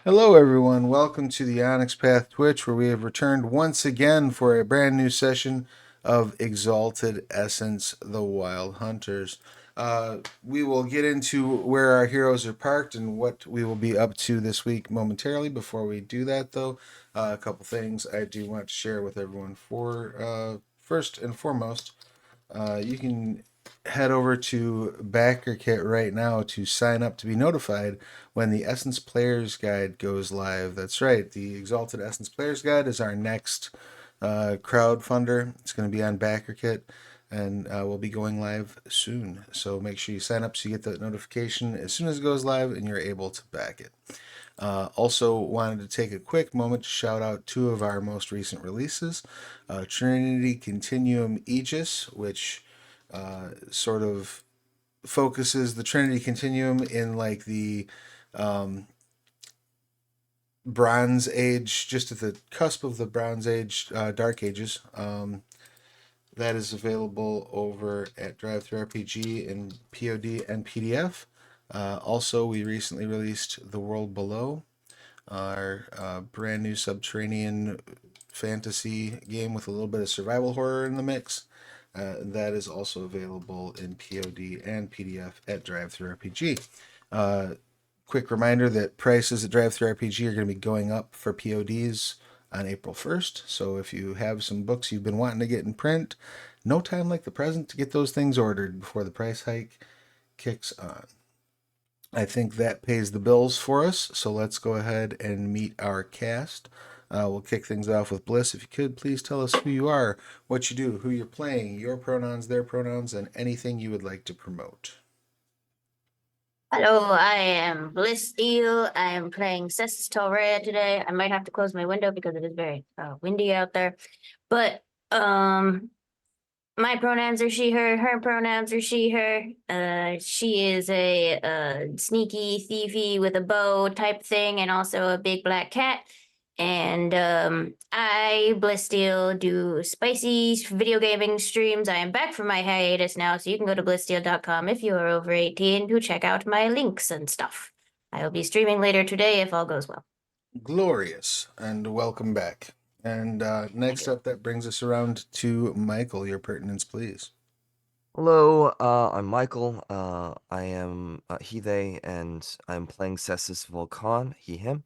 Hello, everyone. Welcome to the Onyx Path Twitch, where we have returned once again for a brand new session of Exalted Essence, the Wild Hunters. We will get into where our heroes are parked and what we will be up to this week momentarily. Before we do that, though, a couple things I do want to share with everyone. First and foremost, you can head over to BackerKit right now to sign up to be notified when the Essence Players Guide goes live. That's right, the Exalted Essence Players Guide is our next crowdfunder. It's going to be on BackerKit and we'll be going live soon. So make sure you sign up so you get that notification as soon as it goes live and you're able to back it. Also, wanted to take a quick moment to shout out two of our most recent releases Trinity Continuum Aegis, which sort of focuses the Trinity Continuum in like the um, Bronze Age, just at the cusp of the Bronze Age, Dark Ages. That is available over at DriveThruRPG in POD and PDF. Also, we recently released The World Below, our brand new subterranean fantasy game with a little bit of survival horror in the mix. That is also available in POD and PDF at DriveThruRPG. Quick reminder that prices at DriveThruRPG are going to be going up for PODs on April 1st. So if you have some books you've been wanting to get in print, no time like the present to get those things ordered before the price hike kicks on. I think that pays the bills for us. So let's go ahead and meet our cast. We'll kick things off with Bliss. If you could, please tell us who you are, what you do, who you're playing, your pronouns, their pronouns, and anything you would like to promote. Hello, I am Bliss Steel. I am playing Cessus Torre today. I might have to close my window because it is very windy out there. But my pronouns are she, her. Her pronouns are she, her. She is a sneaky, thiefy with a bow type thing, and also a big black cat. And I, Bliss Steel, do spicy video gaming streams. I am back from my hiatus now, so you can go to blisssteel.com if you are over 18 to check out my links and stuff. I will be streaming later today if all goes well. Glorious, and welcome back. And Thank next you. up, that brings us around to Michael. Your pertinence, please. Hello, I'm Michael. I am he, they, and I'm playing Cessus Volcan, he, him.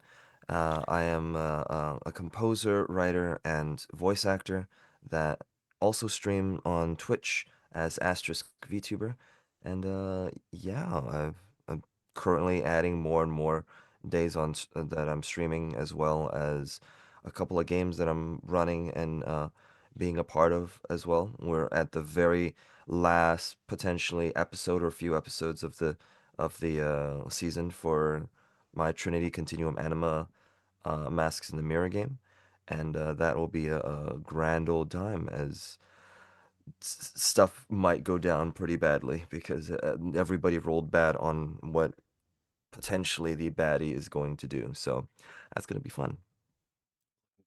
I am a composer, writer, and voice actor that also stream on Twitch as Asterisk VTuber. And yeah, I'm currently adding more and more days that I'm streaming, as well as a couple of games that I'm running and being a part of as well. We're at the very last potentially episode or a few episodes of the season for my Trinity Continuum Anima Masks in the Mirror game, and that will be a grand old time as stuff might go down pretty badly because everybody rolled bad on what potentially the baddie is going to do. So that's going to be fun.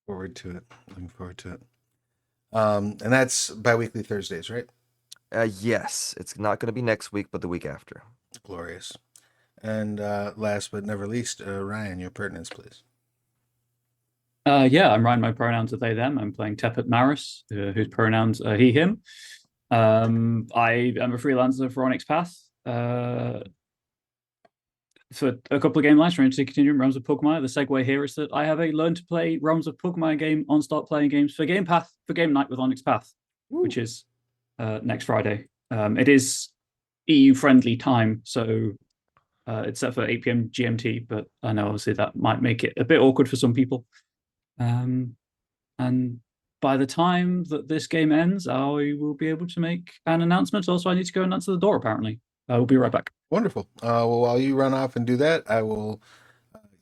Forward to it. Looking forward to it. And that's bi-weekly Thursdays, right? Yes, it's not going to be next week, but the week after. Glorious. And last but never least, Ryan, your pertinence, please. Yeah, I'm Ryan. My pronouns are they, them. I'm playing Tepet Maris, whose pronouns are he, him. I am a freelancer for Onyx Path. For a couple of game lines for Trinity Continuum Realms of Pugmire. The segue here is that I have a Learn to Play Realms of Pugmire game on Start Playing Games for Game Path for Game Night with Onyx Path, which is next Friday. It is EU friendly time, so it's set for 8 p.m. GMT, but I know obviously that might make it a bit awkward for some people. And by the time that this game ends, I will be able to make an announcement. Also, I need to go and answer the door, apparently. I will be right back. Wonderful. Well, while you run off and do that, I will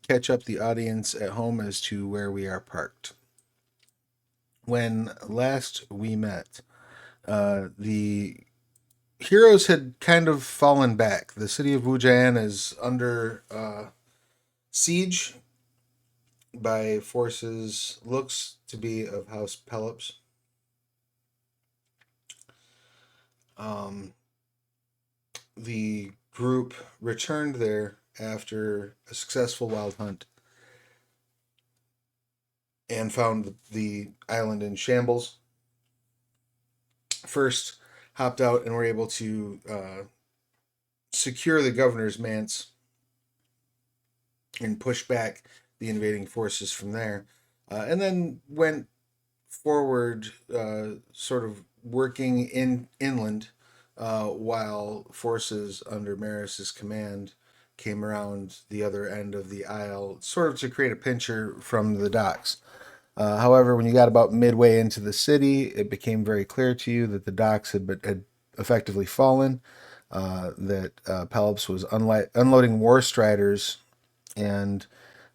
catch up the audience at home as to where we are parked. When last we met, the heroes had kind of fallen back. The city of Wujian is under siege by forces looks to be of House Pelops. The group returned there after a successful wild hunt and found the island in shambles. First, hopped out and were able to secure the governor's manse and push back the invading forces from there. And then went forward, sort of working inland, while forces under Maris's command came around the other end of the isle, sort of to create a pincher from the docks. However, when you got about midway into the city, it became very clear to you that the docks had effectively fallen, that Pelops was unloading war striders, and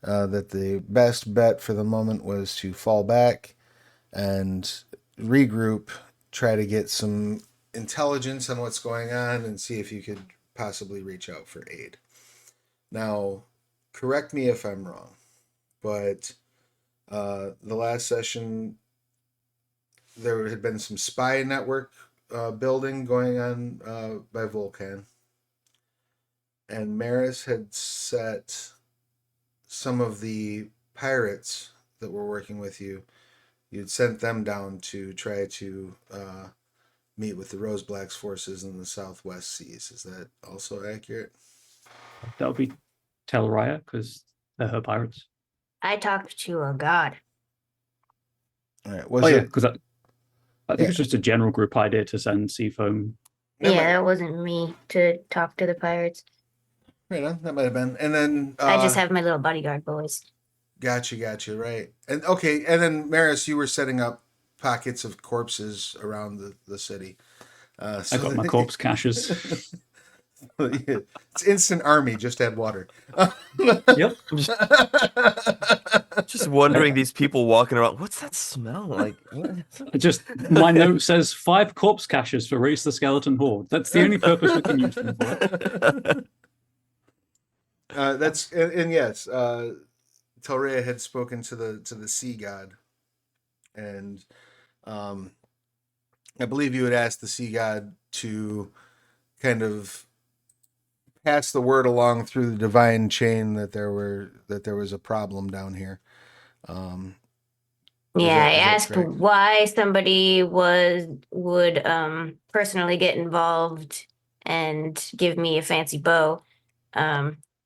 that the best bet for the moment was to fall back and regroup, try to get some intelligence on what's going on, and see if you could possibly reach out for aid. Now, correct me if I'm wrong, but the last session there had been some spy network building going on by Vulcan, and Maris had set some of the pirates that were working with you. You'd sent them down to try to meet with the Roseblacks forces in the Southwest Seas. Is that also accurate? That would be Telraya, because they're her pirates. I talked to a god. All right. Oh yeah, because I think it's just a general group idea to send Seafoam. That wasn't me to talk to the pirates. Right on. That might have been. And then I just have my little bodyguard boys. Gotcha. Right. And okay. And then Maris, you were setting up pockets of corpses around the city. I got my corpse caches. It's instant army. Just add water. Yep. Just wondering, these people walking around, what's that smell like? Just my note says 5 corpse caches for Race the Skeleton Horde. That's the only purpose we can use them for. That's and yes, Telrea had spoken to the sea god, and I believe you had asked the sea god to kind of pass the word along through the divine chain that there was a problem down here. I asked why somebody would personally get involved and give me a fancy bow,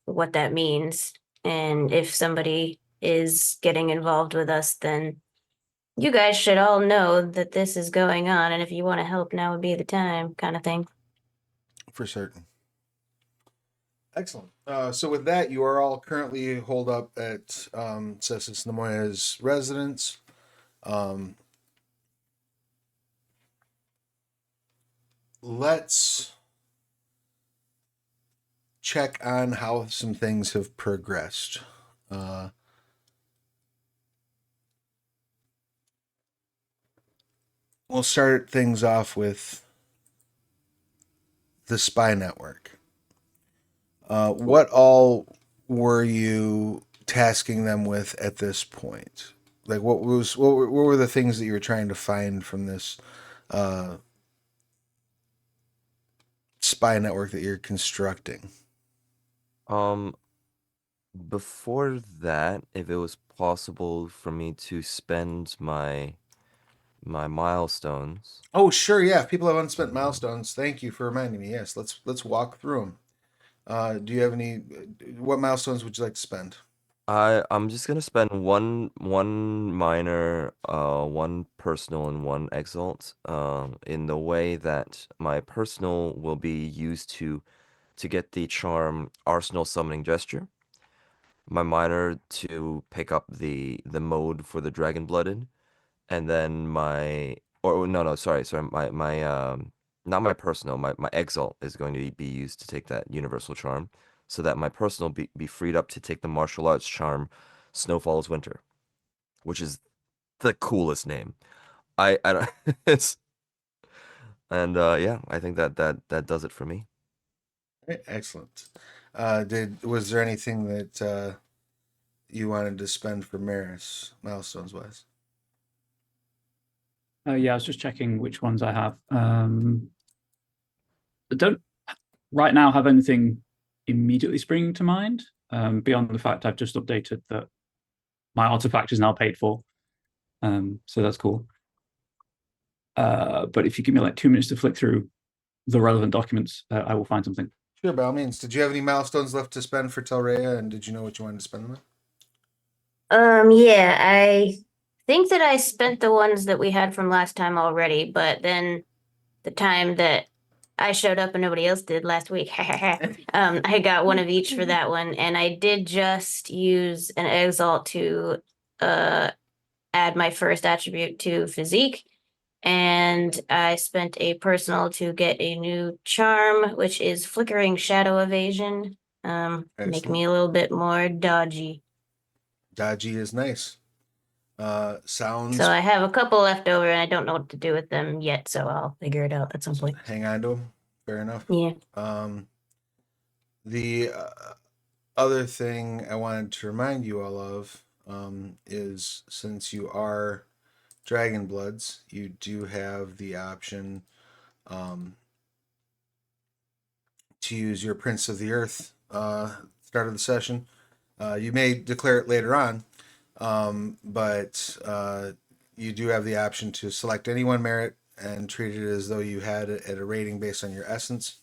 what that means, and if somebody is getting involved with us, then you guys should all know that this is going on, and if you want to help, now would be the time, kind of thing. For certain. Excellent. So with that, you are all currently holed up at Cessus Nemoya's residence. Let's check on how some things have progressed. We'll start things off with the spy network. What all were you tasking them with at this point? Like, what were the things that you were trying to find from this spy network that you're constructing? Before that, if it was possible for me to spend my milestones. Oh, sure, yeah. If people have unspent milestones, thank you for reminding me. Yes, let's walk through them. Do you have any? What milestones would you like to spend? I'm just gonna spend one minor, one personal, and one exalt. In the way that my personal will be used to get the charm Arsenal Summoning Gesture. My minor to pick up the mode for the Dragon Blooded, and then no, sorry, my not my personal, my exalt is going to be used to take that universal charm, so that my personal be freed up to take the martial arts charm Snowfall is Winter, which is the coolest name. I don't it's and yeah, I think that does it for me. Excellent. Was there anything that you wanted to spend for Maris, milestones wise? Yeah, I was just checking which ones I have. I don't right now have anything immediately springing to mind, beyond the fact I've just updated that my artifact is now paid for. So that's cool. But if you give me like 2 minutes to flick through the relevant documents, I will find something. Sure, by all means. Did you have any milestones left to spend for Telrea, and did you know what you wanted to spend them with? Yeah, I think that I spent the ones that we had from last time already, but then the time that I showed up and nobody else did last week, I got one of each for that one, and I did just use an exalt to add my first attribute to physique, and I spent a personal to get a new charm, which is flickering shadow evasion. Make Excellent. me a little bit more dodgy. Dodgy is nice. Sounds. So I have a couple left over, and I don't know what to do with them yet, so I'll figure it out at some point. Hang on to them. Fair enough. Yeah. The other thing I wanted to remind you all of is, since you are Dragon Bloods, you do have the option to use your Prince of the Earth start of the session. You may declare it later on, but you do have the option to select any one merit and treat it as though you had it at a rating based on your essence.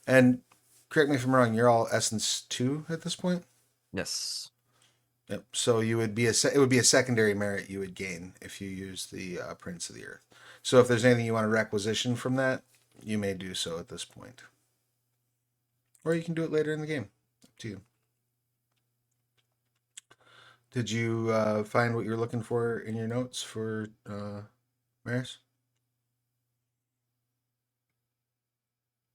And correct me if I'm wrong, you're all essence 2 at this point? Yes. Yep. So you would be it would be a secondary merit you would gain if you use the Prince of the Earth. So if there's anything you want to requisition from that, you may do so at this point. Or you can do it later in the game. Up to you. Did you find what you're looking for in your notes for Maris?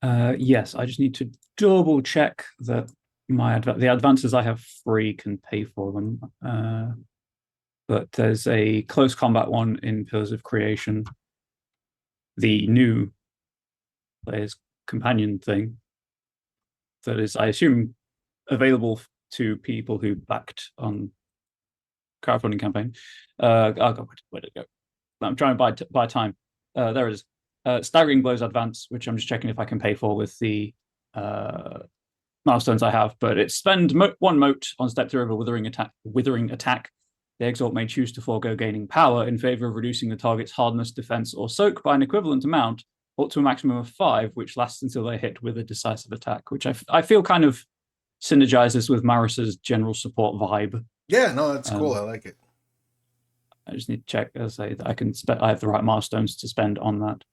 Yes, I just need to double check that the advances I have free can pay for them. But there's a close combat one in Pillars of Creation, the new player's companion thing that is, I assume, available to people who backed on crowdfunding campaign. Oh God, where did it go? I'm trying to buy time. There it is. Staggering Blows Advance, which I'm just checking if I can pay for with the milestones I have. But it's spend one mote on step 3 of a withering attack. The exalt may choose to forego gaining power in favor of reducing the target's hardness, defense, or soak by an equivalent amount, up to a maximum of 5, which lasts until they hit with a decisive attack, which I feel kind of synergizes with Maris's general support vibe. Yeah, no, that's cool. I like it. I just need to check, as I say, that I have the right milestones to spend on that.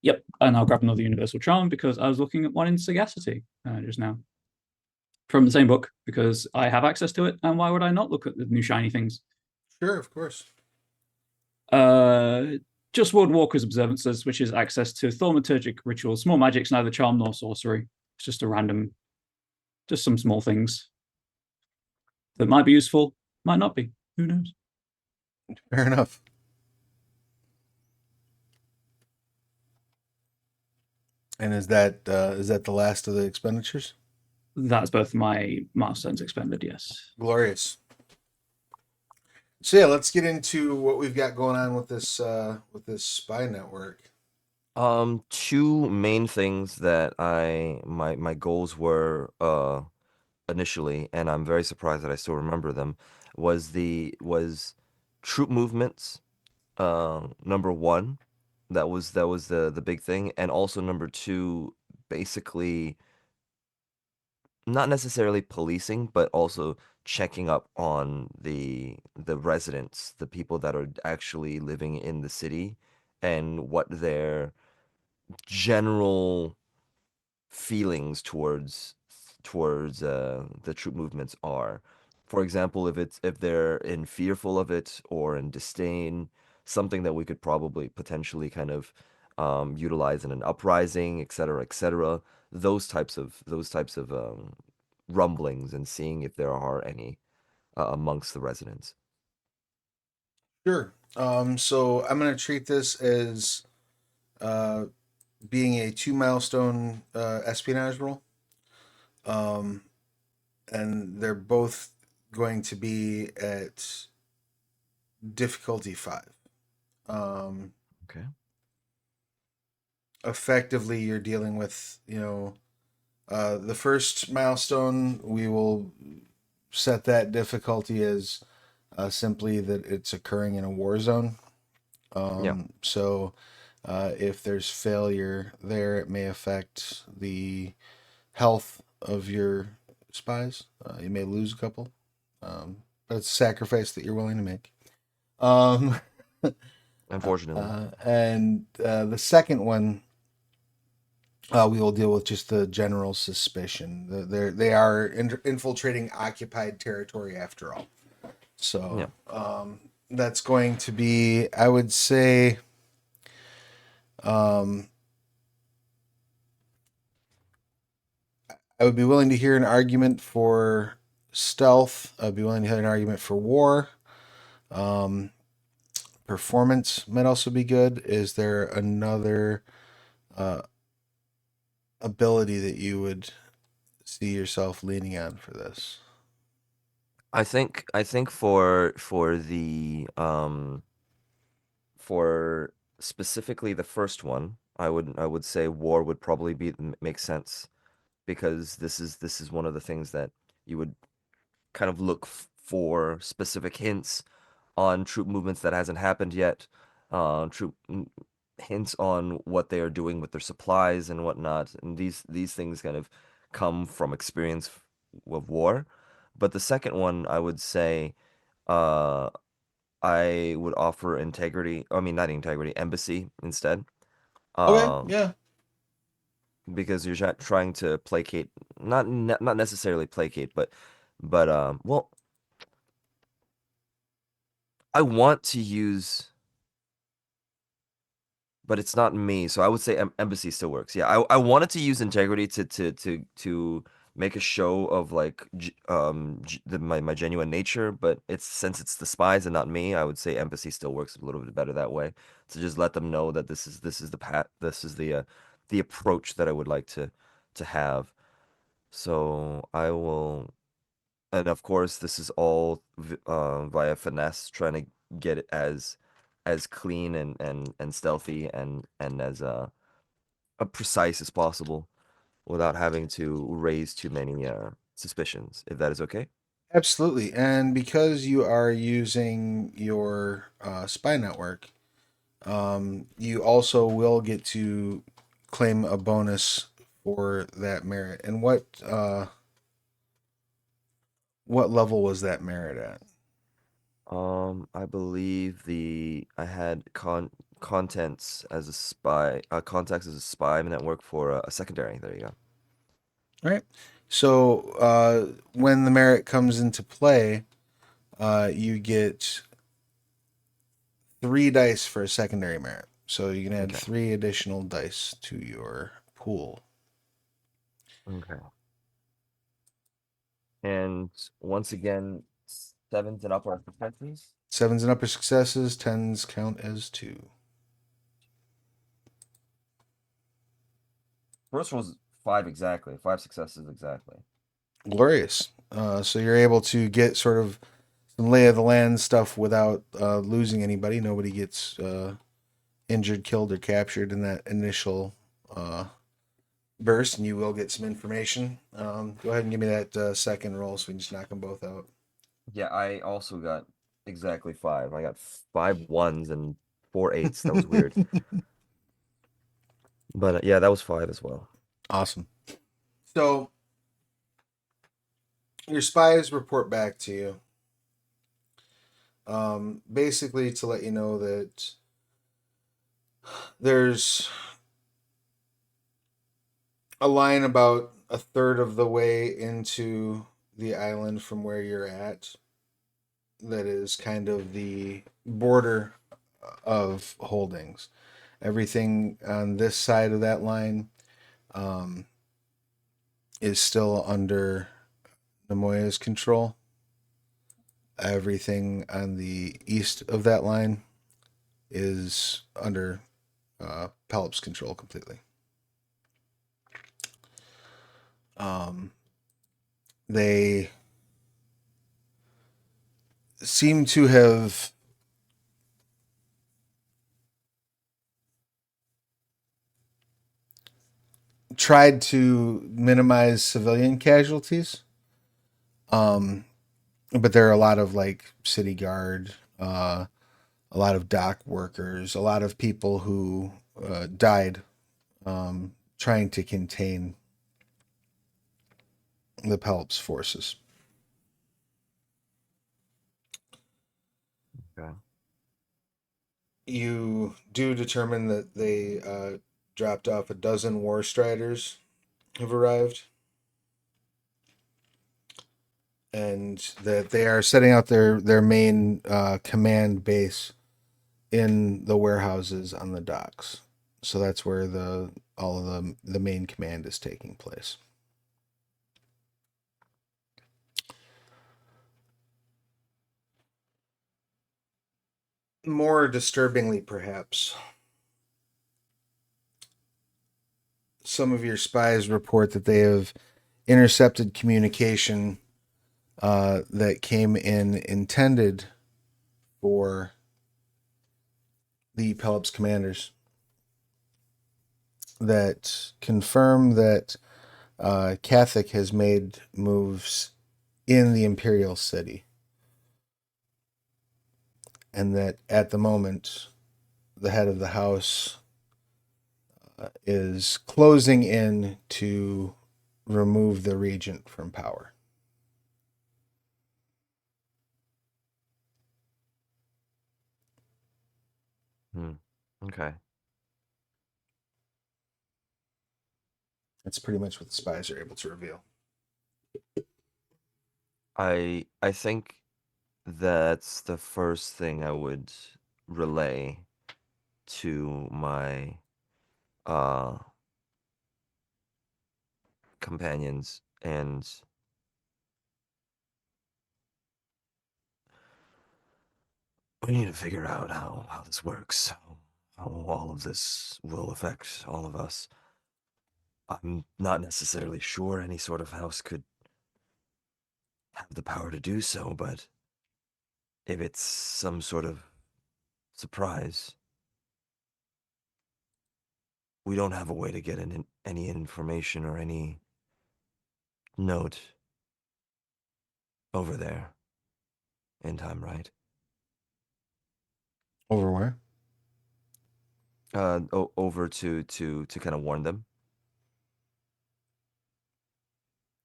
Yep, and I'll grab another Universal Charm because I was looking at one in Sagacity just now. From the same book, because I have access to it, and why would I not look at the new shiny things? Sure, of course. Just World Walker's Observances, which is access to thaumaturgic rituals, small magics, neither charm nor sorcery. It's just a random, just some small things that might be useful, might not be. Who knows? Fair enough. And is that the last of the expenditures? That's both my milestones expended, yes. Glorious. So yeah, let's get into what we've got going on with this spy network. 2 main things that my goals were initially, and I'm very surprised that I still remember them, was troop movements. Number 1, that was the big thing, and also number 2, basically not necessarily policing, but also checking up on the residents, the people that are actually living in the city, and what their general feelings towards the troop movements are. For example, if they're in fearful of it or in disdain, something that we could probably potentially kind of utilize in an uprising, etc., etc. Those types of rumblings, and seeing if there are any amongst the residents. Sure. So I'm going to treat this as being a 2 milestone espionage roll. And they're both going to be at difficulty 5. Okay. effectively you're dealing with, the first milestone. We will set that difficulty as simply that it's occurring in a war zone. Yeah. So if there's failure there, it may affect the health of your spies. You may lose a couple, but it's a sacrifice that you're willing to make. Um, Unfortunately. and the second one, we will deal with just the general suspicion. They are infiltrating occupied territory after all. So that's going to be, I would say, I would be willing to hear an argument for stealth. I'd be willing to hear an argument for war. Um, Performance might also be good. Is there another uh, ability that you would see yourself leaning on for this? I think for specifically the first one, I would say war would probably make sense, because this is one of the things that you would kind of look for specific hints on troop movements that hasn't happened yet, hints on what they are doing with their supplies and whatnot, and these things kind of come from experience of war. But the second one, I would say, uh, I would offer integrity. I mean, not integrity, embassy instead. Okay, Um, yeah. because you're trying to placate, not necessarily placate, but well, I want to use, but it's not me. So I would say embassy still works. Yeah, I wanted to use integrity to make a show of like my genuine nature, but since it's the spies and not me, I would say embassy still works a little bit better that way. To just let them know that this is the path, this is the approach that I would like to have. So I will, and of course, this is all via finesse, trying to get it as clean and stealthy and as precise as possible, without having to raise too many suspicions. If that is okay. Absolutely. And because you are using your spy network, you also will get to claim a bonus for that merit. And what level was that merit at? I believe I had contents as a spy, contacts as a spy network for a secondary. There you go. All right. So when the merit comes into play, you get 3 dice for a secondary merit. So you can add Okay. 3 additional dice to your pool. Okay. And once again, sevens and upper successes. 7s and upper successes, 10s count as 2. First was 5 exactly, 5 successes exactly. Glorious. So you're able to get sort of some lay of the land stuff without losing anybody. Nobody gets injured, killed, or captured in that initial burst, and you will get some information. Go ahead and give me that second roll so we can just knock them both out. Yeah, I also got exactly 5. I got 5 ones and 4 eights. That was weird. But yeah, that was 5 as well. Awesome. So your spies report back to you. Basically to let you know that there's a line about a third of the way into the island from where you're at that is kind of the border of holdings. Everything on this side of that line um, is still under Nemoya's control. Everything on the east of that line is under Palop's control completely. They seem to have tried to minimize civilian casualties. But there are a lot of like city guard, a lot of dock workers, a lot of people who died trying to contain the Pelops forces. Okay. You do determine that they dropped off a dozen war striders who've arrived, and that they are setting out their main command base in the warehouses on the docks. So that's where all of the main command is taking place. More disturbingly, perhaps, some of your spies report that they have intercepted communication that came in intended for the Pelops commanders that confirm that Catholic has made moves in the Imperial City, and that at the moment the head of the house is closing in to remove the regent from power. Okay. That's pretty much what the spies are able to reveal. I think that's the first thing I would relay to my companions, and we need to figure out how this works, how all of this will affect all of us. I'm not necessarily sure any sort of house could have the power to do so, but if it's some sort of surprise, we don't have a way to get any information or any note over there in time, right? Over where? Over to kind of warn them.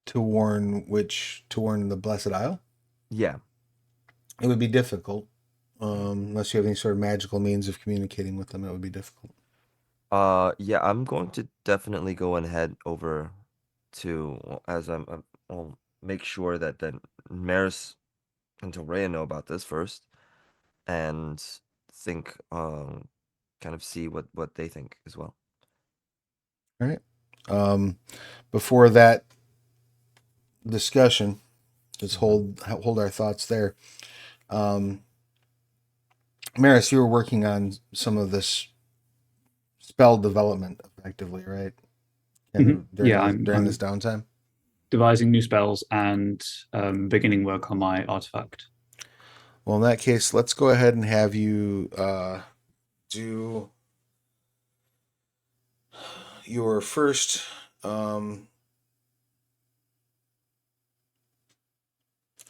To warn the Blessed Isle? Yeah. It would be difficult. Unless you have any sort of magical means of communicating with them, it would be difficult. Yeah, I'm going to definitely go and head over to, well, as I'll make sure that Maris and Torreya know about this first, and think, kind of see what they think as well. All right. Before that discussion, just hold our thoughts there. Maris, you were working on some of this spell development effectively, right? Yeah, During this I'm downtime. devising new spells and beginning work on my artifact. Well, in that case, let's go ahead and have you do your first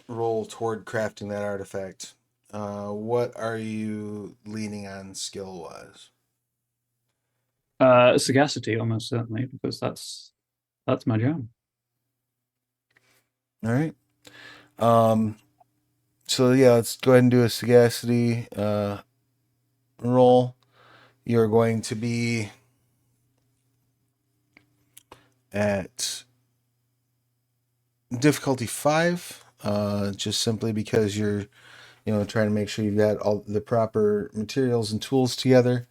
roll toward crafting that artifact. What are you leaning on skill wise? Sagacity, almost certainly, because that's my jam. All right. So yeah, let's go ahead and do a sagacity roll. You're going to be at difficulty 5, just simply because you're, trying to make sure you've got all the proper materials and tools together.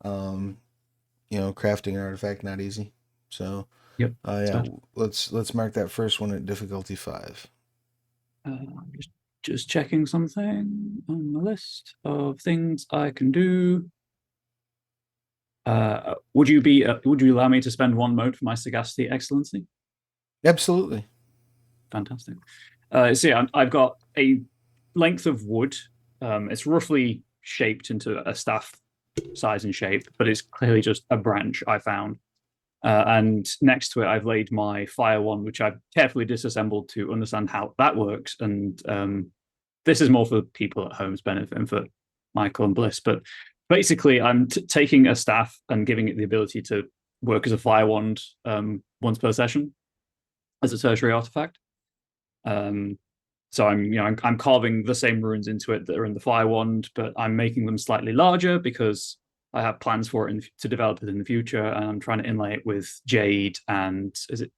Crafting an artifact not easy. So, Yep. yeah, let's mark that first one at difficulty 5. Just checking something on the list of things I can do. Would you allow me to spend 1 mote for my sagacity excellency? Absolutely. Fantastic. So yeah, I've got a length of wood. It's roughly shaped into a staff size and shape, but it's clearly just a branch I found. And next to it, I've laid my fire one, which I've carefully disassembled to understand how that works. And this is more for people at home's benefit and for Michael and Bliss. But basically, I'm taking a staff and giving it the ability to work as a fire wand once per session as a tertiary artifact. So I'm carving the same runes into it that are in the fire wand, but I'm making them slightly larger because I have plans for it to develop it in the future, and I'm trying to inlay it with jade and is it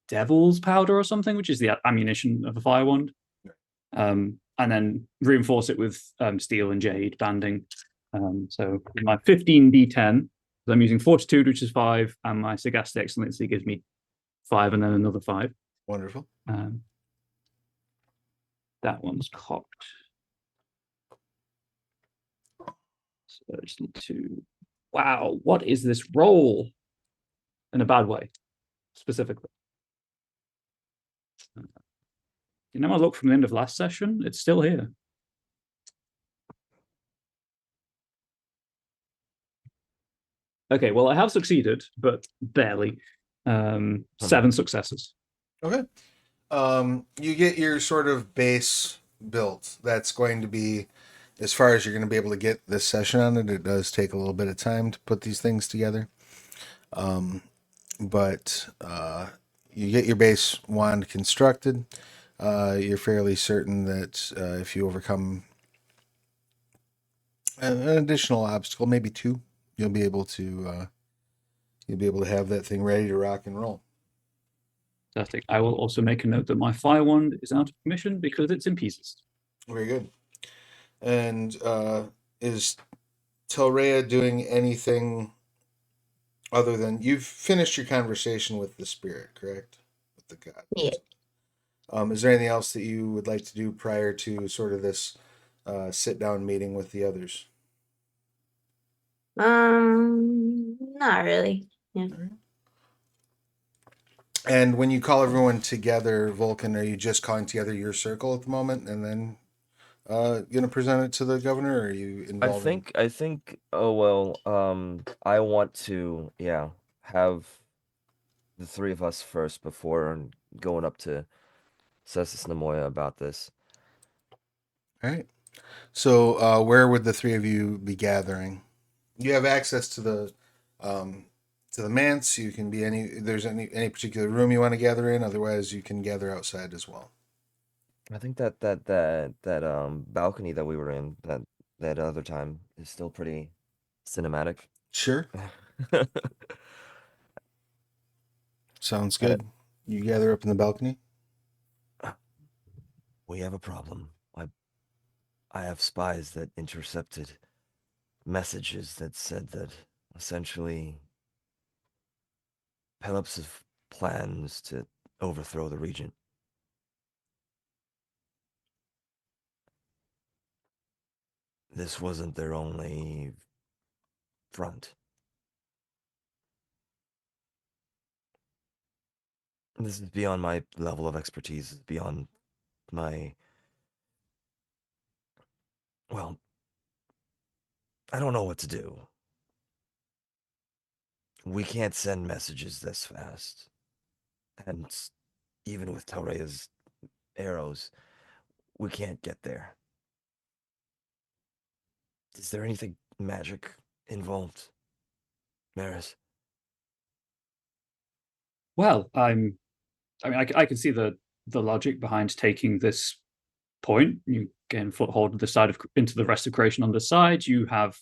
devil's powder or something, which is the ammunition of a fire wand, and then reinforce it with steel and jade banding. So my 15d10, I'm using fortitude, which is 5, and my sagacity excellency gives me 5, and then another 5. Wonderful. That one's cocked. So I just need to. Wow, what is this roll? In a bad way, specifically. You know, I look from the end of last session, it's still here. Okay, well, I have succeeded, but barely. 7 successes. Okay. You get your sort of base built. That's going to be, as far as you're going to be able to get this session on it, it does take a little bit of time to put these things together. But you get your base wand constructed. You're fairly certain that if you overcome an additional obstacle, maybe 2, you'll be able to have that thing ready to rock and roll. Fantastic. I will also make a note that my fire wand is out of commission because it's in pieces. Very good. And is Telrea doing anything other than you've finished your conversation with the spirit, correct? With the god. Yeah. Is there anything else that you would like to do prior to sort of this sit-down meeting with the others? Not really. Yeah. And when you call everyone together, Vulcan, are you just calling together your circle at the moment and then going to present it to the governor, or are you involved? I think, oh, well, I want to, have the 3 of us first before going up to Cessus Nemoya about this. All right. So where would the 3 of you be gathering? You have access to the manse. You can be there's any particular room you want to gather in. Otherwise, you can gather outside as well. I think that balcony that we were in that other time is still pretty cinematic. Sure. Sounds good. You gather up in the balcony. We have a problem. I have spies that intercepted messages that said that essentially Pelops' plans to overthrow the regent. This wasn't their only front. This is beyond my level of expertise, beyond my... Well, I don't know what to do. We can't send messages this fast. And even with Taurea's arrows, we can't get there. Is there anything magic involved, Maris? Well, I can see the logic behind taking this point. You gain foothold the side of into the rest of creation on the side. You have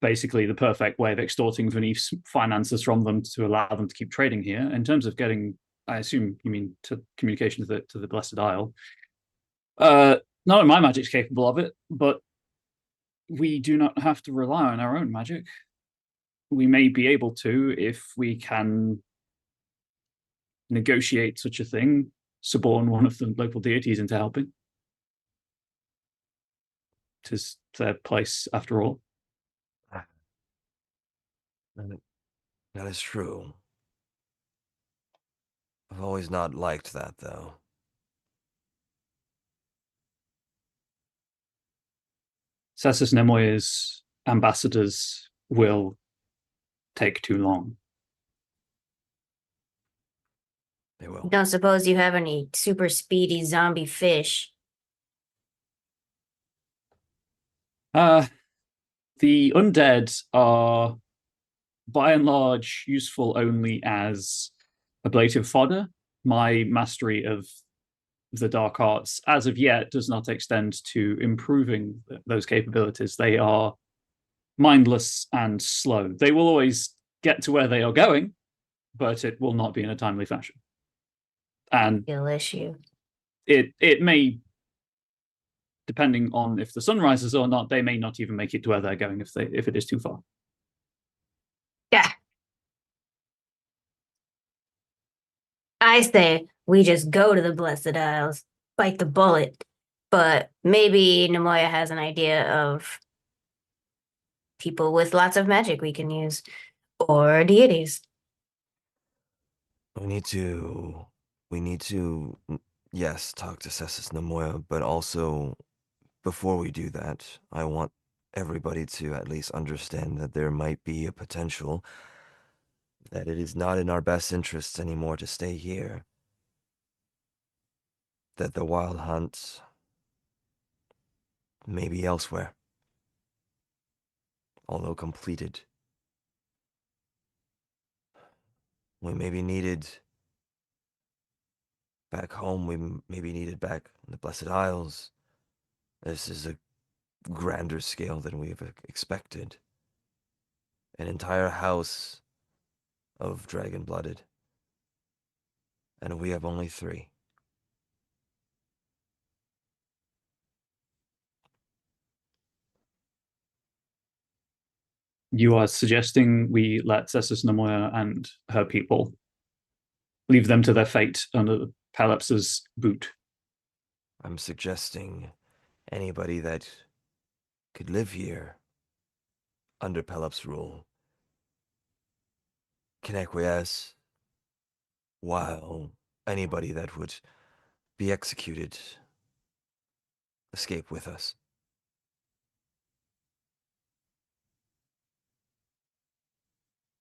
basically the perfect way of extorting Venif's finances from them to allow them to keep trading here. In terms of getting, I assume you mean to communication to the Blessed Isle. None of my magic's capable of it, but we do not have to rely on our own magic. We may be able to if we can negotiate such a thing, suborn one of the local deities into helping. Tis their place, after all. That is true. I've always not liked that, though. Cessus Nemoya's ambassadors will take too long. They will. Don't suppose you have any super speedy zombie fish? The undead are by and large useful only as ablative fodder. My mastery of the dark arts, as of yet, does not extend to improving those capabilities. They are mindless and slow. They will always get to where they are going, but it will not be in a timely fashion. And Real issue. it may, depending on if the sun rises or not, they may not even make it to where they're going if it is too far. Yeah. I say we just go to the Blessed Isles, bite the bullet. But maybe Nemoya has an idea of people with lots of magic we can use, or deities. We need to, yes, talk to Cessus Nemoya, but also, before we do that, I want everybody to at least understand that there might be a potential that it is not in our best interests anymore to stay here. That the wild hunt may be elsewhere, although completed. We may be needed back home, we may be needed back in the Blessed Isles. This is a grander scale than we've expected. An entire house of dragon-blooded. And we have only 3. You are suggesting we let Cessus Nemoya and her people leave them to their fate under Paleps's boot. I'm suggesting anybody that could live here under Pelops' rule can acquiesce, while anybody that would be executed escape with us.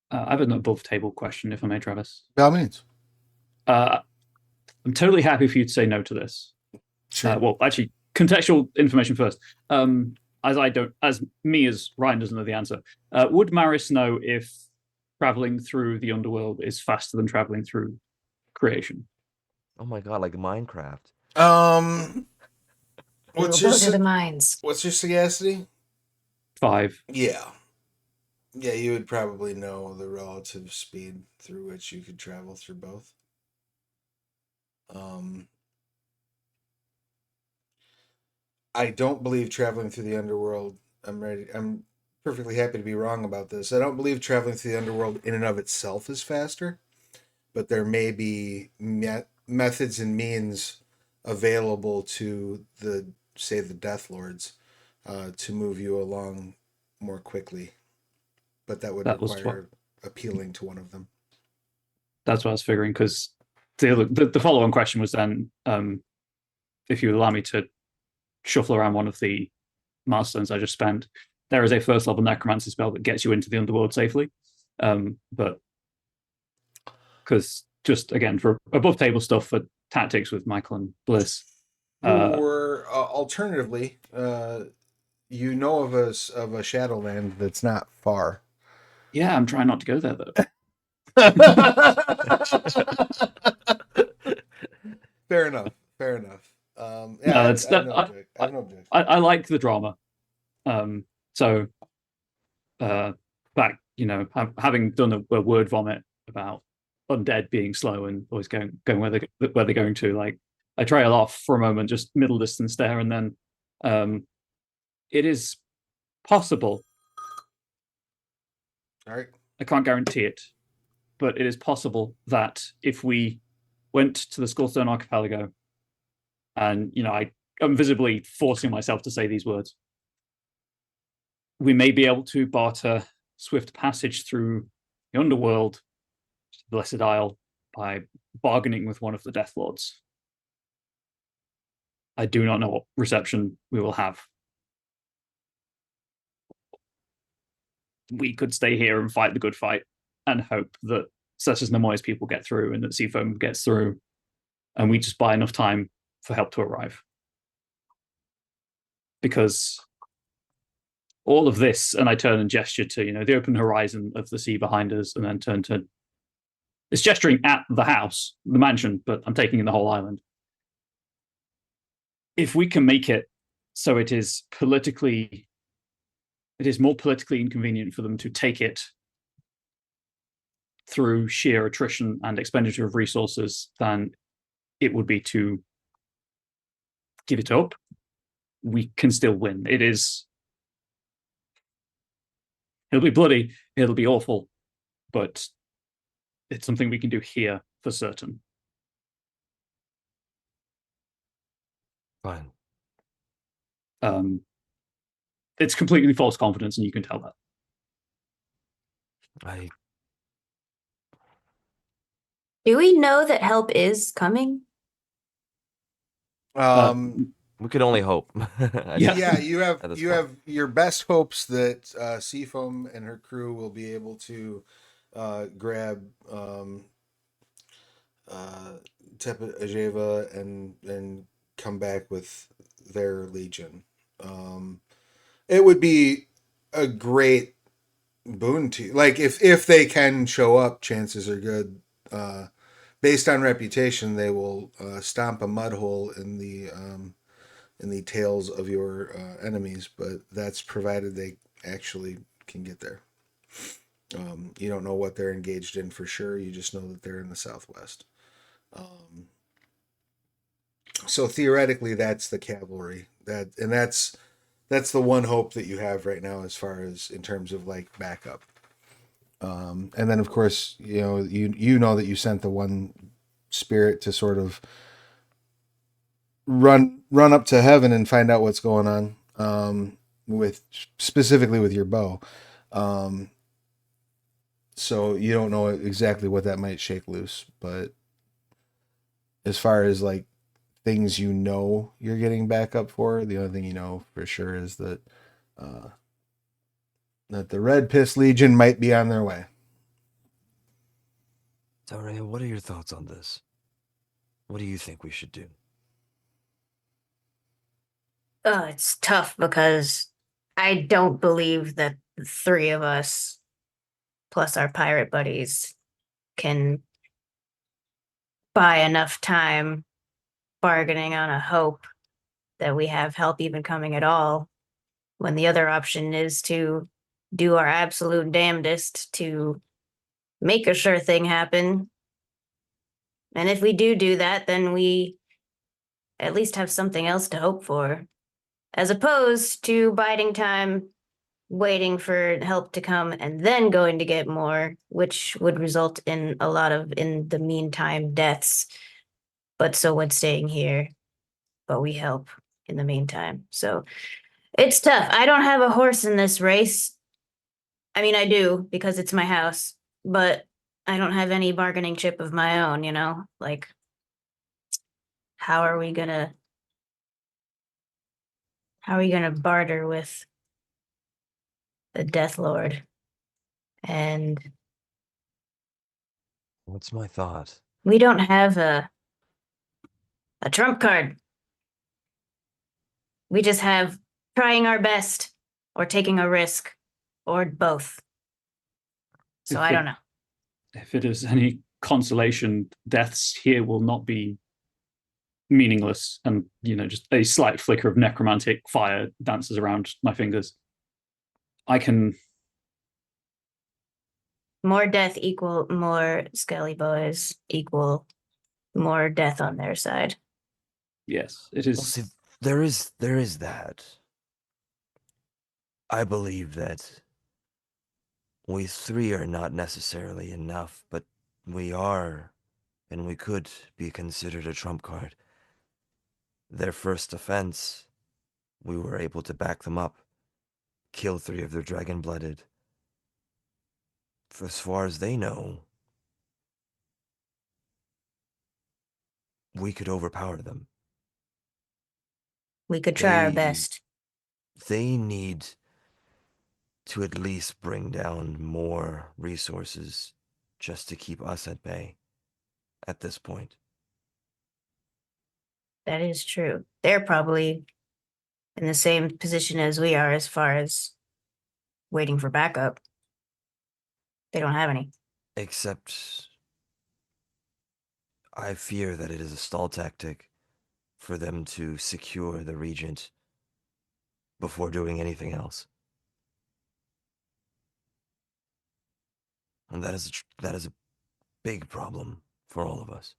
I have an above table question, if I may, Travis. By all means. I'm totally happy for you to say no to this. Sure. Well, actually, contextual information first. As Ryan doesn't know the answer. Would Maris know if traveling through the underworld is faster than traveling through creation? Oh my god, like Minecraft. What's We'll go to your the mines. what's your sagacity? 5. Yeah. Yeah, you would probably know the relative speed through which you could travel through both. I don't believe traveling through the underworld. I'm perfectly happy to be wrong about this. I don't believe traveling through the underworld in and of itself is faster, but there may be methods and means available to the Death Lords to move you along more quickly. But that would require appealing to one of them. That's what I was figuring, because the follow-on question was then, if you allow me to shuffle around one of the milestones I just spent, there is a first level necromancy spell that gets you into the underworld safely. But because just again for above table stuff for tactics with Michael and Bliss. Or alternatively, you know of a Shadowland that's not far. Yeah, I'm trying not to go there though. Fair enough. Fair enough. Yeah, No, I that's have no objection. I like the drama. So back, having done a word vomit about undead being slow and always going where they're going to, like, I trail off for a moment, just middle distance there, and then it is possible. All right. I can't guarantee it, but it is possible that if we went to the Skullstone Archipelago, and I'm visibly forcing myself to say these words, we may be able to barter swift passage through the underworld to the Blessed Isle by bargaining with one of the Death Lords. I do not know what reception we will have. We could stay here and fight the good fight and hope that such as Nemoy's people get through and that Seafoam gets through, and we just buy enough time for help to arrive. Because all of this, and I turn and gesture to, the open horizon of the sea behind us, and then turn to, it's gesturing at the house, the mansion, but I'm taking in the whole island. If we can make it so it is more politically inconvenient for them to take it through sheer attrition and expenditure of resources than it would be to give it up, we can still win. It'll be bloody, it'll be awful, but it's something we can do here for certain. Fine. It's completely false confidence, and you can tell that. Do we know that help is coming? We could only hope. Yeah, you at this point. have your best hopes that Seafoam and her crew will be able to grab Tepe Ajeva and come back with their legion. It would be a great boon to you. Like if they can show up, chances are good. Based on reputation, they will stomp a mud hole in the tails of your enemies, but that's provided they actually can get there. You don't know what they're engaged in for sure. You just know that they're in the southwest. So theoretically, that's the cavalry. That's the one hope that you have right now, as far as in terms of like backup. And then of course, you know that you sent the one spirit to sort of run up to heaven and find out what's going on, specifically with your bow. So you don't know exactly what that might shake loose, but as far as like things you're getting backup for, the only thing you know for sure is that that the Red Piss Legion might be on their way. Taria, what are your thoughts on this? What do you think we should do? It's tough because I don't believe that the three of us, plus our pirate buddies, can buy enough time bargaining on a hope that we have help even coming at all, when the other option is to do our absolute damnedest to make a sure thing happen. And if we do that, then we at least have something else to hope for, as opposed to biding time, waiting for help to come, and then going to get more, which would result in a lot of, in the meantime, deaths. But so would staying here. But we help in the meantime. So it's tough. I don't have a horse in this race. I mean, I do because it's my house, but I don't have any bargaining chip of my own, Like, how are we gonna barter with the Death Lord? And What's my thought? we don't have a trump card. We just have trying our best or taking a risk or both. So I don't know. If it is any consolation, deaths here will not be meaningless, and just a slight flicker of necromantic fire dances around my fingers. I can. More death equal more Skelly boys equal more death on their side. Yes, it is. Well, see, there is that. I believe that we three are not necessarily enough, but we are, and we could be considered a trump card. Their first offense, we were able to back them up, kill 3 of their dragon-blooded. As far as they know, we could overpower them. We could try our best. They need to at least bring down more resources just to keep us at bay at this point. That is true. They're probably in the same position as we are as far as waiting for backup. They don't have any. Except I fear that it is a stall tactic for them to secure the regent before doing anything else. And that is a big problem for all of us.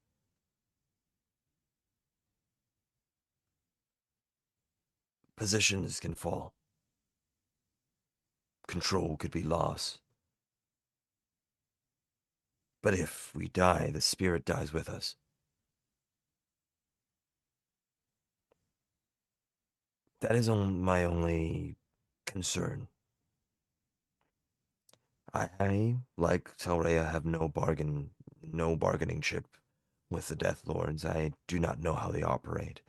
Positions can fall. Control could be lost. But if we die, the spirit dies with us. That is my only concern. I, like Telrea, have no bargaining chip with the Death Lords. I do not know how they operate.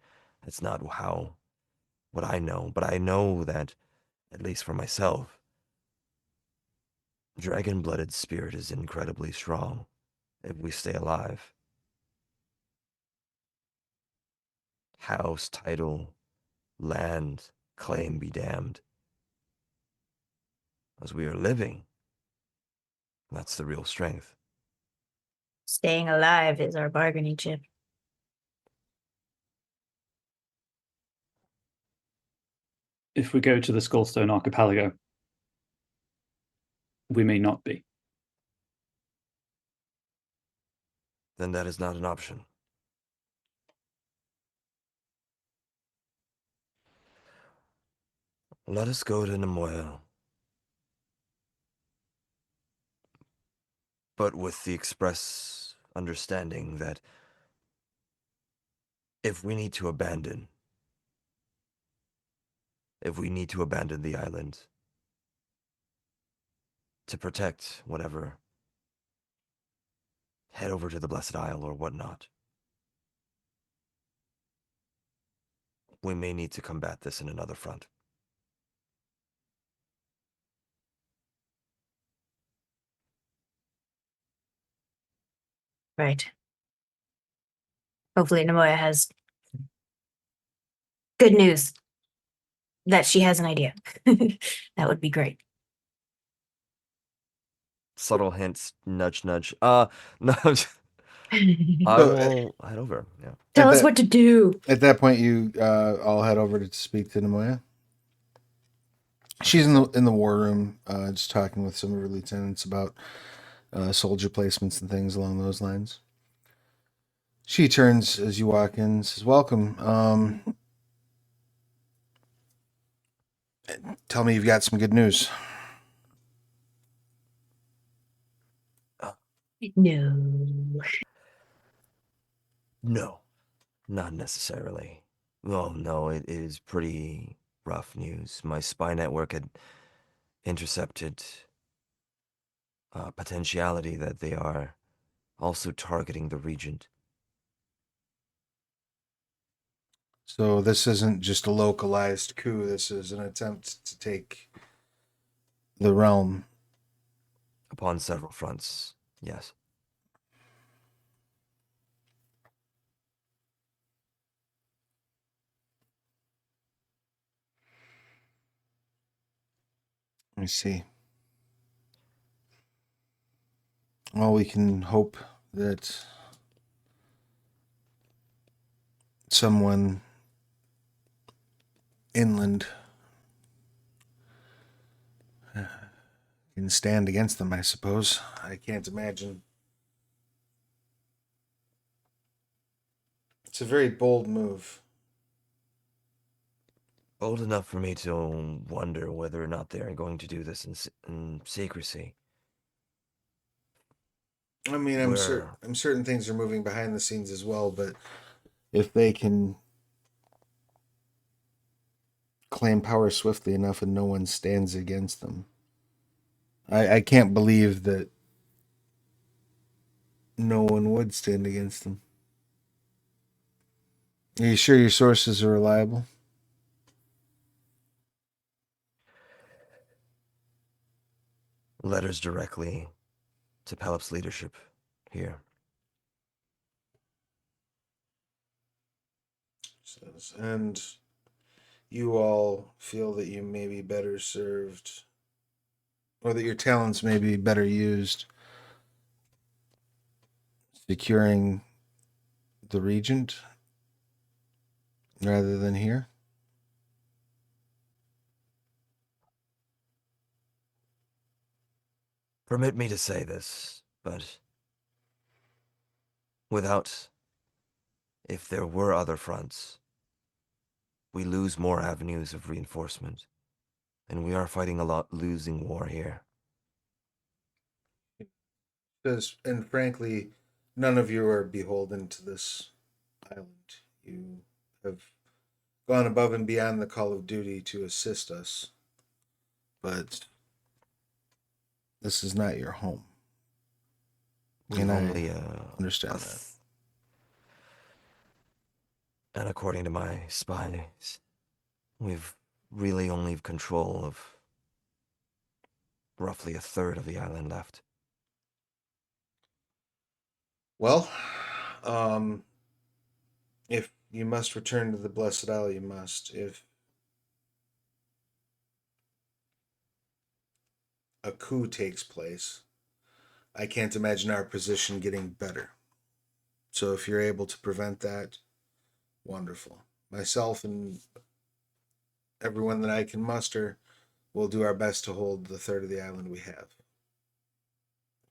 That's not what I know. But I know that, at least for myself, dragon-blooded spirit is incredibly strong if we stay alive. House, title, land, claim be damned. As we are living, that's the real strength. Staying alive is our bargaining chip. If we go to the Skullstone Archipelago, we may not be. Then that is not an option. Let us go to Nemoya, but with the express understanding that if we need to abandon the island to protect whatever, head over to the Blessed Isle or whatnot. We may need to combat this in another front. Right. Hopefully Nemoya has good news that she has an idea. That would be great. Subtle hints, nudge, nudge. No, I So, will head over. Yeah. Tell At us that- what to do. At that point, you all head over to speak to Nemoya. She's in the war room, just talking with some of her lieutenants about soldier placements and things along those lines. She turns as you walk in and says, "Welcome. Tell me you've got some good news." No. No, not necessarily. Oh, no, it is pretty rough news. My spy network had intercepted potentiality that they are also targeting the regent. So this isn't just a localized coup. This is an attempt to take the realm. Upon several fronts, yes. Let me see. Well, we can hope that someone inland can stand against them, I suppose. I can't imagine. It's a very bold move. Bold enough for me to wonder whether or not they are going to do this in secrecy. I mean, Where I'm certain things are moving behind the scenes as well, but if they can claim power swiftly enough and no one stands against them, I can't believe that no one would stand against them. Are you sure your sources are reliable? letters directly to Pelop's leadership here. And you all feel that you may be better served, or that your talents may be better used securing the regent rather than here? Permit me to say this, but if there were other fronts, we lose more avenues of reinforcement, and we are fighting a losing war here. And frankly, none of you are beholden to this island. You have gone above and beyond the call of duty to assist us, but this is not your home. We've And I only understand that. And according to my spies, we've really only control of roughly a third of the island left. Well, if you must return to the Blessed Isle, you must. If a coup takes place, I can't imagine our position getting better. So if you're able to prevent that, wonderful. Myself and everyone that I can muster will do our best to hold the third of the island we have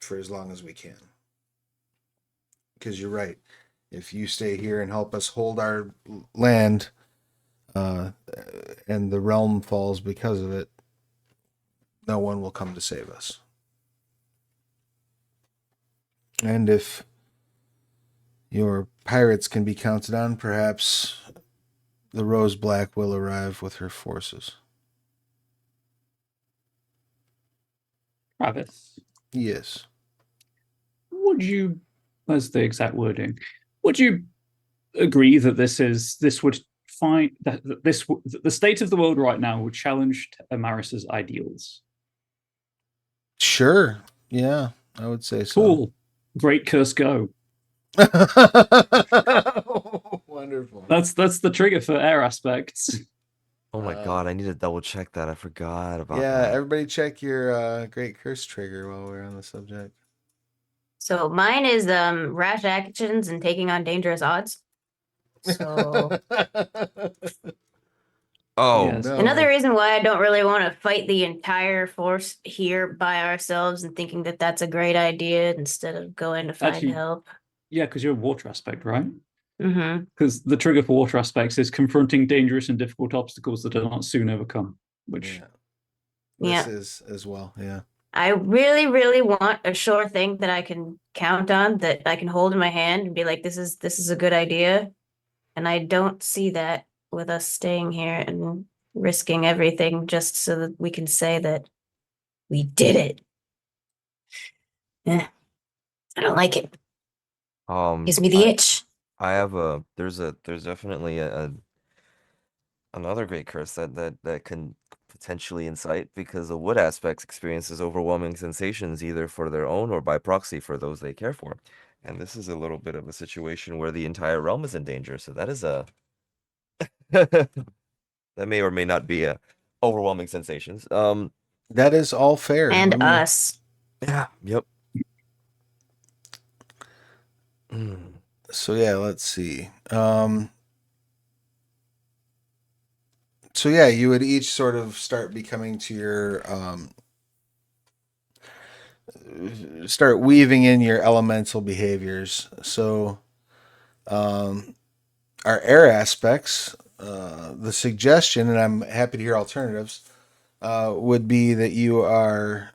for as long as we can. Because you're right. If you stay here and help us hold our land, and the realm falls because of it, no one will come to save us. And if your pirates can be counted on, perhaps the Rose Black will arrive with her forces. Travis, Yes. would you, as the exact wording, would you agree that this would find that the state of the world right now would challenge Amaris's ideals? Sure. Yeah, I would say so. Cool. Great curse go. Wonderful. That's the trigger for air aspects. Oh my god, I need to double check that. I forgot about Yeah, that. everybody check your great curse trigger while we're on the subject. So mine is rash actions and taking on dangerous odds. So Oh, Yes. no. another reason why I don't really want to fight the entire force here by ourselves and thinking that that's a great idea instead of going to find Actually- help. Yeah, because you're a water aspect, right? Mm-hmm. Because the trigger for water aspects is confronting dangerous and difficult obstacles that are not soon overcome. Which This Yeah. is as well. Yeah. I really, really want a sure thing that I can count on, that I can hold in my hand and be like, this is a good idea. And I don't see that with us staying here and risking everything just so that we can say that we did it. Eh, I don't like it. Gives me the itch. I have there's definitely another great curse that can potentially incite, because the wood aspects experiences overwhelming sensations either for their own or by proxy for those they care for. And this is a little bit of a situation where the entire realm is in danger, so that is a that may or may not be a overwhelming sensations. That is all fair. And Let me- us. Yeah, yep. So yeah, let's see. So yeah, you would each sort of start becoming to your start weaving in your elemental behaviors. So our air aspects, the suggestion, and I'm happy to hear alternatives, would be that you are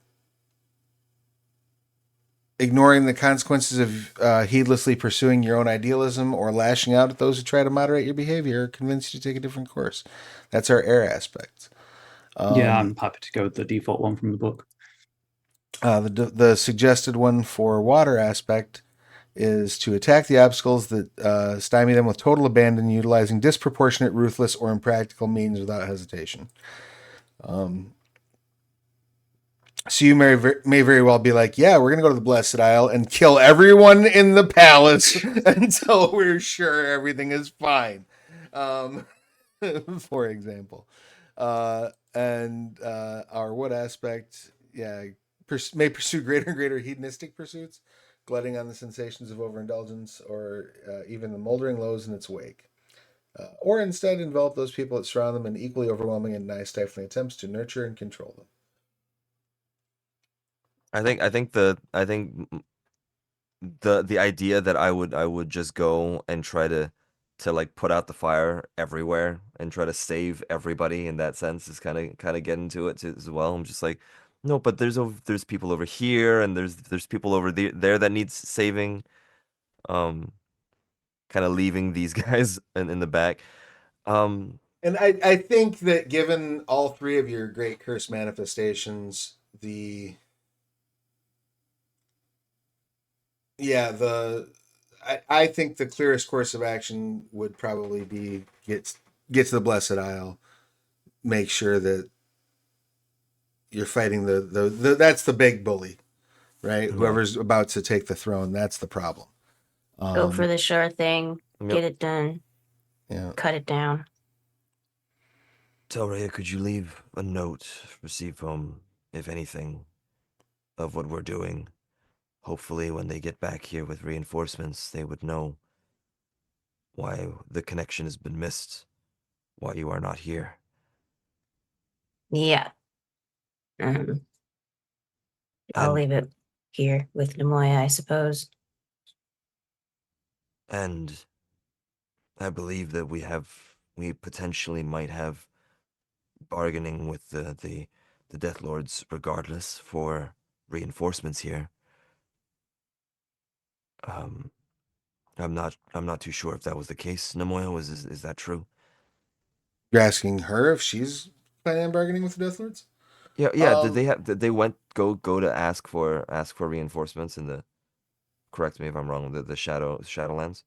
ignoring the consequences of heedlessly pursuing your own idealism or lashing out at those who try to moderate your behavior or convince you to take a different course. That's our air aspect. yeah, I'm happy to go with the default one from the book. The suggested one for water aspect is to attack the obstacles that stymie them with total abandon, utilizing disproportionate, ruthless, or impractical means without hesitation. So you may very well be like, yeah, we're gonna go to the Blessed Isle and kill everyone in the palace until we're sure everything is fine. Um, for example, and our wood aspect, yeah, may pursue greater and greater hedonistic pursuits, glutting on the sensations of overindulgence, or even the moldering lows in its wake. Or instead envelop those people that surround them in equally overwhelming and nigh stifling attempts to nurture and control them. I think the idea that I would just go and try to like put out the fire everywhere and try to save everybody in that sense is kind of getting to it as well. I'm just like, no, but there's people over here and there's people over there that needs saving. Um, kind of leaving these guys in the back. Um, And I think that given all three of your great curse manifestations, I think the clearest course of action would probably be get to the Blessed Isle, make sure that you're fighting the that's the big bully, right? Yeah. Whoever's about to take the throne, that's the problem. Go for the sure thing. Yep. Get it done. Yeah. Cut it down. Tell Rhea, could you leave a note for Seafoam, if anything, of what we're doing? Hopefully, when they get back here with reinforcements, they would know why the connection has been missed, why you are not here. Yeah. I'll And leave it here with Nemoya, I suppose. and I believe that we potentially might have bargaining with the Death Lords regardless for reinforcements here. Um, I'm not too sure if that was the case. Nemoya, is that true? You're asking her if she's planning on bargaining with the Death Lords? Yeah, yeah. Did they went go to ask for reinforcements in the, correct me if I'm wrong, the Shadowlands?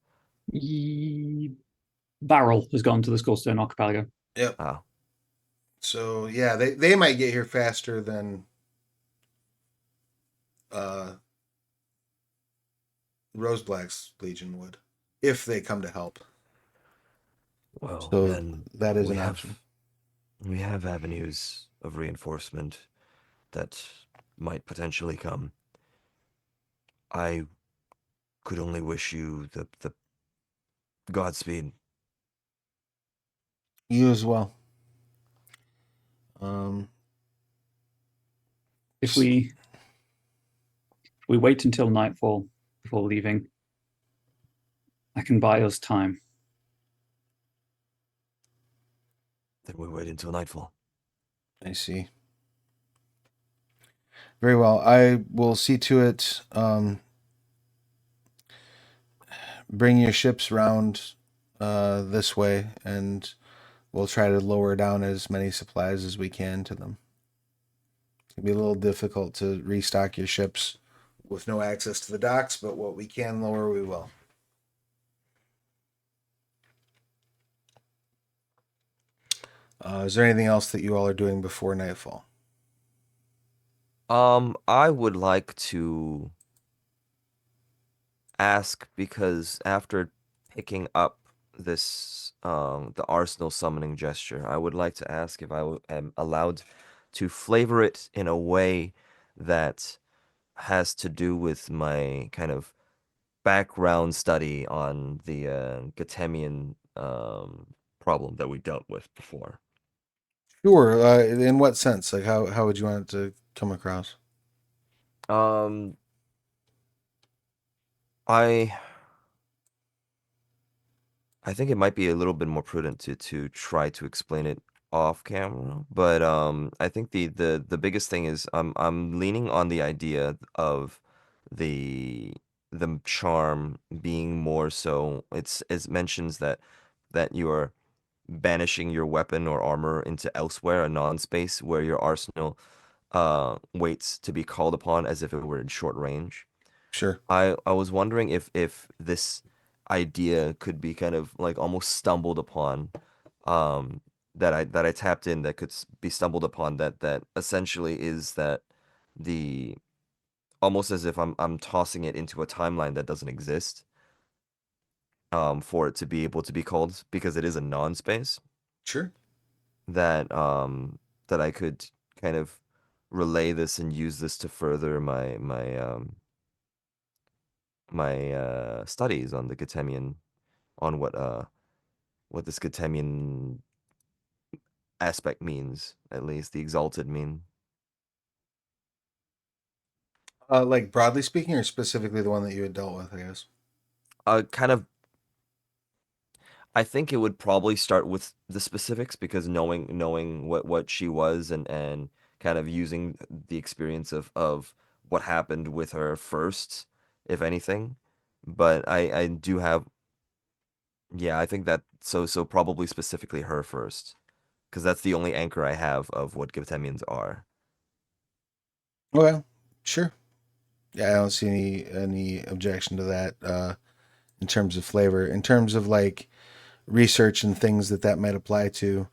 Barrel has gone to the Skullstone Archipelago. Yep. Ah, So yeah, they might get here faster than Roseblack's Legion would if they come to help. well, So then that is we an have option. we have avenues of reinforcement that might potentially come. I could only wish you the Godspeed. You as well. Um, If we wait until nightfall before leaving, I can buy us time. Then we wait until nightfall. I see. Very well. I will see to it. Bring your ships round this way, and we'll try to lower down as many supplies as we can to them. It's gonna be a little difficult to restock your ships with no access to the docks, but what we can lower, we will. Is there anything else that you all are doing before nightfall? I would like to ask, because after picking up this the arsenal summoning gesture, I would like to ask if am allowed to flavor it in a way that has to do with my kind of background study on the Gatemian problem that we dealt with before. Sure. In what sense? Like, how would you want it to come across? Um, I I think it might be a little bit more prudent to try to explain it off camera, but I think the biggest thing is I'm leaning on the idea of the the charm being more so, it mentions that you are banishing your weapon or armor into elsewhere, a non-space where your arsenal waits to be called upon as if it were in short range. Sure. I was wondering if this idea could be kind of like almost stumbled upon, that I tapped in, that could be stumbled upon, that essentially is that the almost as if I'm tossing it into a timeline that doesn't exist, for it to be able to be called, because it is a non-space Sure. that I could kind of relay this and use this to further my studies on the Gatemian, on what this Gatemian aspect means, at least the Exalted mean. Like broadly speaking, or specifically the one that you had dealt with, I guess. Kind of. I think it would probably start with the specifics, because knowing what she was, and kind of using the experience of what happened with her first, if anything. But I do have, yeah, I think that, so probably specifically her first, because that's the only anchor I have of what Gatemians are. Okay, sure. Yeah, I don't see any objection to that. In terms of flavor, in terms of like research and things that might apply to,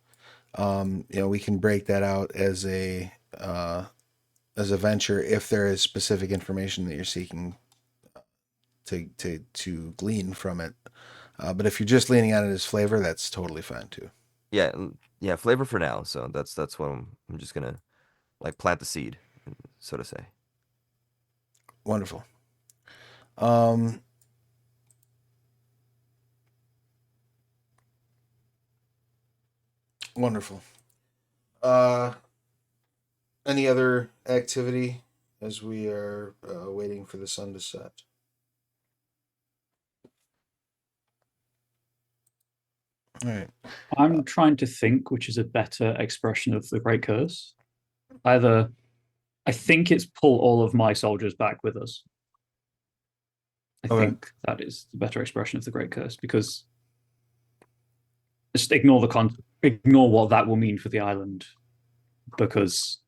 we can break that out as a venture if there is specific information that you're seeking to glean from it. But if you're just leaning on it as flavor, that's totally fine too. Yeah, yeah, flavor for now. So that's what I'm just gonna like plant the seed, so to say. Wonderful. Um, Wonderful. Uh, any other activity as we are waiting for the sun to set? All right. I'm trying to think which is a better expression of the Great Curse. Either I think it's pull all of my soldiers back with us. I Okay. think that is the better expression of the Great Curse, because just ignore what that will mean for the island, because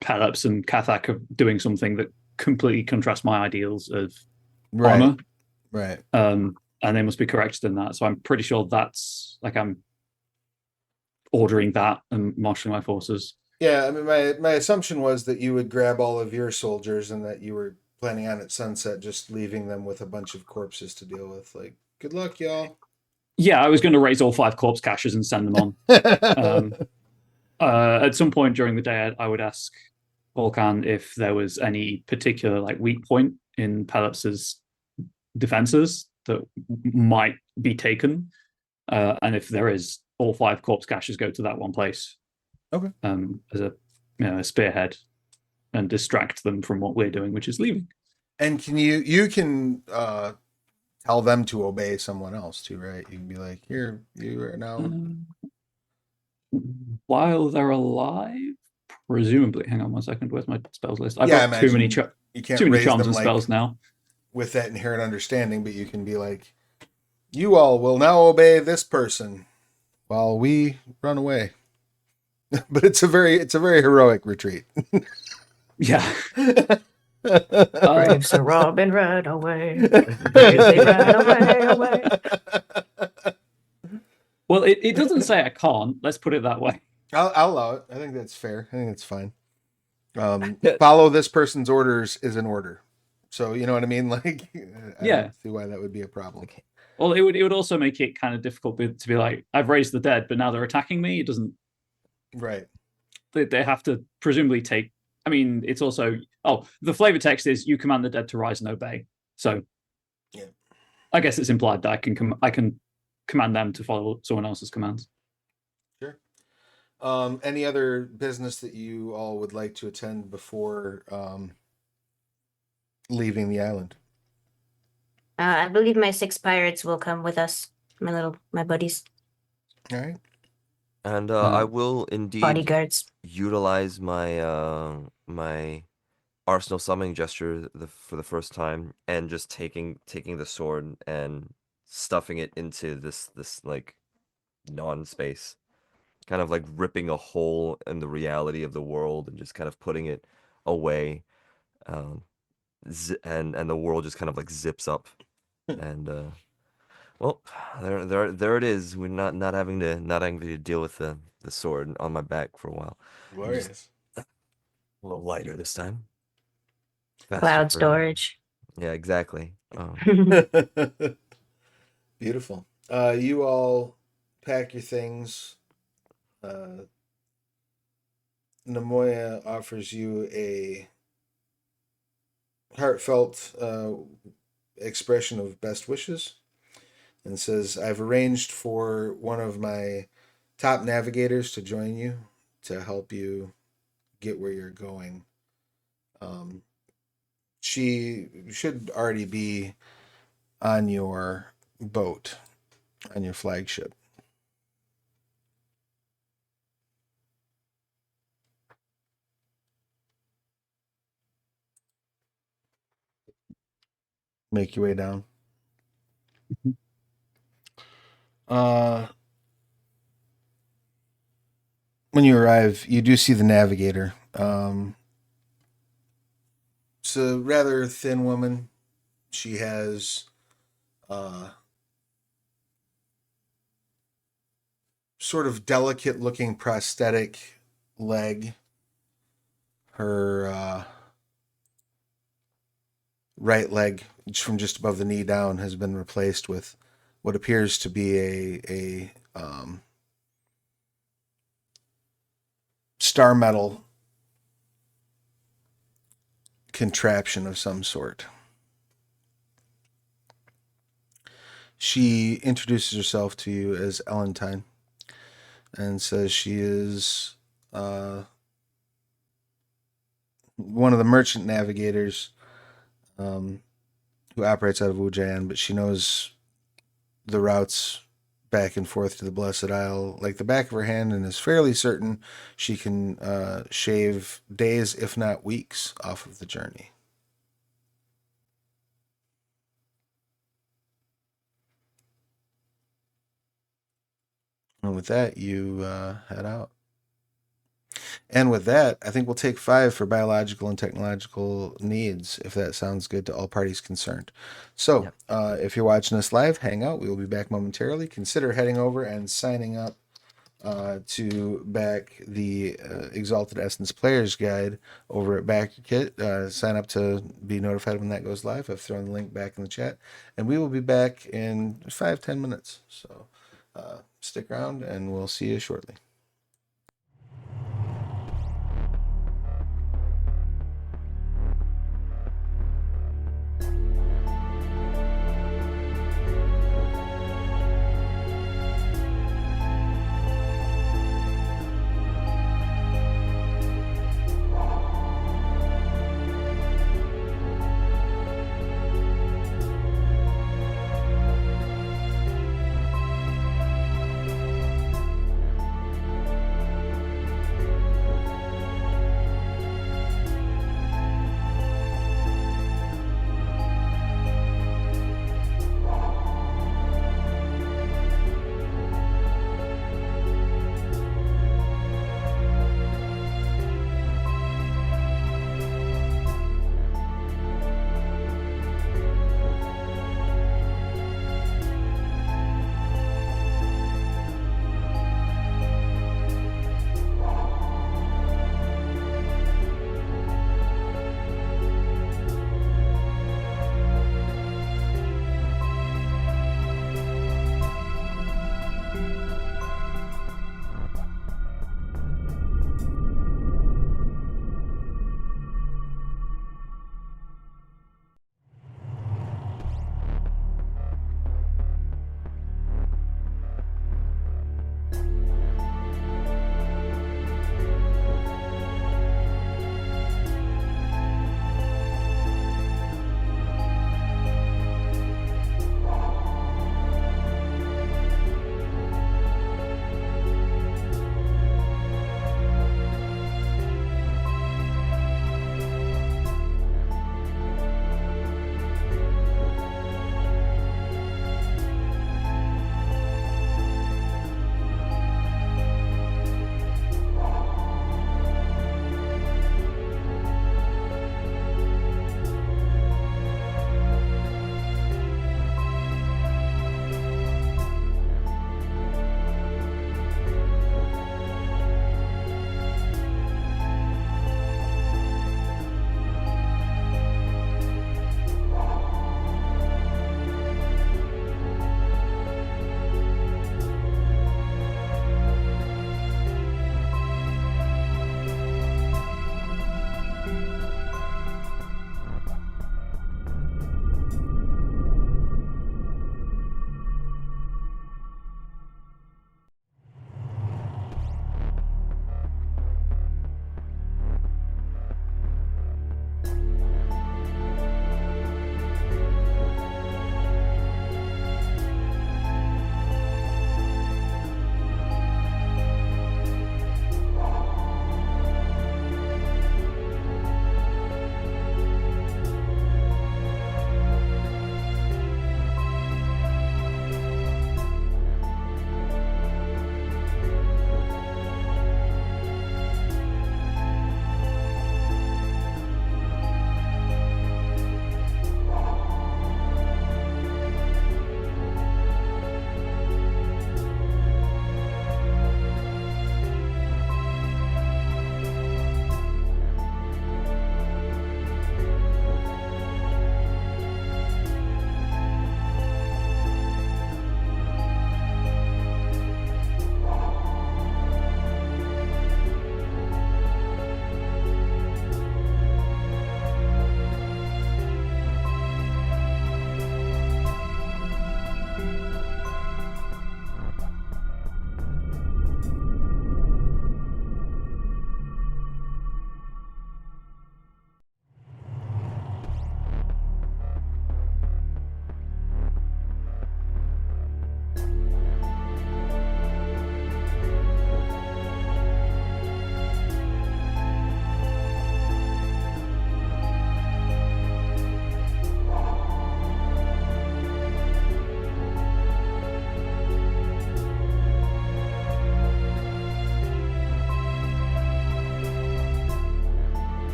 Pelops and Kathak are doing something that completely contrasts my ideals of Right. honor. Right. And they must be corrected in that. So I'm pretty sure that's like I'm ordering that and marshalling my forces. Yeah, I mean, my assumption was that you would grab all of your soldiers and that you were planning on at sunset just leaving them with a bunch of corpses to deal with. Like, good luck, y'all. Yeah, I was going to raise all 5 corpse caches and send them on. At some point during the day, I would ask Volkan if there was any particular like weak point in Pelops's defenses that might be taken, and if there is, all 5 corpse caches go to that one place. Okay. As a spearhead, and distract them from what we're doing, which is leaving. And can you can tell them to obey someone else too, right? You can be like, here, you are now. While they're alive, presumably. Hang on 1 second. Where's my spells list? I've Yeah, got too many you can't too many raise charms them and like spells now. with that inherent understanding, but you can be like, you all will now obey this person while we run away. But it's a very heroic retreat. Yeah. Brave Sir Robin ran away. Bravely ran away. Well, it doesn't say I can't. Let's put it that way. I'll allow it. I think that's fair. I think that's fine. Follow this person's orders is an order. So you know what I mean? Like, I Yeah. don't see why that would be a problem. Well, it would also make it kind of difficult to be like, I've raised the dead, but now they're attacking me. It doesn't. Right. They have to presumably take. I mean, it's also the flavor text is you command the dead to rise and obey. So, yeah, I guess it's implied that I can command them to follow someone else's commands. Sure. Any other business that you all would like to attend before leaving the island? I believe my 6 pirates will come with us. My buddies. All right. And I will indeed Bodyguards. utilize my my arsenal summoning gesture for the first time, and just taking the sword and stuffing it into this like non-space, kind of like ripping a hole in the reality of the world and just kind of putting it away, and the world just kind of like zips up, and well, there it is. We're not having to deal with the sword on my back for a while. Glorious. A little lighter this time. faster Cloud for- storage. Yeah, exactly. Beautiful. You all pack your things. Namoya offers you a heartfelt expression of best wishes and says, I've arranged for one of my top navigators to join you to help you get where you're going. She should already be on your boat, on your flagship. Make your way down. When you arrive, you do see the navigator. It's a rather thin woman. She has sort of delicate looking prosthetic leg. Her right leg, from just above the knee down, has been replaced with what appears to be a star metal contraption of some sort. She introduces herself to you as Ellentine and says she is one of the merchant navigators who operates out of Wujian, but she knows the routes back and forth to the Blessed Isle like the back of her hand and is fairly certain she can shave days, if not weeks, off of the journey. And with that, you head out. And with that, I think we'll take 5 for biological and technological needs, if that sounds good to all parties concerned. So, if you're watching us live, hang out. We will be back momentarily. Consider heading over and signing up to back the Exalted Essence Player's Guide over at BackerKit. Sign up to be notified when that goes live. I've thrown the link back in the chat. And we will be back in 5-10 minutes. So stick around and we'll see you shortly.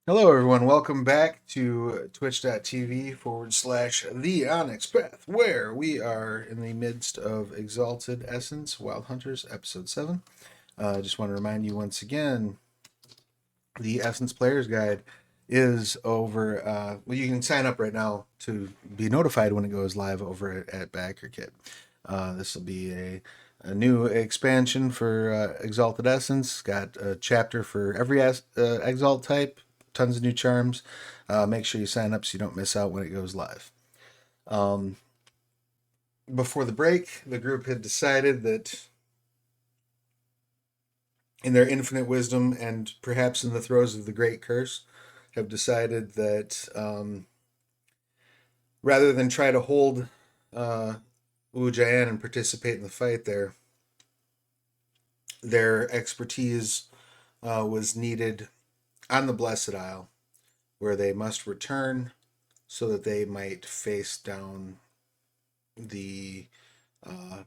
Hello, everyone. Welcome back to twitch.tv/The Onyx Path, where we are in the midst of Exalted Essence Wild Hunters, Episode 7. Just want to remind you once again, the Essence Player's Guide is over. Well, you can sign up right now to be notified when it goes live over at BackerKit. This will be a new expansion for Exalted Essence. Got a chapter for every Exalt type, tons of new charms. Make sure you sign up so you don't miss out when it goes live. Before the break, the group had decided that in their infinite wisdom and perhaps in the throes of the great curse, have decided that rather than try to hold Wu Jian and participate in the fight there, their expertise was needed on the Blessed Isle, where they must return so that they might face down the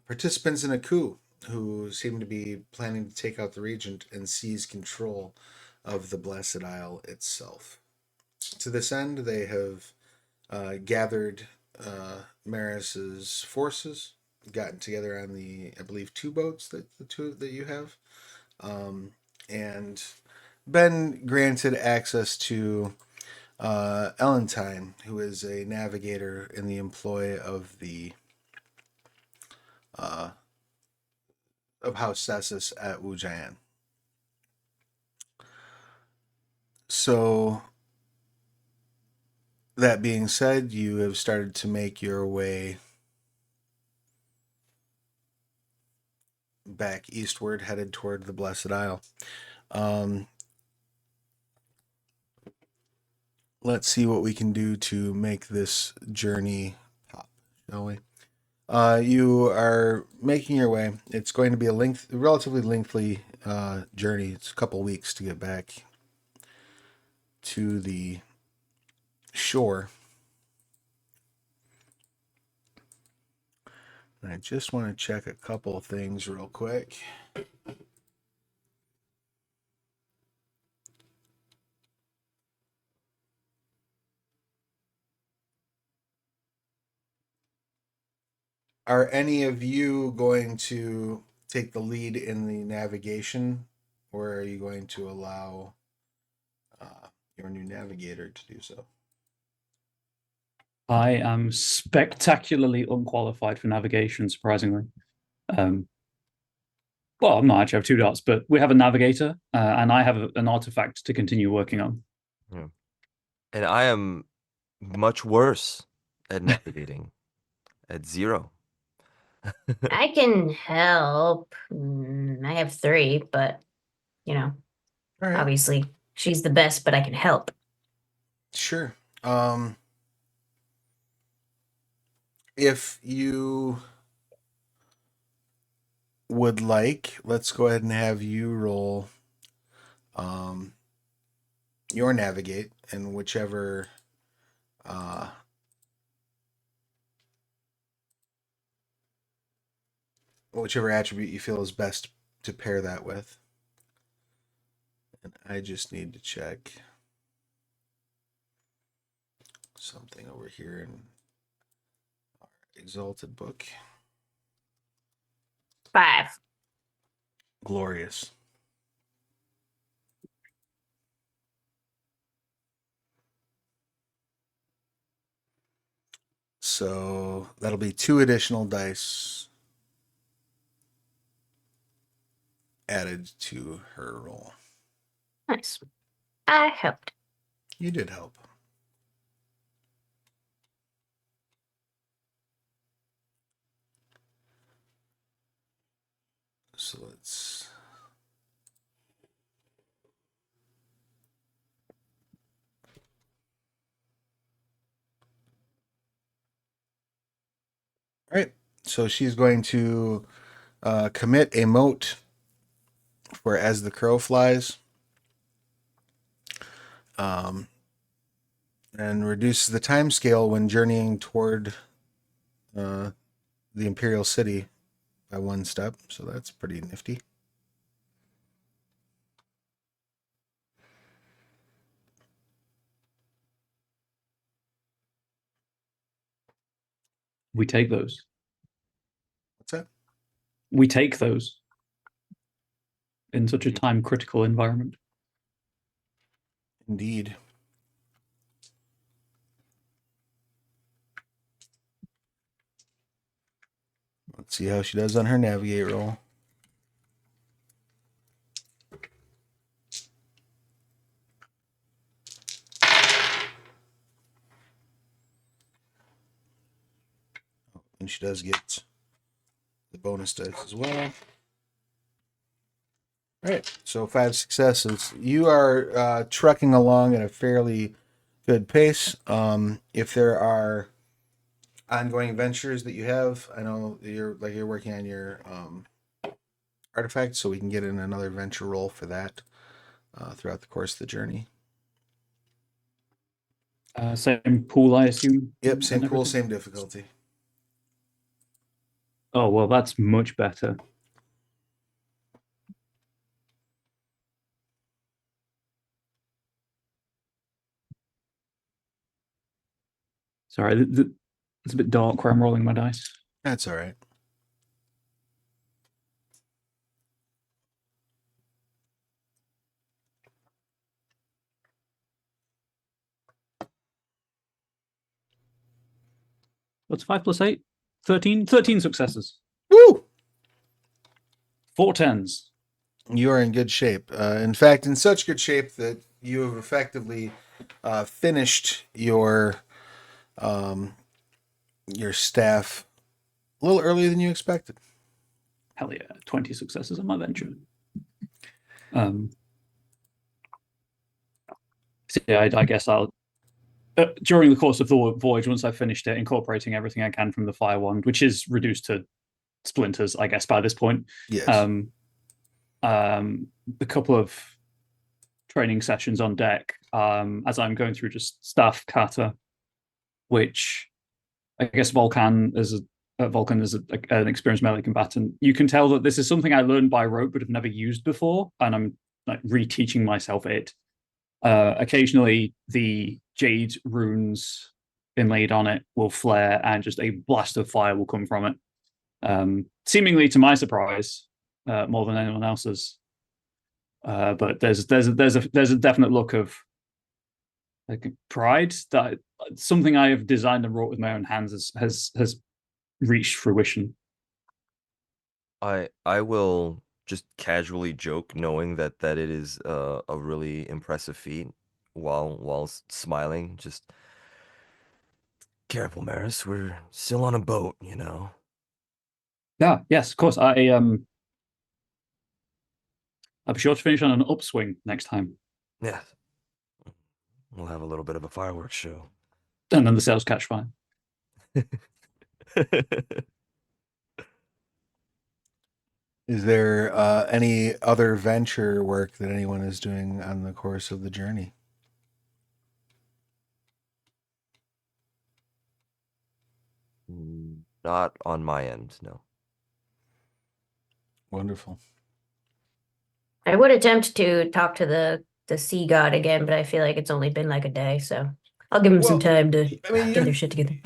participants in a coup who seem to be planning to take out the regent and seize control of the Blessed Isle itself. To this end, they have gathered Maris's forces, gotten together on the, I believe, two boats that you have, and been granted access to Ellentine, who is a navigator in the employ of the of House Sessus at Wujian. So, that being said, you have started to make your way back eastward, headed toward the Blessed Isle. Let's see what we can do to make this journey pop, shall we? You are making your way. It's going to be a relatively lengthy journey. It's a couple weeks to get back to the shore. And I just want to check a couple of things real quick. Are any of you going to take the lead in the navigation, or are you going to allow your new navigator to do so? I am spectacularly unqualified for navigation, surprisingly. Well, I'm not actually, I have two dots, but we have a navigator, and I have an artifact to continue working on. Yeah. And I am much worse at navigating, at 0. I can help. I have 3, but you know, All right. obviously she's the best, but I can help. Sure. If you would like, let's go ahead and have you roll your navigate, and whichever attribute you feel is best to pair that with. And I just need to check something over here in our Exalted book. 5. Glorious. So that'll be 2 additional dice added to her roll. Nice. I helped. You did help. So let's... All right. So she's going to commit a mote for As the Crow Flies. And reduces the time scale when journeying toward the Imperial City by 1 step. So that's pretty nifty. We take those. What's that? We take those in such a time-critical environment. Indeed. Let's see how she does on her navigate roll. And she does get the bonus dice as well. All right, so 5 successes. You are trucking along at a fairly good pace. If there are ongoing ventures that you have, I know you're working on your artifact, so we can get in another venture roll for that throughout the course of the journey. Same pool, I assume. Yep, same and pool, everything? same difficulty. Oh well, that's much better. Sorry, it's a bit dark where I'm rolling my dice. That's all right. What's 5 plus 8? 13? 13 successes. Woo! 4 tens. You are in good shape. In fact, in such good shape that you have effectively finished your staff a little earlier than you expected. Hell yeah, 20 successes on my venture. So yeah, I guess I'll during the course of the voyage, once I've finished it, incorporating everything I can from the fire wand, which is reduced to splinters, I guess, by this point. Yes. A couple of training sessions on deck as I'm going through just staff kata, which I guess Vulcan is an experienced melee combatant. You can tell that this is something I learned by rote but have never used before, and I'm like reteaching myself it. Occasionally, the jade runes inlaid on it will flare, and just a blast of fire will come from it. Seemingly to my surprise, more than anyone else's. But there's a definite look of like pride that something I have designed and wrought with my own hands has reached fruition. I will just casually joke, knowing that it is a really impressive feat, while smiling. Just careful, Maris. We're still on a boat, you know. Yeah, yes, of course. I'll be sure to finish on an upswing next time, Yeah, we'll have a little bit of a fireworks show. and then the sails catch fire. Is there any other venture work that anyone is doing on the course of the journey? Not on my end, no. Wonderful. I would attempt to talk to the sea god again, but I feel like it's only been like a day, so I'll give him some time to get their shit together.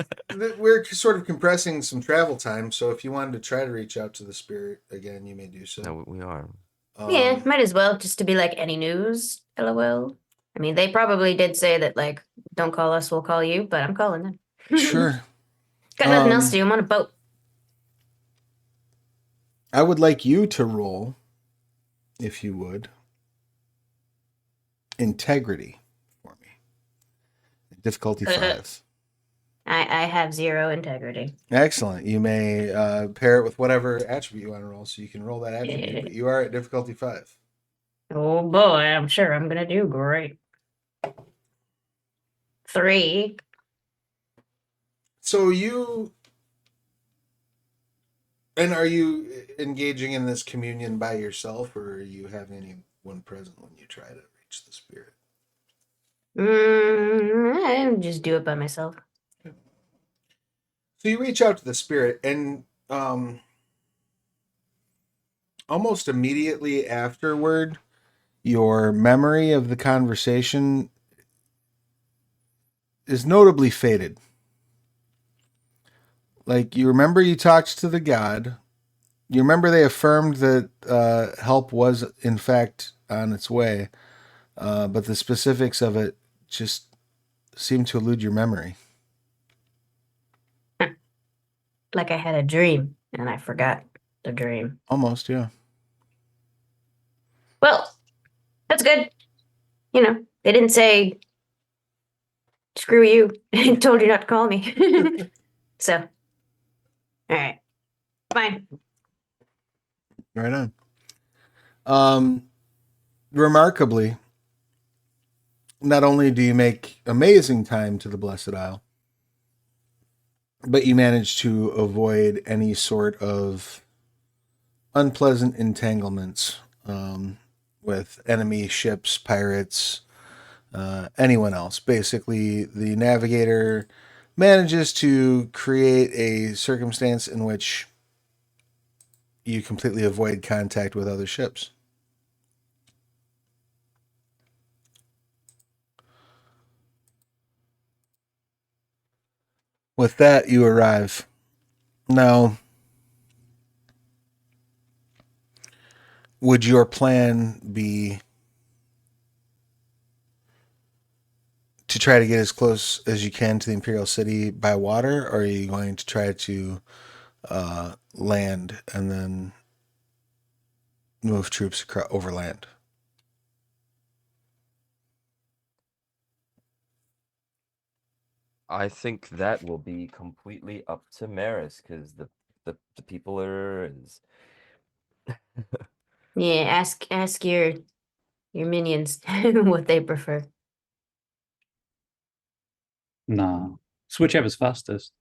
We're sort of compressing some travel time, so if you wanted to try to reach out to the spirit again, you may do so. No, we are. Yeah, might as well, just to be like, any news? LOL. I mean, they probably did say that, like, don't call us, we'll call you, but I'm calling them. Sure. Got nothing else to do. I'm on a boat. I would like you to roll, if you would, integrity for me. Difficulty 5. I have 0 integrity. Excellent. You may pair it with whatever attribute you want to roll, so you can roll that attribute, Yeah. but you are at difficulty 5. Oh boy, I'm sure I'm gonna do great. 3. So are you engaging in this communion by yourself, or are you having anyone present when you try to reach the spirit? I just do it by myself. So you reach out to the spirit, and almost immediately afterward, your memory of the conversation is notably faded. Like, you remember you talked to the god. You remember they affirmed that help was, in fact, on its way. But the specifics of it just seem to elude your memory. Like I had a dream and I forgot the dream. Almost, yeah. Well, that's good. You know, they didn't say screw you and told you not to call me. So, all right, fine. Right on. Remarkably, not only do you make amazing time to the Blessed Isle, but you manage to avoid any sort of unpleasant entanglements with enemy ships, pirates, anyone else. Basically, the navigator manages to create a circumstance in which you completely avoid contact with other ships. With that, you arrive. Now, would your plan be to try to get as close as you can to the Imperial City by water, or are you going to try to land and then move troops overland? I think that will be completely up to Maris, because the people are is Yeah, ask your minions what they prefer. Nah. It's whichever's fastest.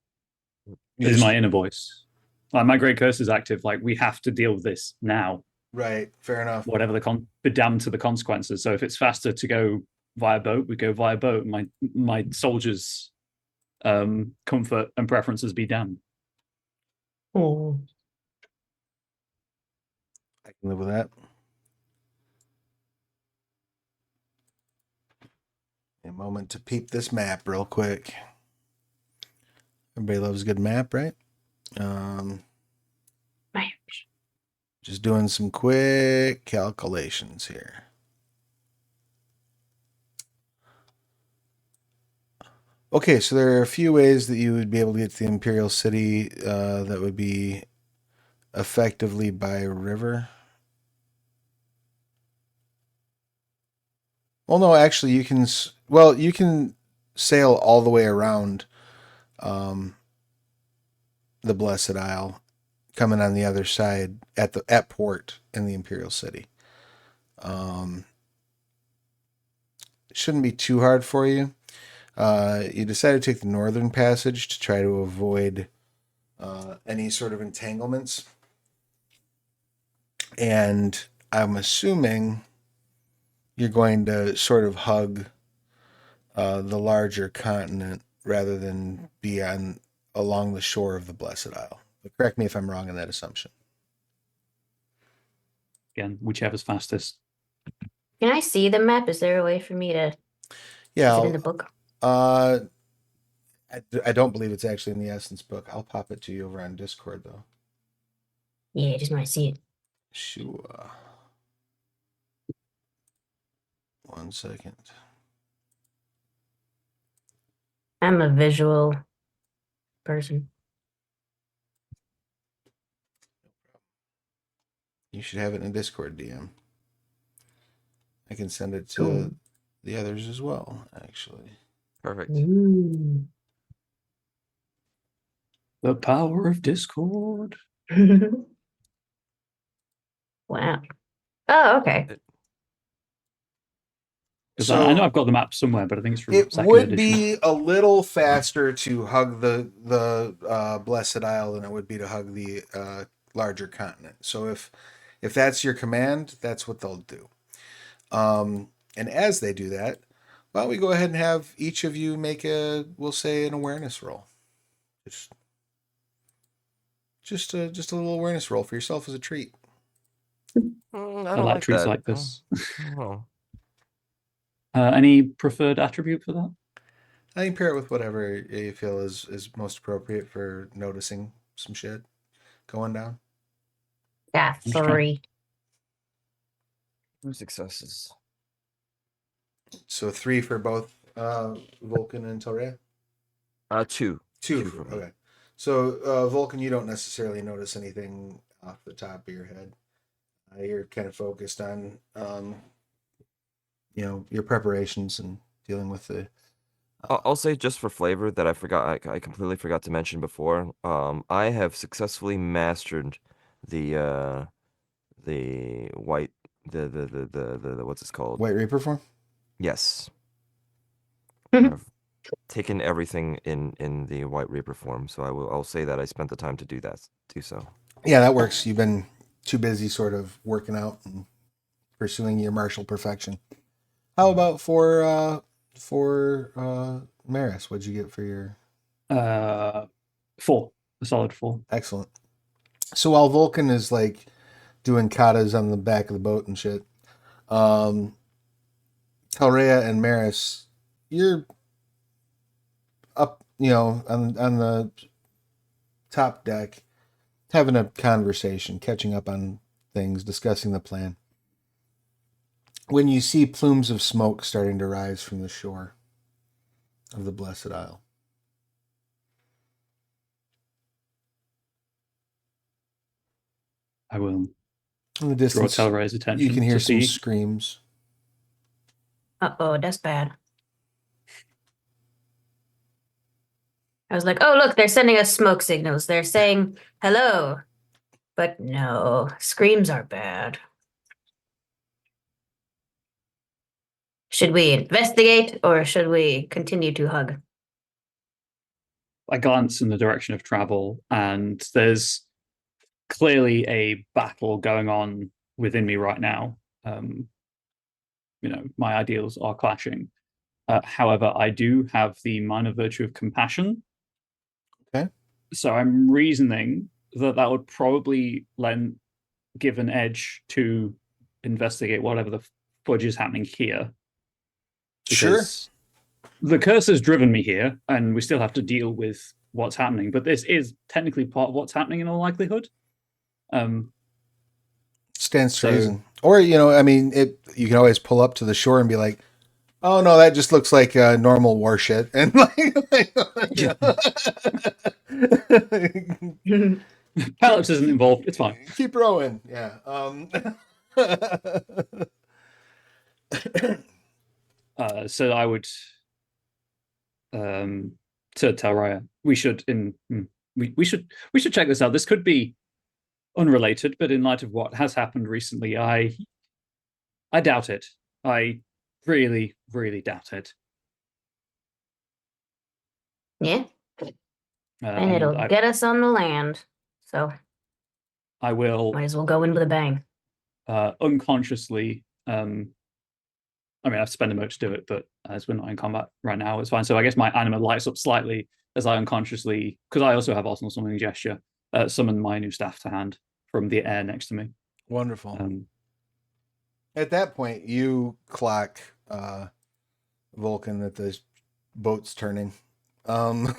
You Is just- my inner voice. Like my great curse is active. Like we have to deal with this now. right, fair enough. Whatever be damned to the consequences. So if it's faster to go via boat, we go via boat. My soldiers' comfort and preferences be damned. Oh. I can live with that. A moment to peep this map real quick. Everybody loves a good map, right? Just doing some quick calculations here. Okay, so there are a few ways that you would be able to get to the Imperial City that would be effectively by river. Well, no, actually, you can. Well, you can sail all the way around the Blessed Isle, coming on the other side at port in the Imperial City. It shouldn't be too hard for you. You decided to take the northern passage to try to avoid any sort of entanglements. And I'm assuming you're going to sort of hug the larger continent rather than be along the shore of the Blessed Isle. But correct me if I'm wrong in that assumption. Again, whichever's fastest. Can I see the map? Is there a way for me to? Yeah, Is it in the book? I don't believe it's actually in the Essence book. I'll pop it to you over on Discord, though. Yeah, I just want to see it. Sure. 1 second. I'm a visual person. You should have it in Discord, DM. I can send it to Cool. the others as well, actually. perfect. Ooh. The power of Discord. Wow. Oh, okay. Because So I know I've got the map somewhere, but I think it's from it second would edition. be a little faster to hug the Blessed Isle than it would be to hug the larger continent. So if that's your command, that's what they'll do. And as they do that, why don't we go ahead and have each of you make we'll say an awareness roll. Just a little awareness roll for yourself as a treat. I I don't like like treats that. like this. Oh. Any preferred attribute for that? I think pair it with whatever you feel is most appropriate for noticing some shit going down. Got Okay. 3. 2 successes. So 3 for both Vulcan and Telrea? 2. 2 Two for, for me. okay. So Vulcan, you don't necessarily notice anything off the top of your head. You're kind of focused on your preparations and dealing with the I'll say just for flavor that I completely forgot to mention before. I have successfully mastered the white the what's it called? White Reaper form. Yes. I've taken everything in the White Reaper form, so I'll say that I spent the time to do so. Yeah, that works. You've been too busy sort of working out and pursuing your martial perfection. How about for Maris? What'd you get for your 4, a solid 4. excellent? So while Vulcan is like doing katas on the back of the boat and shit, Telrea and Maris, you're up, on the top deck, having a conversation, catching up on things, discussing the plan. When you see plumes of smoke starting to rise from the shore of the Blessed Isle. I will In the draw distance, Telray's attention you can hear to some see. screams. Uh-oh, that's bad. I was like, oh, look, they're sending us smoke signals. They're saying hello. But no, screams are bad. Should we investigate or should we continue to hug? I glance in the direction of travel, and there's clearly a battle going on within me right now. My ideals are clashing. However, I do have the minor virtue of compassion. Okay. So I'm reasoning that would probably give an edge to investigate whatever the fudge is happening here. Sure. The curse has driven me here, and we still have to deal with what's happening. But this is technically part of what's happening in all likelihood. Stands to So- reason. Or, you can always pull up to the shore and be like, oh no, that just looks like normal war shit. And Palos isn't involved. It's fine. Keep rowing. Yeah. So I would to tell Raya we should check this out. This could be unrelated, but in light of what has happened recently, I doubt it. I really, really doubt it. Yeah, and it'll I get us on the land. So will might as well go in with a bang. unconsciously. I've spent a moment to do it, but as we're not in combat right now, it's fine. So I guess my anima lights up slightly as I unconsciously, because I also have Arsenal Summoning Gesture, summon my new staff to hand from the air next to me. Wonderful. At that point, you clock Vulcan that the boat's turning. Why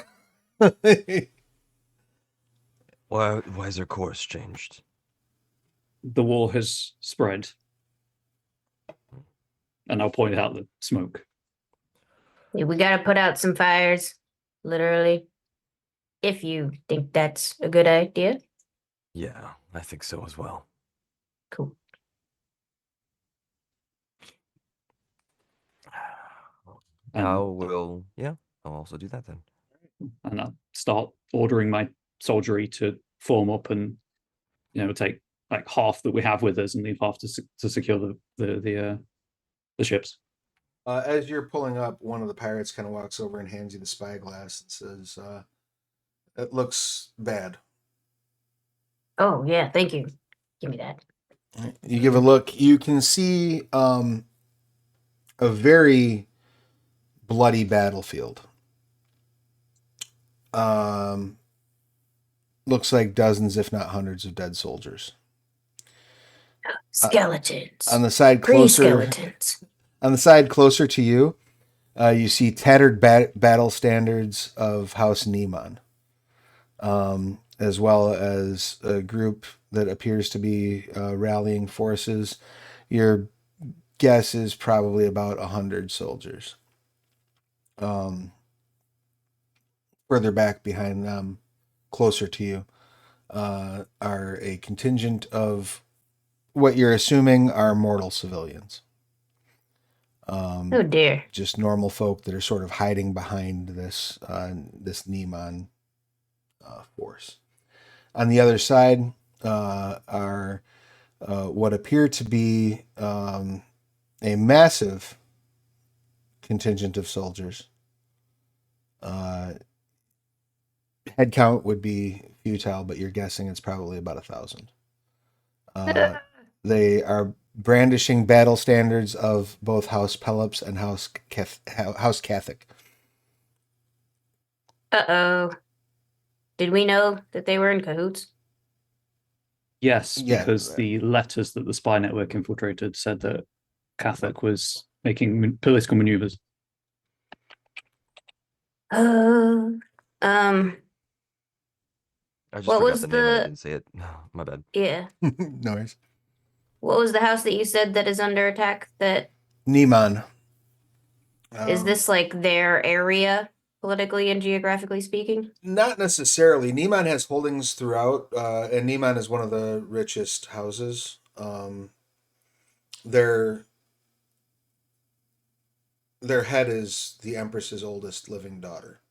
has their course changed? The war has spread. And I'll point out the smoke. Yeah, we gotta put out some fires, literally. If you think that's a good idea. Yeah, I think so as well. Cool. I'll also do that then. And I'll start ordering my soldiery to form up and, take like half that we have with us and leave half to secure the ships. As you're pulling up, one of the pirates kind of walks over and hands you the spyglass and says, it looks bad. Oh, yeah, thank you. Give me that. You give a look. You can see a very bloody battlefield. Looks like dozens, if not hundreds, of dead soldiers. Skeletons. On the side Green closer, skeletons. on the side closer to you, You see tattered battle standards of House Neman, as well as a group that appears to be rallying forces. Your guess is probably about 100 soldiers. Further back behind them, closer to you, are a contingent of what you're assuming are mortal civilians. Oh dear. Just normal folk that are sort of hiding behind this Neman force. On the other side are what appear to be a massive contingent of soldiers. Head count would be futile, but you're guessing it's probably about 1,000. They are brandishing battle standards of both House Pelops and House Catholic. Uh-oh. Did we know that they were in cahoots? Yes, Yeah. because the letters that the spy network infiltrated said that Catholic was making political maneuvers. Um, I just What forgot was the name and I the- didn't say it. My bad. yeah. No worries. What was the house that you said that is under attack? That Neman. is this like their area, politically and geographically speaking? Not necessarily. Neman has holdings throughout, and Neman is one of the richest houses. Their head is the Empress's oldest living daughter.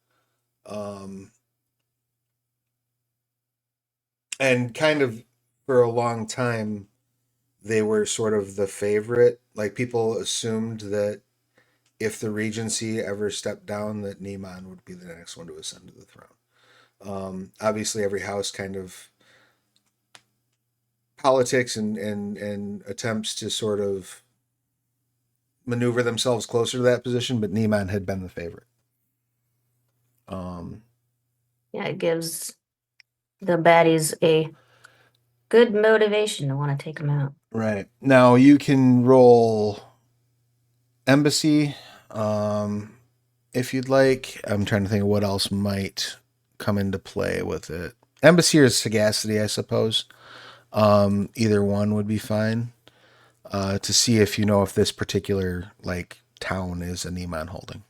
And kind of for a long time, they were sort of the favorite. Like, people assumed that if the Regency ever stepped down, that Neman would be the next one to ascend to the throne. Obviously, every house kind of politics and attempts to sort of maneuver themselves closer to that position, but Neman had been the favorite. Yeah, it gives the baddies a good motivation to want to take them out. Right. Now you can roll embassy if you'd like. I'm trying to think of what else might come into play with it. Embassy or sagacity, I suppose. Either one would be fine. To see if you know if this particular like town is a Neman holding.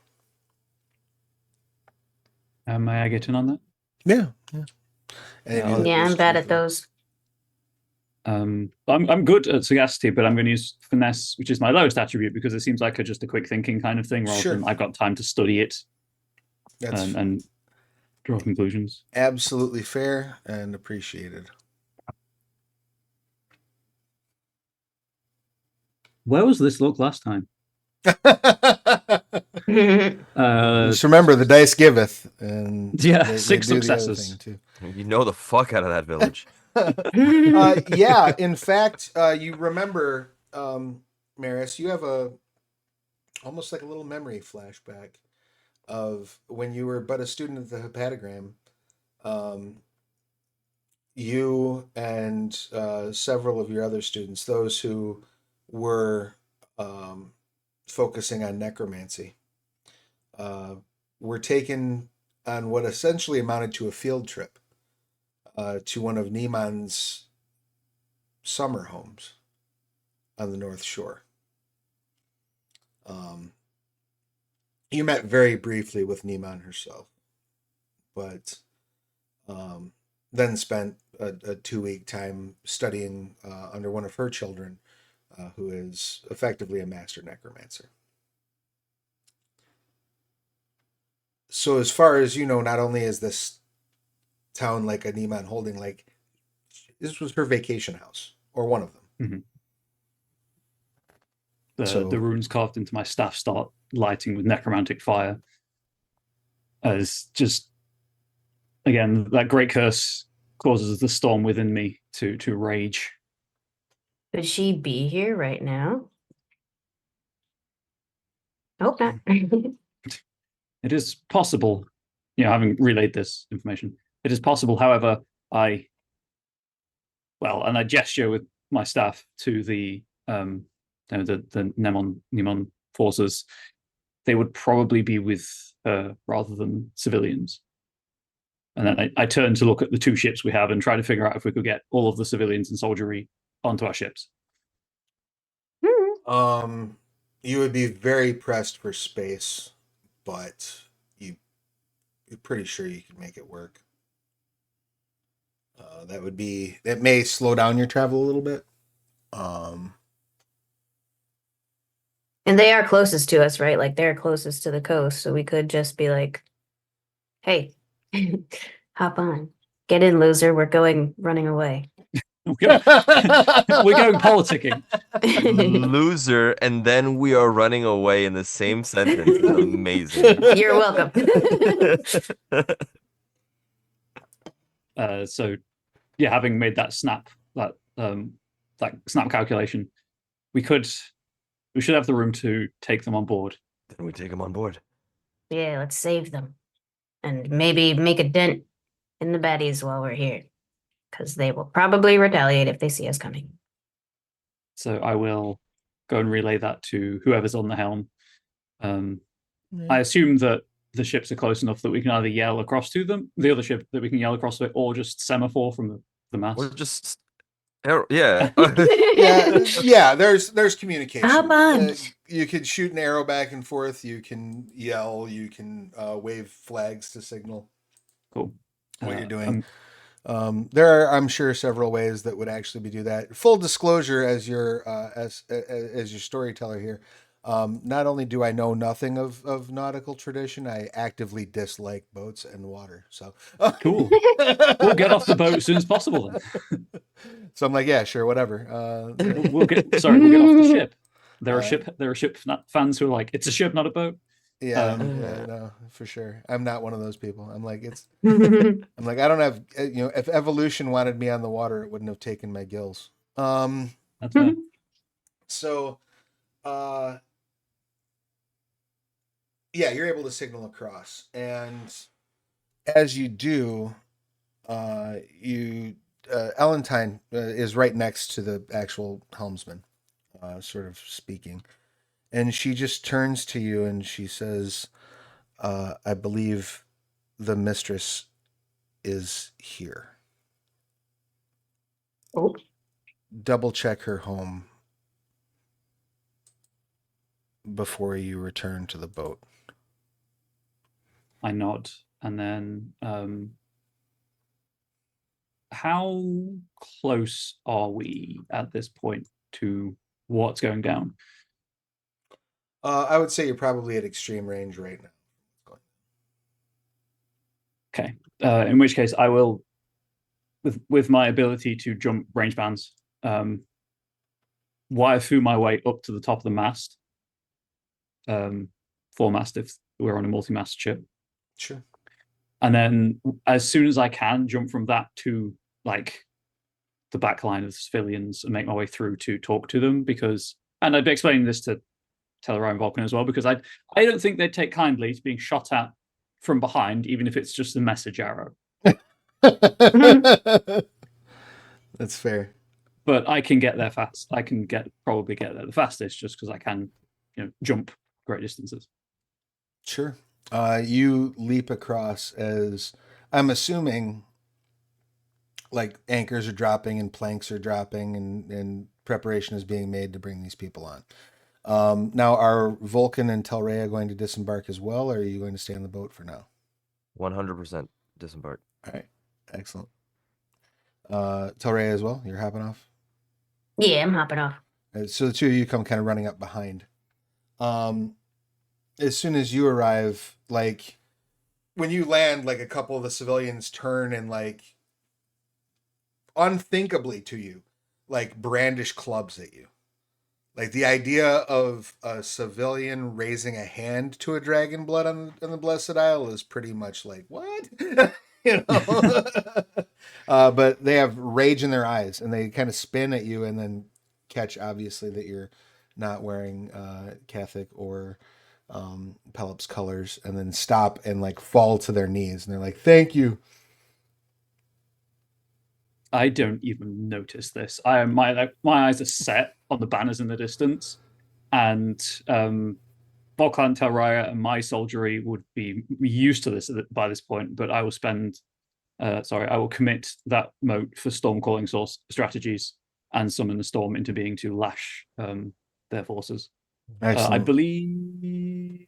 May I get in on that? Yeah. Yeah, Yeah, I'm bad at those. I'm good at sagacity, but I'm going to use finesse, which is my lowest attribute, because it seems like just a quick thinking kind of thing, rather Sure. than I've got time to study it That's and draw conclusions. absolutely fair and appreciated. Where was this look last time? Just remember, the dice giveth, and Yeah, they 6 do the other successes. thing too. You know the fuck out of that village. Yeah, in fact, you remember, Maris, you have almost like a little memory flashback of when you were but a student at the Hepatogram. You and several of your other students, those who were focusing on necromancy, were taken on what essentially amounted to a field trip to one of Neman's summer homes on the North Shore. You met very briefly with Neman herself, but then spent a 2-week time studying under one of her children, who is effectively a master necromancer. So as far as you know, not only is this town like a Neman holding, like this was her vacation house, or one of them. Mm-hmm. So- The runes carved into my staff start lighting with necromantic fire. As just, again, that great curse causes the storm within me to rage. Could she be here right now? Hope not. It is possible, having relayed this information, it is possible, however, and I gesture with my staff to the Nemon forces, they would probably be with her rather than civilians. And then I turn to look at the 2 ships we have and try to figure out if we could get all of the civilians and soldiery onto our ships. You would be very pressed for space, but you're pretty sure you could make it work. That may slow down your travel a little bit. And they are closest to us, right? Like they're closest to the coast, so we could just be like, "Hey, hop on, get in, loser. We're running away." We're going politicking. Loser, and then we are running away in the same sentence. Is amazing. You're welcome. So, yeah, having made that snap calculation, we should have the room to take them on board. Then we take them on board. Yeah, let's save them, and maybe make a dent in the baddies while we're here, because they will probably retaliate if they see us coming. So I will go and relay that to whoever's on the helm. I assume that the ships are close enough that we can either yell across to them, the other ship that we can yell across to it, or just semaphore from the mast. Or just yeah. yeah. There's communication. Hop on. You could shoot an arrow back and forth. You can yell. You can wave flags to signal Cool. what you're doing. There are, I'm sure, several ways that would actually do that. Full disclosure, as your storyteller here, not only do I know nothing of nautical tradition, I actively dislike boats and water. So Cool. We'll get off the boat as soon as possible then. So I'm like, yeah, sure, whatever. We'll get off the ship. There are ship fans who are like, it's a ship, not a boat. Yeah, no, for sure. I'm not one of those people. I'm like, I'm like, I don't have, if evolution wanted me on the water, it wouldn't have taken my gills. That's fair. So, yeah, you're able to signal across, and as you do, Ellentine is right next to the actual helmsman, sort of speaking. And she just turns to you and she says, I believe the mistress is here. Oh. Double check her home before you return to the boat. I nod, and then how close are we at this point to what's going down? I would say you're probably at extreme range right now. Okay. In which case, I will, with my ability to jump range bands, wire through my way up to the top of the mast. Foremast if we're on a multi-mast ship. Sure. And then, as soon as I can, jump from that to like the back line of the civilians and make my way through to talk to them, and I'd be explaining this to Telerai and Vulcan as well, because I don't think they'd take kindly to being shot at from behind, even if it's just a message arrow. That's fair. But I can get there fast. I can probably get there the fastest just because I can, jump great distances. Sure. You leap across as I'm assuming like anchors are dropping and planks are dropping and preparation is being made to bring these people on. Now, are Vulcan and Telrea going to disembark as well, or are you going to stay on the boat for now? 100% disembark. All right. Excellent. Telrea as well? You're hopping off? Yeah, I'm hopping off. So the two of you come kind of running up behind. As soon as you arrive, like when you land, like a couple of the civilians turn and like unthinkably to you, like brandish clubs at you. Like the idea of a civilian raising a hand to a dragon blood on the Blessed Isle is pretty much like, what? But they have rage in their eyes and they kind of spin at you and then catch, obviously, that you're not wearing Catholic or Pelops colors, and then stop and like fall to their knees. And they're like, thank you. I don't even notice this. My eyes are set on the banners in the distance, and Volkan Telraya and my soldiery would be used to this by this point, but I will I will commit that moat for storm calling source strategies and summon the storm into being to lash their forces. I Excellent. believe.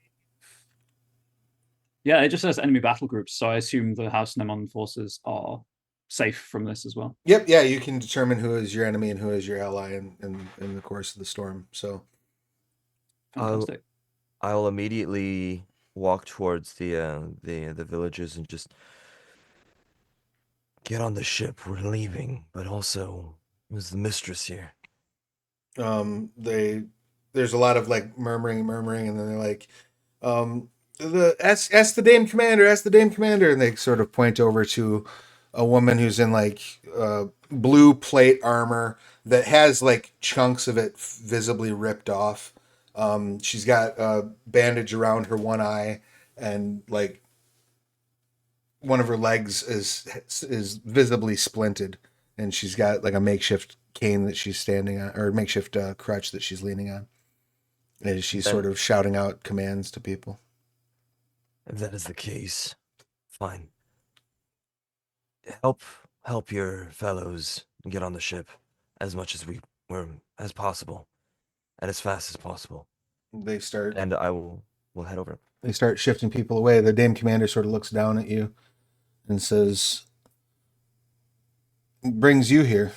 Yeah, it just says enemy battle groups, so I assume the House Nemon forces are safe from this as well. Yep, yeah, you can determine who is your enemy and who is your ally in the course of the storm. So Fantastic. I'll immediately walk towards the villages and just get on the ship. We're leaving, but also is the mistress here? there's a lot of like murmuring, and then they're like, ask the Dame Commander, and they sort of point over to a woman who's in like blue plate armor that has like chunks of it visibly ripped off. She's got a bandage around her one eye, and like one of her legs is visibly splinted, and she's got like a makeshift cane that she's standing on, or makeshift crutch that she's leaning on, as she's sort of shouting out commands to people. If that is the case, fine. Help your fellows get on the ship as much as as possible, and as fast as possible. They start And we'll head over. they start shifting people away. The Dame Commander sort of looks down at you and says, "Brings you here?"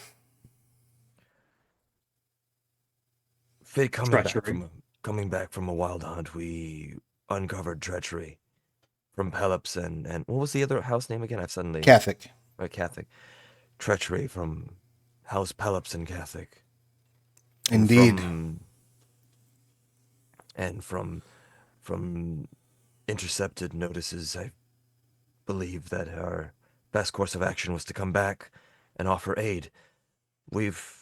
Fate Treachery. coming back from a wild hunt, we uncovered treachery from Pelops and what was the other house name again? I've suddenly Catholic. Catholic. Treachery from House Pelops and Catholic. Indeed. And from intercepted notices, I believe that our best course of action was to come back and offer aid. We've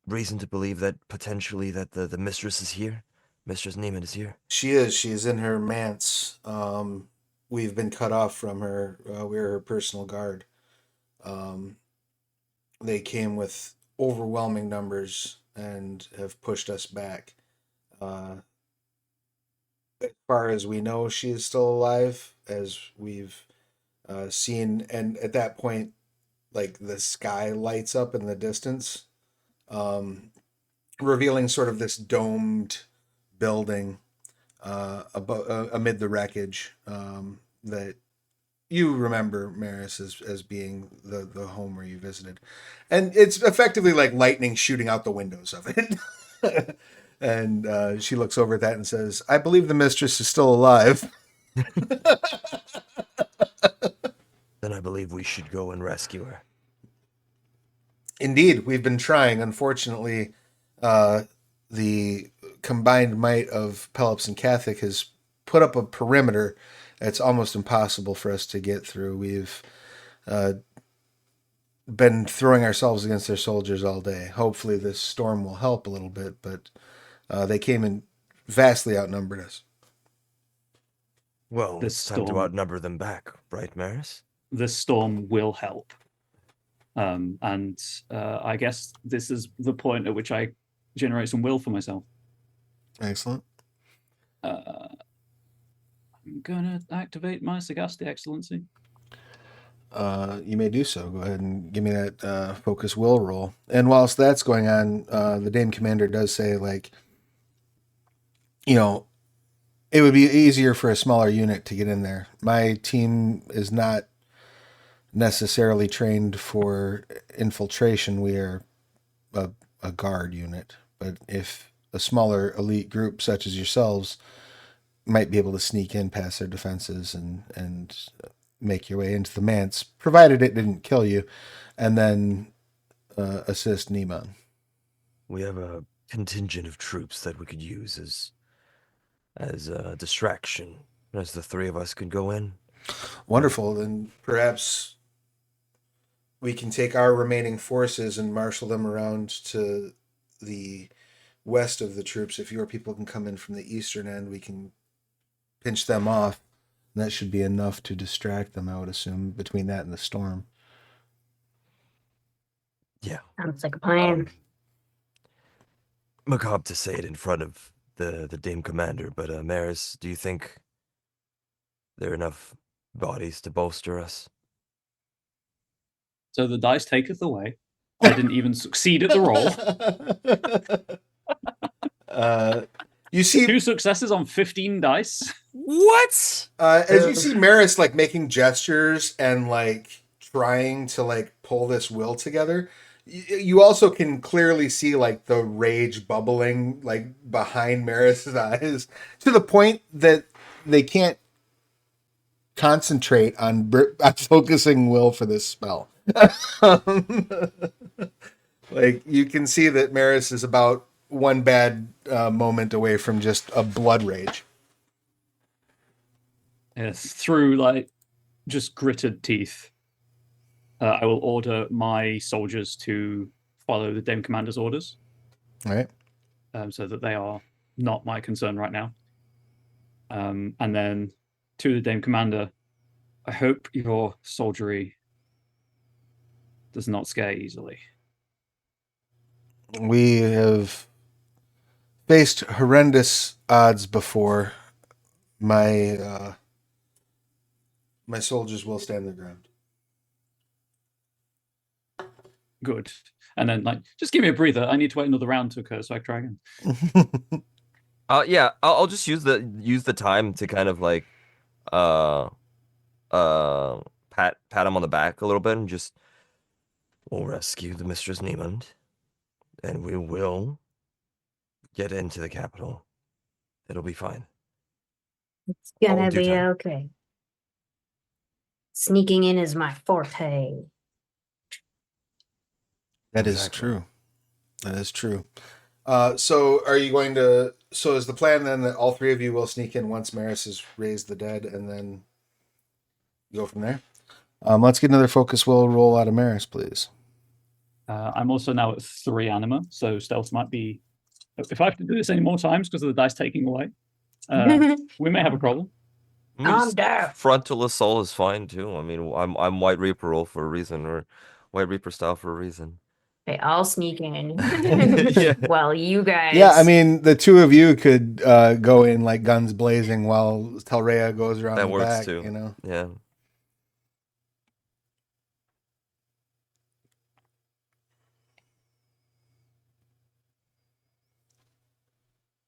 reason to believe that potentially that the mistress is here. Mistress Neiman is here. She is. She's in her manse. We've been cut off from her. We're her personal guard. They came with overwhelming numbers and have pushed us back. As far as we know, she is still alive, as we've seen. And at that point, like the sky lights up in the distance, revealing sort of this domed building amid the wreckage that you remember Maris as being the home where you visited, and it's effectively like lightning shooting out the windows of it. And she looks over at that and says, "I believe the mistress is still alive." Then I believe we should go and rescue her. Indeed, we've been trying. Unfortunately, the combined might of Pelops and Catholic has put up a perimeter that's almost impossible for us to get through. We've been throwing ourselves against their soldiers all day. Hopefully, this storm will help a little bit, but they came in vastly outnumbered us. Well, This it's time to storm- outnumber them back, right, Maris? The storm will help. And I guess this is the point at which I generate some will for myself. Excellent. I'm gonna activate my Sagacity Excellency. You may do so. Go ahead and give me that focus will roll. And whilst that's going on, the Dame Commander does say, like, it would be easier for a smaller unit to get in there. My team is not necessarily trained for infiltration. We are a guard unit. But if a smaller elite group such as yourselves might be able to sneak in past their defenses and make your way into the manse, provided it didn't kill you, and then assist Neman. We have a contingent of troops that we could use as a distraction, as the three of us could go in. Wonderful. Then perhaps we can take our remaining forces and marshal them around to the west of the troops. If your people can come in from the eastern end, we can pinch them off. And that should be enough to distract them, I would assume, between that and the storm. Yeah. Sounds like a plan. Macabre to say it in front of the Dame Commander, but Maris, do you think there are enough bodies to bolster us? So the dice taketh away. I didn't even succeed at the roll. You see, 2 successes on 15 dice. What? as you see Maris like making gestures and like trying to like pull this will together, you also can clearly see like the rage bubbling like behind Maris's eyes to the point that they can't concentrate on focusing will for this spell. Like you can see that Maris is about one bad moment away from just a blood rage. Yes, through like just gritted teeth. I will order my soldiers to follow the Dame Commander's orders. All right. So that they are not my concern right now. And then to the Dame Commander, I hope your soldiery does not scare easily. We have faced horrendous odds before. My my soldiers will stand their ground. Good. And then like just give me a breather. I need to wait another round to occur so I can try again. Yeah, I'll just use the time to kind of like pat him on the back a little bit and just we'll rescue the Mistress Niemund and we will get into the capital. It'll be fine. It's All gonna in due be time. okay. Sneaking in is my forte. That is Exactly. true. That is true. So are you going to? So is the plan then that all three of you will sneak in once Maris has raised the dead, and then go from there? Let's get another focus will roll out of Maris, please. I'm also now at 3 anima, so stealth might be. If I have to do this any more times because of the dice taking away, we may have a problem. I mean, I'm just down. frontal assault is fine too. I mean, I'm White Reaper roll for a reason, or White Reaper style for a reason. They all sneak in. Yeah. Well, you guys. Yeah, I mean the two of you could go in like guns blazing while Telrea goes around That the works back. too. You know. Yeah.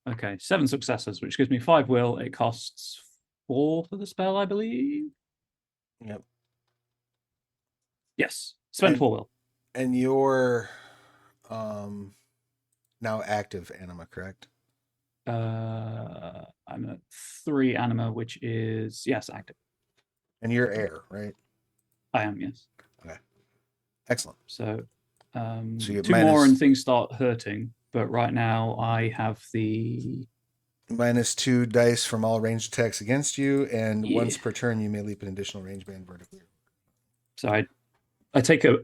Okay, 7 successes, which gives me 5 will. It costs 4 for the spell, I believe. Yep. Yes, spend 4 will. And you're now active anima, correct? I'm at 3 anima, which is yes, active. And you're air, right? I am, yes. Excellent. So, So you get 2 more minus- and things start hurting. But right now, I have the -2 dice from all ranged attacks against you, and Yeah. once per turn you may leap an additional range band vertically. So I take a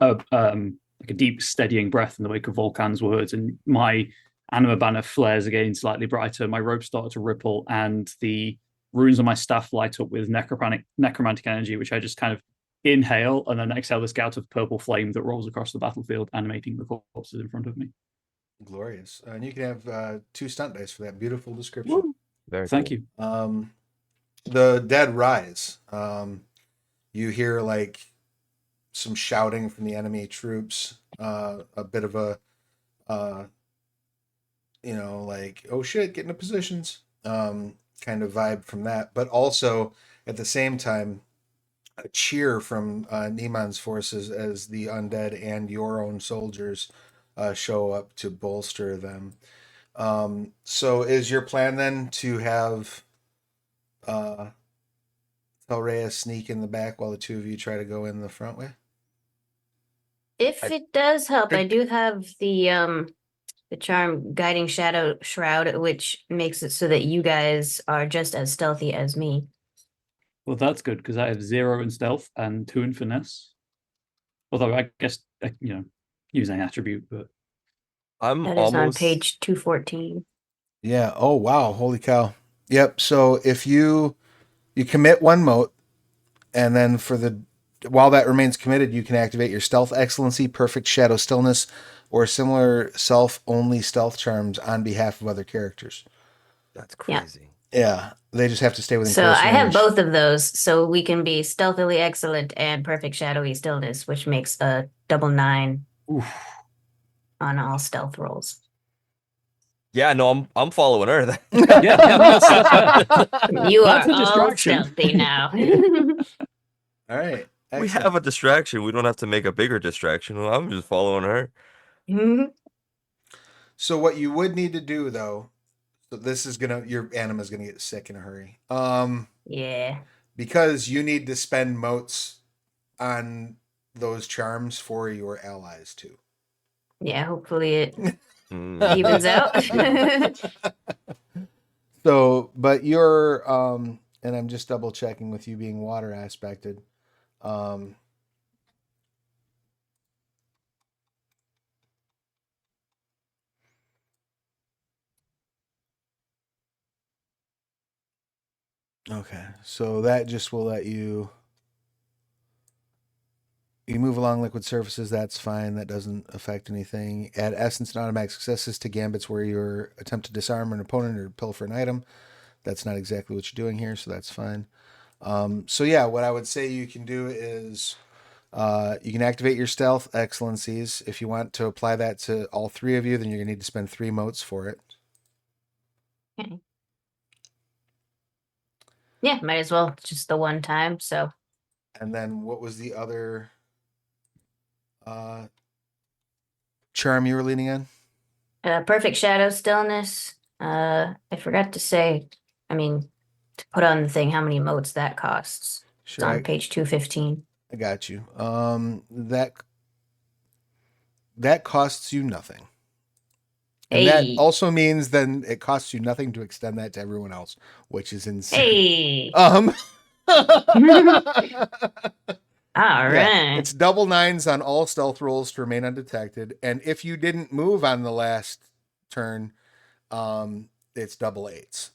like a deep steadying breath in the wake of Volcan's words, and my anima banner flares again slightly brighter. My ropes start to ripple, and the runes on my staff light up with necromantic energy, which I just kind of inhale and then exhale this gout of purple flame that rolls across the battlefield, animating the corpses in front of me. Glorious. And you can have 2 stunt dice for that beautiful description. Woo. Very Thank cool. you. The dead rise. You hear like some shouting from the enemy troops, a bit of a like, oh shit, get into positions, kind of vibe from that. But also at the same time, a cheer from Niemann's forces as the undead and your own soldiers show up to bolster them. So is your plan then to have Telrea sneak in the back while the two of you try to go in the front way? If it does help, I do have the charm guiding shadow shroud, which makes it so that you guys are just as stealthy as me. Well, that's good because I have 0 in stealth and 2 in finesse. Although I guess using attribute, but I'm That is on almost page 214. Yeah. Oh wow. Holy cow. Yep. So if you commit 1 mote, and then while that remains committed, you can activate your stealth excellency, perfect shadow stillness, or similar self-only stealth charms on behalf of other characters. That's Yeah. crazy. Yeah, they just have to stay within So close I range. have both of those, so we can be stealthily excellent and perfect shadowy stillness, which makes a double 9 Oof. on all stealth rolls. Yeah, no, I'm following her. Yeah, that's fair. You That's are a all distraction. stealthy now. All right. We Excellent. have a distraction. We don't have to make a bigger distraction. Well, I'm just following her. So what you would need to do though, so this is your anima's gonna get sick in a hurry. Yeah. Because you need to spend motes on those charms for your allies too. Yeah, hopefully it Mm. evens out. So, but you're and I'm just double checking with you being water aspected. Um Okay, so that just will let you move along liquid surfaces. That's fine. That doesn't affect anything. Add essence and automatic successes to gambits where you attempt to disarm an opponent or pilfer an item. That's not exactly what you're doing here, so that's fine. So yeah, what I would say you can do is you can activate your stealth excellencies. If you want to apply that to all three of you, then you're gonna need to spend 3 motes for it. Okay. Yeah, might as well just the one time. So And then what was the other charm you were leaning on? perfect shadow stillness. I forgot to say, I mean, to put on the thing how many motes that costs. It's Sure, on page 215. I got you. That costs you nothing. And that Hey. also means then it costs you nothing to extend that to everyone else, which is insane. Hey. All Yeah, right. it's double 9s on all stealth rolls to remain undetected, and if you didn't move on the last turn, it's double 8s.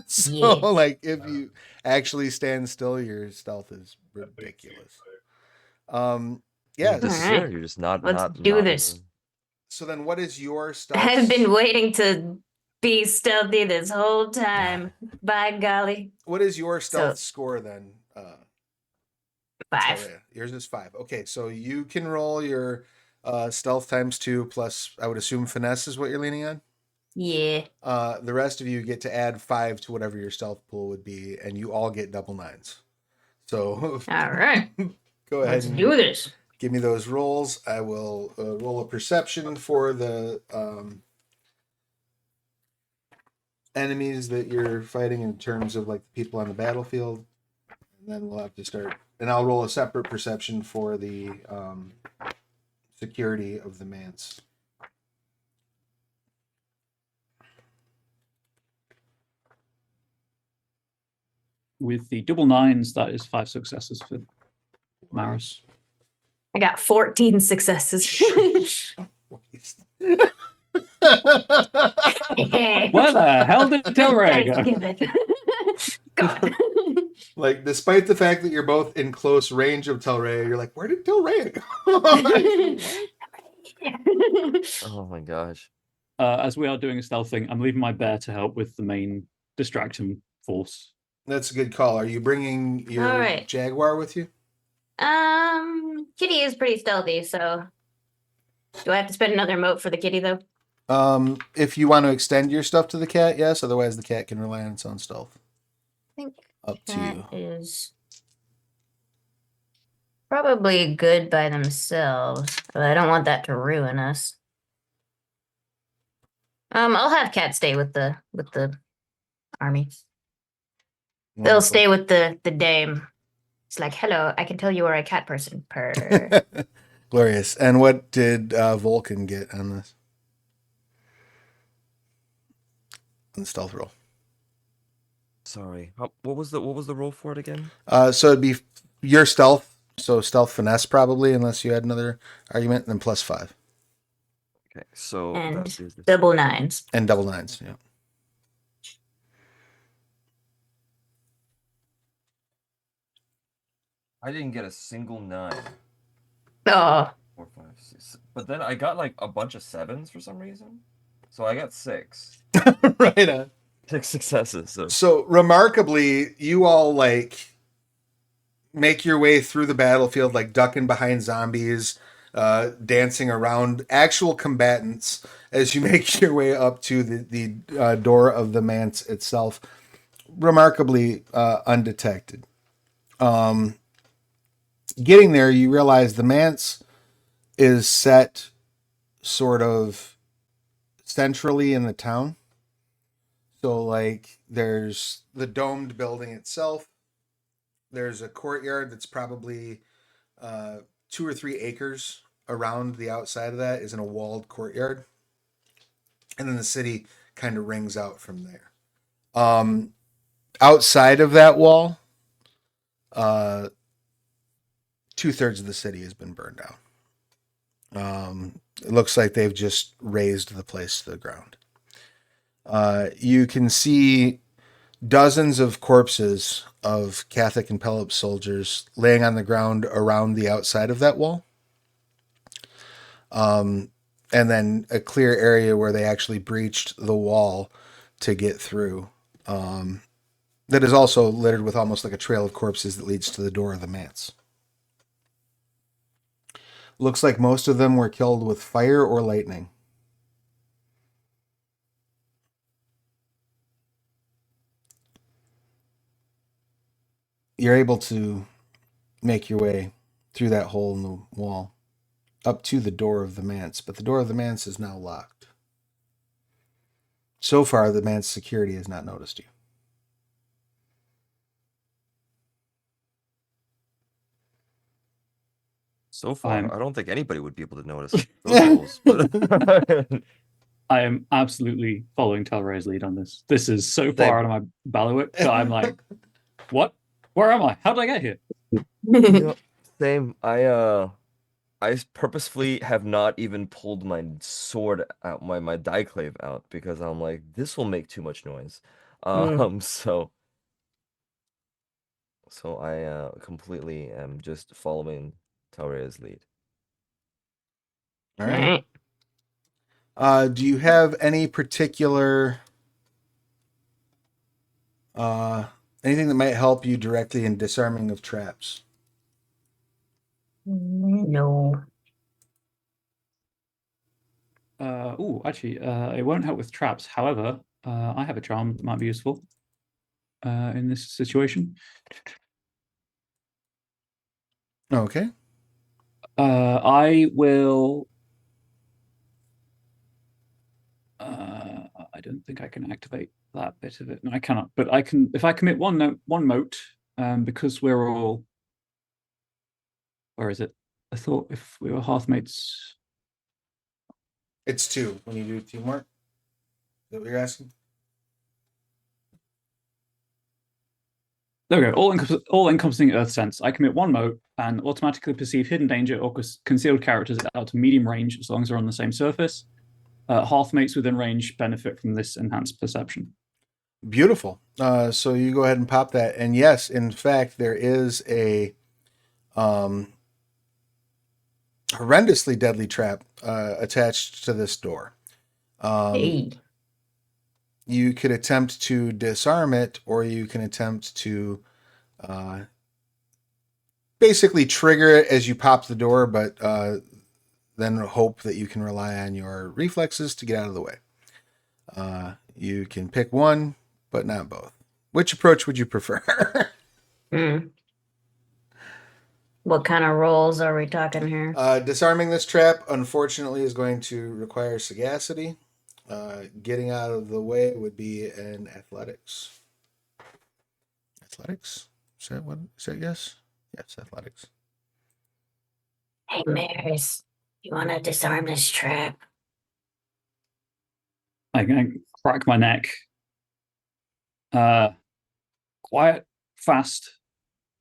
So Yeah. like if you actually stand still, your stealth is ridiculous. Yeah. You just All right. you're just not Let's not do not this. So then, what is your stealth? I've been waiting to be stealthy this whole time. By golly. What is your stealth So score then? 5. Talia? Yours is 5. Okay, so you can roll your stealth times 2 plus, I would assume, finesse is what you're leaning on. Yeah. The rest of you get to add 5 to whatever your stealth pool would be, and you all get double 9s. So All right. go ahead Let's and do this. give me those rolls. I will roll a perception for the enemies that you're fighting in terms of like the people on the battlefield. And then we'll have to start. And I'll roll a separate perception for the security of the manse. With the double 9s, that is 5 successes for Maris. I got 14 successes. Where the hell did Tilray go? Thanksgiving. God. Like, despite the fact that you're both in close range of Telrea, you're like, where did Telrea go? Oh my gosh. As we are doing a stealth thing, I'm leaving my bear to help with the main distraction force. That's a good call. Are you bringing your All right. jaguar with you? Kitty is pretty stealthy, so do I have to spend another mote for the kitty though? If you want to extend your stuff to the cat, yes. Otherwise, the cat can rely on its own stealth. I think Up to that you. is probably good by themselves, but I don't want that to ruin us. I'll have cat stay with the army. They'll Wonderful. stay with the dame. It's like, hello, I can tell you are a cat person. Purr. Glorious. And what did Vulcan get on this? On the stealth roll. Sorry. What was the roll for it again? So it'd be your stealth. So stealth finesse probably, unless you had another argument, and then plus 5. Okay, so And that is the double 9s. And double 9s, yeah. I didn't get a single 9. Oh, 4, 5, 6. But then I got like a bunch of 7s for some reason. So I got 6. Right on. 6 successes. So So remarkably, you all like make your way through the battlefield, like ducking behind zombies, dancing around actual combatants as you make your way up to the door of the manse itself, remarkably undetected. Getting there, you realize the manse is set sort of centrally in the town. So, like, there's the domed building itself. There's a courtyard that's probably 2 or 3 acres around the outside of that is in a walled courtyard. And then the city kind of rings out from there. Outside of that wall, 2/3 of the city has been burned down. It looks like they've just razed the place to the ground. You can see dozens of corpses of Catholic and Pelops soldiers laying on the ground around the outside of that wall. And then a clear area where they actually breached the wall to get through. That is also littered with almost like a trail of corpses that leads to the door of the manse. Looks like most of them were killed with fire or lightning. You're able to make your way through that hole in the wall up to the door of the manse, but the door of the manse is now locked. So far, the manse security has not noticed you. so far, I'm- I don't think anybody would be able to notice those holes. But I am absolutely following Talray's lead on this. This is so far out of my bailiwick that I'm like, what? Where am I? How did I get here? yeah, same. I purposefully have not even pulled my sword out, my diclave out, because I'm like, this will make too much noise. So I completely am just following Talrea's lead. All right. Do you have any particular anything that might help you directly in disarming of traps? No. Actually, it won't help with traps. However, I have a charm that might be useful in this situation. Okay. I will. I don't think I can activate that bit of it. No, I cannot. But I can if I commit one mote. Because we're all. Where is it? I thought if we were hearthmates. It's 2 when you do teamwork. Is that what you're asking? There we go. All encompassing Earth sense. I commit one mote and automatically perceive hidden danger or concealed characters out to medium range as long as they're on the same surface. Hearthmates within range benefit from this enhanced perception. Beautiful. So you go ahead and pop that. And yes, in fact, there is a horrendously deadly trap attached to this door. Hey. You could attempt to disarm it, or you can attempt to basically trigger it as you pop the door, but then hope that you can rely on your reflexes to get out of the way. You can pick one, but not both. Which approach would you prefer? What kind of rolls are we talking here? Disarming this trap, unfortunately, is going to require sagacity. Getting out of the way would be an athletics. Athletics? Is that what? Is that yes? Yes, athletics. Hey, Maris, you want to disarm this trap? I crack my neck. Quiet, fast,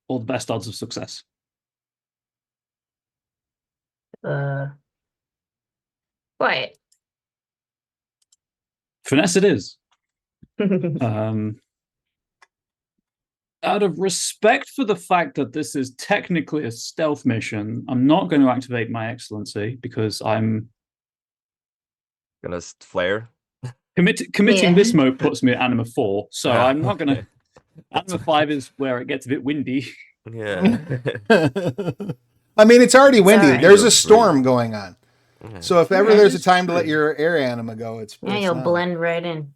all the best odds of success. Quiet. Finesse it is. Out of respect for the fact that this is technically a stealth mission, I'm not going to activate my excellency because I'm Gonna flare. Committing Yeah. this mode puts me at Anima 4, so Ah, I'm not gonna. okay. That's Anima 5 is where it gets a bit windy. Yeah. I mean, it's already windy. alright. There's a Breathe. storm going on. Yeah. So if ever Yeah, there's a just time to let true. your air anima go, it's Yeah, it's you'll now. blend right in.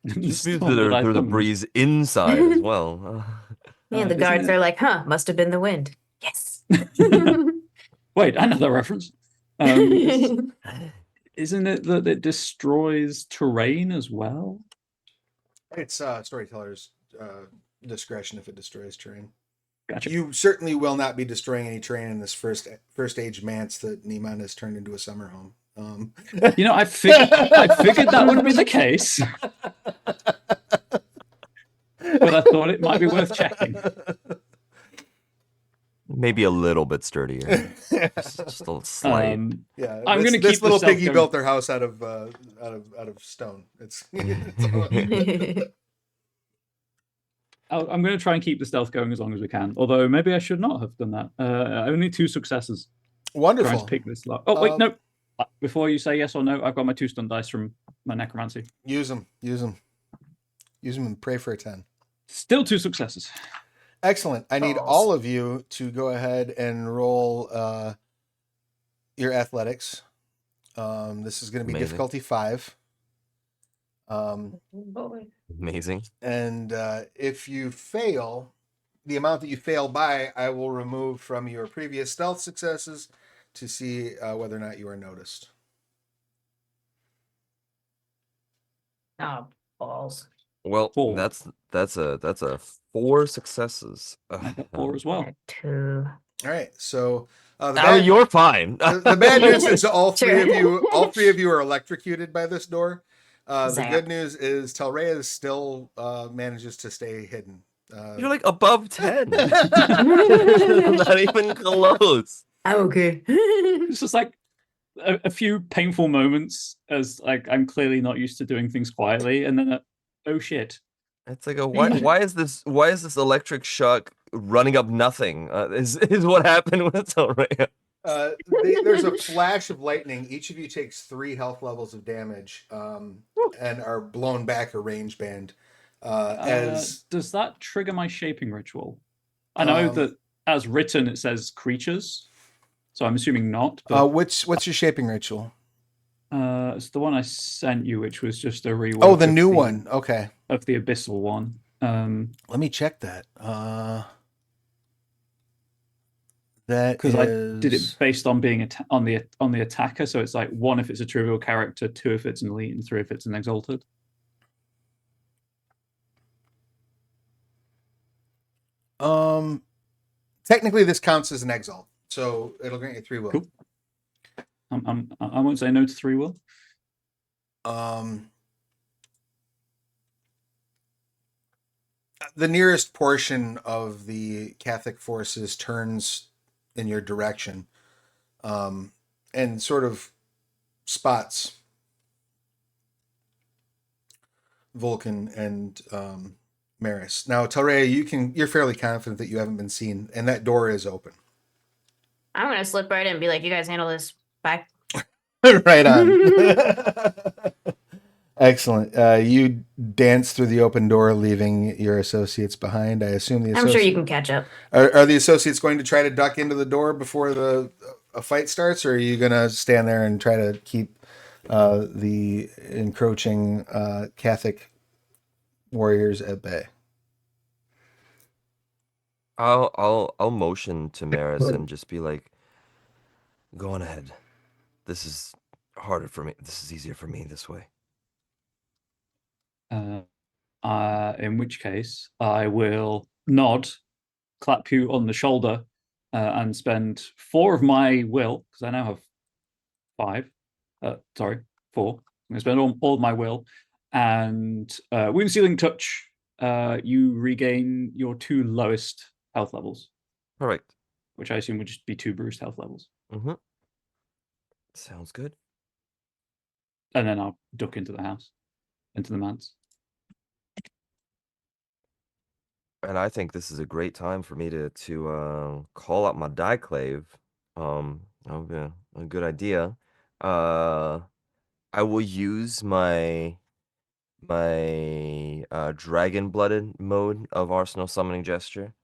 The Just means storm that I there's a summoned. breeze inside as well. And the Isn't guards it- are like, huh, must have been the wind. Yes. Wait, I know that reference. Isn't it that it destroys terrain as well? It's storyteller's discretion if it destroys terrain. Gotcha. You certainly will not be destroying any terrain in this first age manse that Neiman has turned into a summer home. You know, I figured that would be the case, but I thought it might be worth checking. Maybe a little bit sturdier. Just a slight. Yeah, I'm this, gonna this keep little the stealth piggy going. built their house out of stone. It's I'm going to try and keep the stealth going as long as we can. Although maybe I should not have done that. Only 2 successes. Trying wonderful. to pick this lock. Oh wait, no. Before you say yes or no, I've got my 2 stun dice from my necromancy. Use them, and pray for a 10. Still 2 successes. Excellent. I need Balls. all of you to go ahead and roll your athletics. This is going to be Amazing. difficulty 5. Boy. Amazing. And if you fail, the amount that you fail by, I will remove from your previous stealth successes to see whether or not you are noticed. Oh, balls. Well, 4. that's a 4 successes. I got 4 as well. 2. All right. So the Oh, bad, you're fine. the bad news is all three of Sure. you, are electrocuted by this door. The Zap. good news is Telrea still manages to stay hidden. You're like above 10. Not even close. I'm okay. It's just like a few painful moments as like I'm clearly not used to doing things quietly, and then oh shit. It's like why is this electric shock running up nothing? Is what happened with Telrea. There's a flash of lightning. Each of you takes 3 health levels of damage and are blown back a range band. Does that trigger my shaping ritual? I know that as written it says creatures, so I'm assuming not. But what's your shaping ritual? it's the one I sent you, which was just a rework. Oh, the of new one. Okay, of the abyssal one. let me check that. That Because is... I did it based on being on the attacker, so it's like 1 if it's a trivial character, 2 if it's an elite, and 3 if it's an exalted. Technically, this counts as an exalt, so it'll grant you 3 will. Cool. I won't say no to 3 will. The nearest portion of the Catholic forces turns in your direction, and sort of spots Vulcan and Maris. Now, Telrea, you're fairly confident that you haven't been seen, and that door is open. I'm gonna slip right in and be like, you guys handle this. Bye. Right on. Excellent. You dance through the open door, leaving your associates behind. I assume the I'm sure you can catch up. Are the associates going to try to duck into the door before a fight starts, or are you going to stand there and try to keep the encroaching Catholic warriors at bay? I'll motion to Maris and just be like, go on ahead. This is harder for me. This is easier for me this way. In which case, I will nod, clap you on the shoulder, and spend 4 of my will, because I now have 5. 4. I'm going to spend all of my will, and wound sealing touch. You regain your 2 lowest health levels. Perfect. Which I assume would just be 2 bruised health levels. Mm-hmm. Sounds good. And then I'll duck into the house, into the manse. And I think this is a great time for me to call out my Diclave. That would be a good idea. I will use my my dragon blooded mode of Arsenal summoning gesture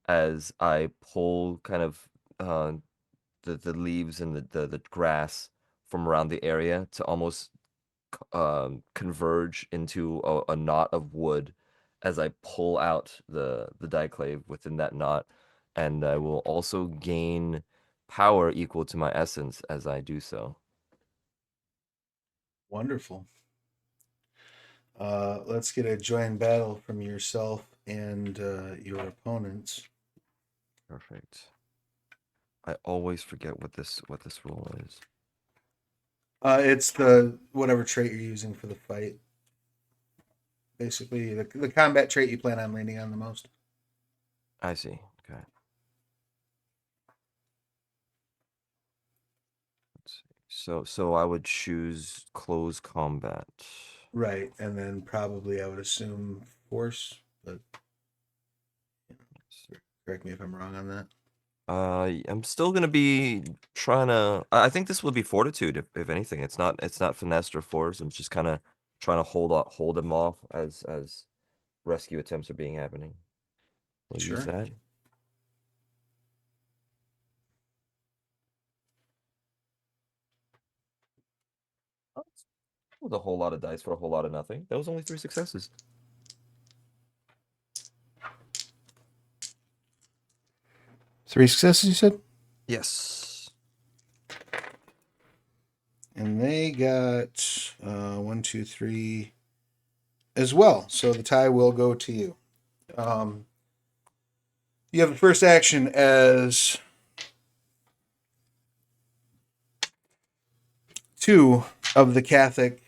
as I pull kind of the leaves and the grass from around the area to almost converge into a knot of wood as I pull out the diclave within that knot, and I will also gain power equal to my essence as I do so. Wonderful. Let's get a joint battle from yourself and your opponents. Perfect. I always forget what this rule is. It's the whatever trait you're using for the fight. Basically, the combat trait you plan on landing on the most. I see. Okay. Let's see. So I would choose close combat. Right, and then probably I would assume force, but correct me if I'm wrong on that. I'm still gonna be trying to. I think this would be fortitude, if anything. It's not finesse or force. I'm just kind of trying to hold him off as rescue attempts are being happening. We'll use Sure. that. Oh, that was a whole lot of dice for a whole lot of nothing. That was only 3 successes. Three successes, you said? Yes. And they got 1, 2, 3 as well. So the tie will go to you. You have the first action as two of the Catholic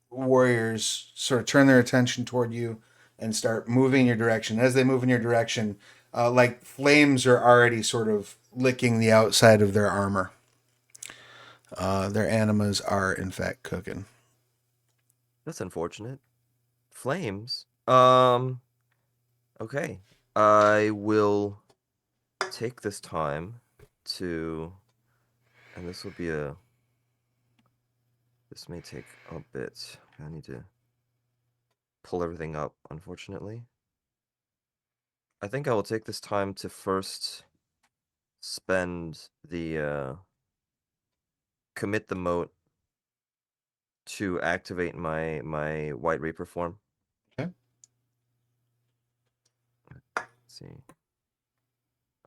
warriors sort of turn their attention toward you and start moving in your direction. As they move in your direction, like flames are already sort of licking the outside of their armor. Their animas are in fact cooking. That's unfortunate. Flames. Okay. I will take this time to, and this will be this may take a bit. I need to pull everything up, unfortunately. I think I will take this time to first spend commit the moat to activate my White Reaper form. Okay. Let's see.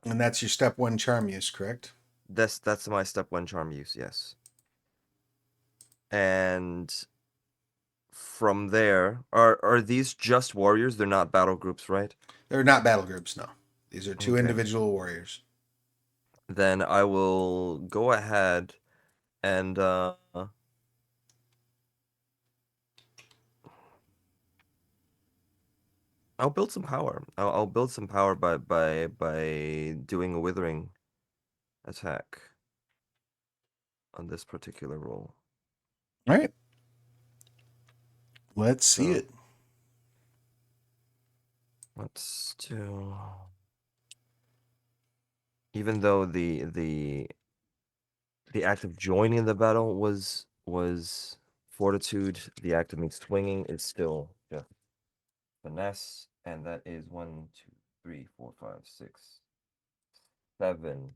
And that's your step one charm use, correct? That's my step 1 charm use, yes. And from there, are these just warriors? They're not battle groups, right? They're not battle groups, no. These are two Okay. individual warriors. Then I will go ahead and I'll build some power. I'll build some power by doing a withering attack on this particular roll. All right. Let's see So it. let's do. Even though the act of joining the battle was fortitude, the act of me swinging is still just finesse, and that is 1, 2, 3, 4, 5, 6, 7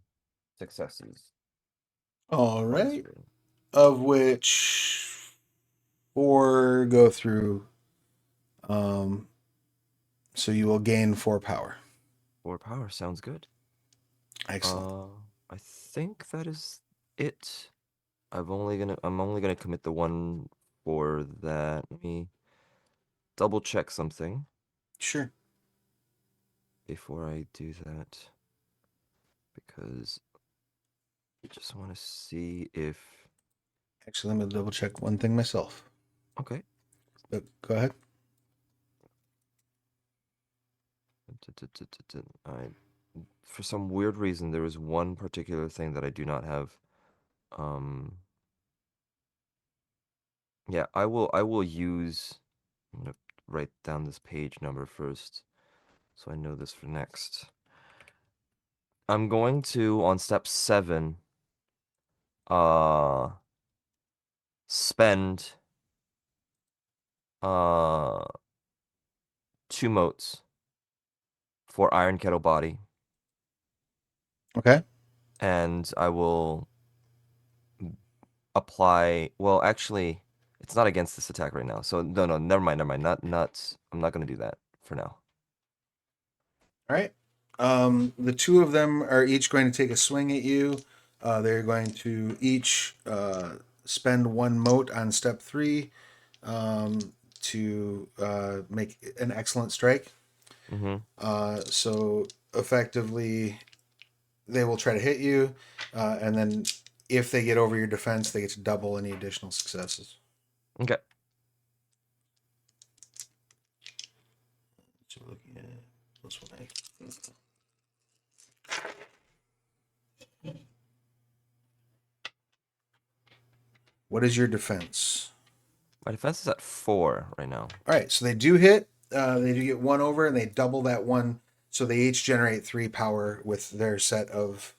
successes. All On this right. roll. Of which 4 go through. So you will gain 4 power. 4 power sounds good. Excellent. I think that is it. I'm only gonna commit the 1 for that. Let me double check something Sure. before I do that, because I just want to see if. Actually, let me double check one thing myself. Okay. But go ahead. I, for some weird reason, there is one particular thing that I do not have. Yeah, I will use. I'm gonna write down this page number first, so I know this for next. I'm going to, on step 7, spend uh 2 motes for Iron Kettle Body, Okay. and I will apply. Well, actually, it's not against this attack right now. So no, never mind, never mind. Not. I'm not gonna do that for now. All right. The two of them are each going to take a swing at you. They're going to each spend 1 mote on step 3 to make an excellent strike. Mm-hmm. So effectively, they will try to hit you, and then if they get over your defense, they get to double any additional successes. Okay. So we're looking at this one. What is your defense? My defense is at 4 right now. All right, so they do hit. They do get 1 over, and they double that 1. So they each generate 3 power with their set of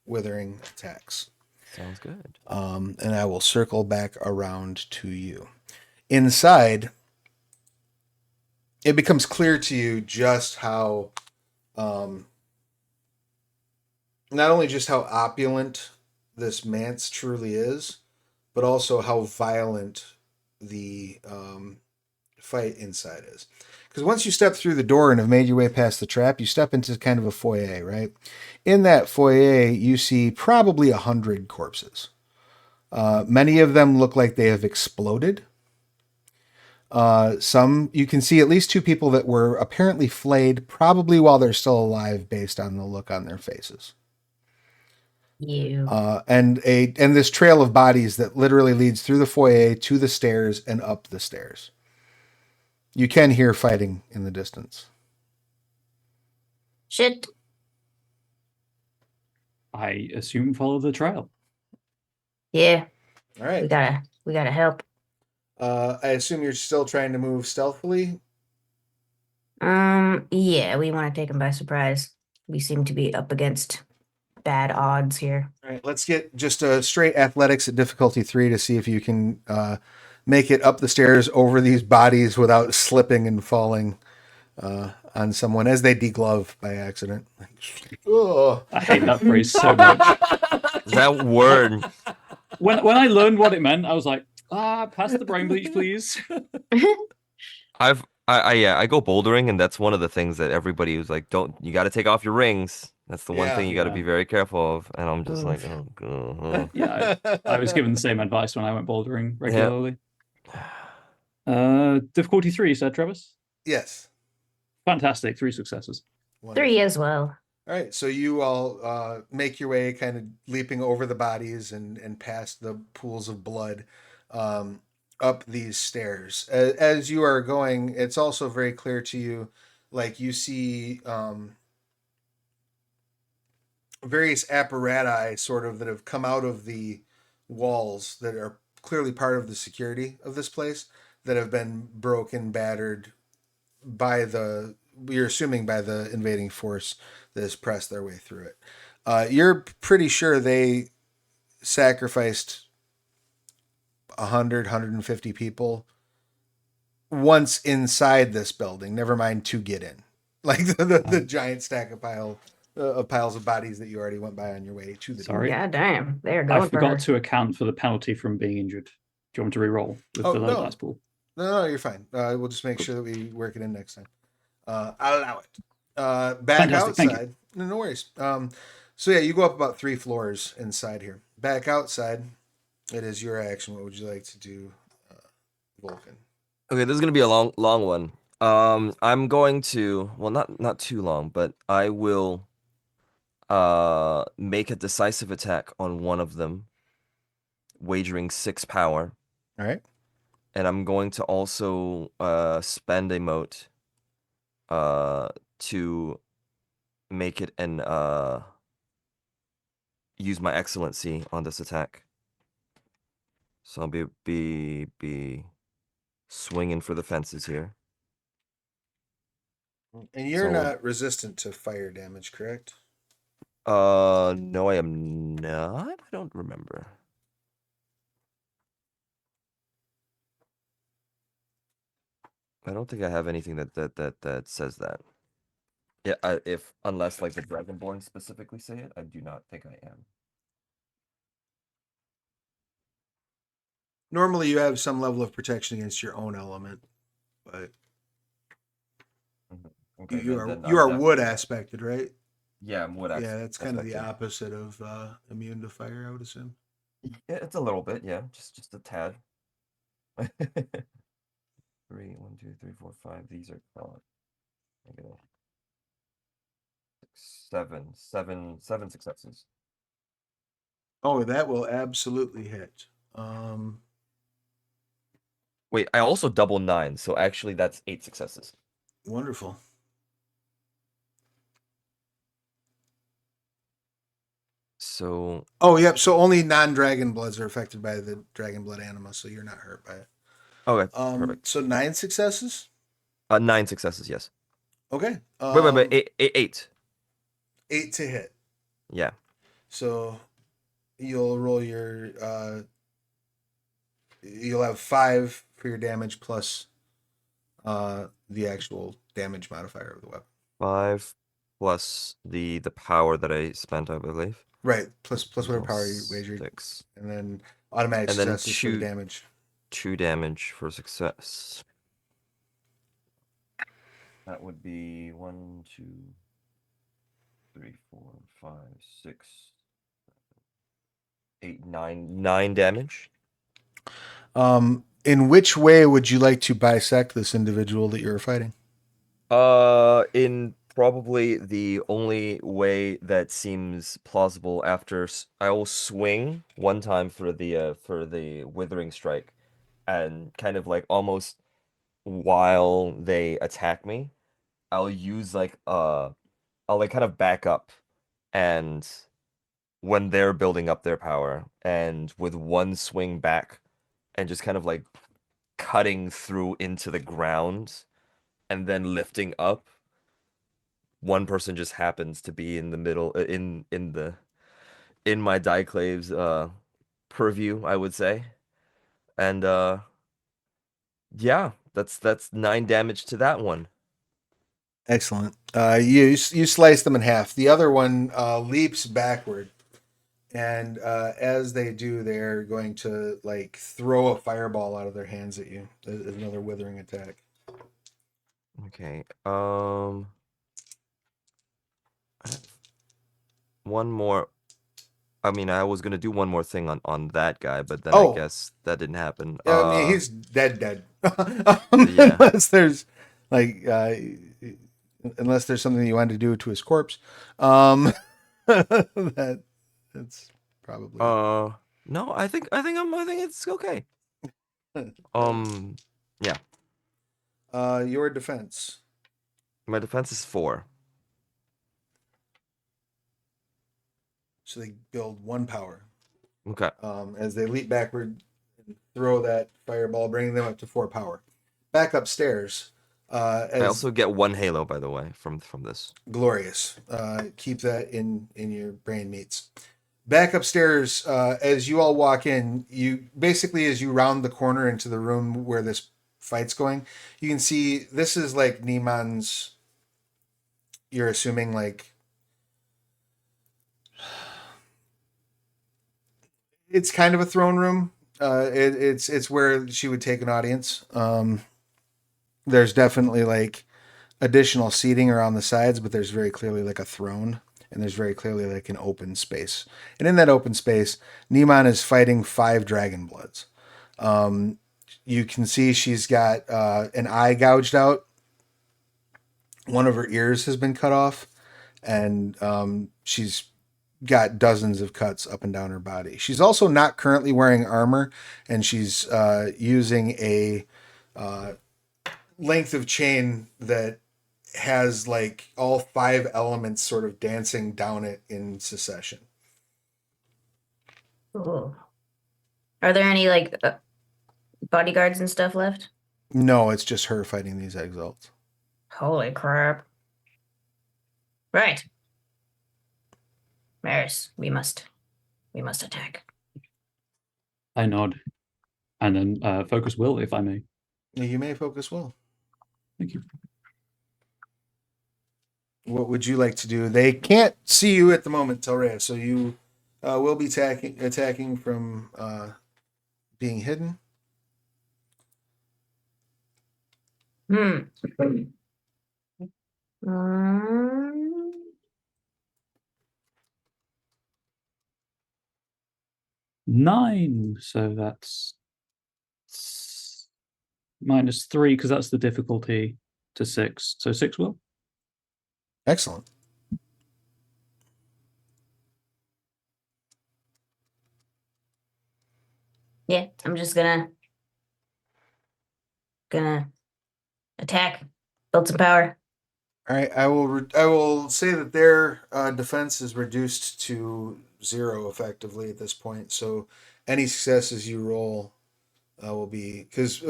withering attacks. Sounds good. And I will circle back around to you. Inside, it becomes clear to you just how, not only just how opulent this manse truly is, but also how violent the fight inside is. Because once you step through the door and have made your way past the trap, you step into kind of a foyer, right? In that foyer, you see probably 100 corpses. Many of them look like they have exploded. Some, you can see at least 2 people that were apparently flayed, probably while they're still alive based on the look on their faces. You. And this trail of bodies that literally leads through the foyer to the stairs and up the stairs. You can hear fighting in the distance. Shit. I assume follow the trail. Yeah. All right. We gotta help. I assume you're still trying to move stealthily. Yeah, we want to take them by surprise. We seem to be up against bad odds here. All right, let's get just a straight athletics at difficulty 3 to see if you can make it up the stairs over these bodies without slipping and falling on someone as they deglove by accident. Oh. I hate that phrase so much. That word. When I learned what it meant, I was like, pass the brain bleach, please. I go bouldering, and that's one of the things that everybody was like, you got to take off your rings. That's the one thing you got to be very careful of. And I'm just like, oh god. Yeah, I was given the same advice when I went bouldering regularly. Difficulty 3, said Travis. Yes. Fantastic, 3 successes. Wonderful. 3 as well. All right, so you all make your way, kind of leaping over the bodies and past the pools of blood, up these stairs. As you are going, it's also very clear to you, like you see various apparatus sort of that have come out of the walls that are clearly part of the security of this place that have been broken, battered by you're assuming by the invading force that has pressed their way through it. You're pretty sure they sacrificed 150 people once inside this building, never mind to get in. Like the giant stack of piles of bodies that you already went by on your way to the Sorry. God damn, they're going I for her. forgot to account for the penalty from being injured. Do you want me to re-roll with the low dice pool? No, you're fine. We'll just make sure that we work it in next time. I'll allow it. Back Fantastic, thank outside. No worries. So yeah, you go up about 3 floors inside here. Back outside, it is your action. What would you like to do, Vulcan? Okay, this is gonna be a long one. I'm going to, well, not too long, but I will make a decisive attack on one of them, wagering 6 power. All right. And I'm going to also spend a mote to make it and use my excellency on this attack. So I'll be swinging for the fences here. And you're So- not resistant to fire damage, correct? No, I am not. I don't remember. I don't think I have anything that says that. Yeah, unless like the Dragonborn specifically say it, I do not think I am. Normally, you have some level of protection against your own element, but Okay, you then are I'm wood definitely- aspected, right? Yeah, I'm wood. Yeah, that's kind of the aspect, opposite of immune to fire, I would assume. yeah, it's a little bit, yeah, just a tad. 3, 1, 2, 3, 4, 5. These are negative. 7 successes. Oh, that will absolutely hit. Wait, I also double 9, so actually that's 8 successes. Wonderful. So Oh, yep. So only non-dragon bloods are affected by the dragon blood anima, so you're not hurt by it. okay, perfect. So 9 successes. 9 successes, yes. Okay. Wait, 8. 8 to hit. Yeah. So you'll roll your. You'll have 5 for your damage plus the actual damage modifier of the weapon. 5 plus the power that I spent, I believe. Right. Plus whatever So power you wagered, 6. and then automatic And then successes for the damage. 2 damage for success. That would be 1, 2, 3, 4, 5, 6, 8, 9 damage. In which way would you like to bisect this individual that you're fighting? In probably the only way that seems plausible. After I will swing one time for the withering strike, and kind of like almost while they attack me, I'll use I'll like kind of back up, and when they're building up their power, and with one swing back, and just kind of like cutting through into the ground, and then lifting up. One person just happens to be in the middle in my Diclave's purview, I would say. And yeah, that's 9 damage to that one. Excellent. You slice them in half. The other one leaps backward, and as they do, they're going to like throw a fireball out of their hands at you. As another withering attack. Okay. I have one more. I mean, I was gonna do one more thing on that guy, but then I guess that didn't happen. Yeah, I mean he's dead. Yeah. Unless there's like unless there's something you wanted to do to his corpse. That's probably No, I think it's okay. Yeah. Your defense. My defense is 4. So they build 1 power. Okay. As they leap backward and throw that fireball, bringing them up to 4 power. Back upstairs. I also get 1 halo, by the way, from this. Glorious. Keep that in your brain meats. Back upstairs, as you all walk in, you basically as you round the corner into the room where this fight's going, you can see this is like Neiman's. You're assuming like it's kind of a throne room. It's where she would take an audience. There's definitely like additional seating around the sides, but there's very clearly like a throne, and there's very clearly like an open space. And in that open space, Neiman is fighting 5 dragon bloods. You can see she's got an eye gouged out. One of her ears has been cut off, and she's got dozens of cuts up and down her body. She's also not currently wearing armor, and she's using a length of chain that has like all 5 elements sort of dancing down it in succession. Cool. Are there any like bodyguards and stuff left? No, it's just her fighting these exalts. Holy crap. Right. Maris, we must attack. I nod, and then focus will, if I may. You may focus well. Thank you. What would you like to do? They can't see you at the moment, Telrea, so you will be attacking from being hidden. Hmm. Um, 9. So that's -3 because that's the difficulty to 6. So 6 will. Excellent. yeah, I'm just gonna attack, build some power. All right, I will say that their defense is reduced to 0 effectively at this point. So any successes you roll will be because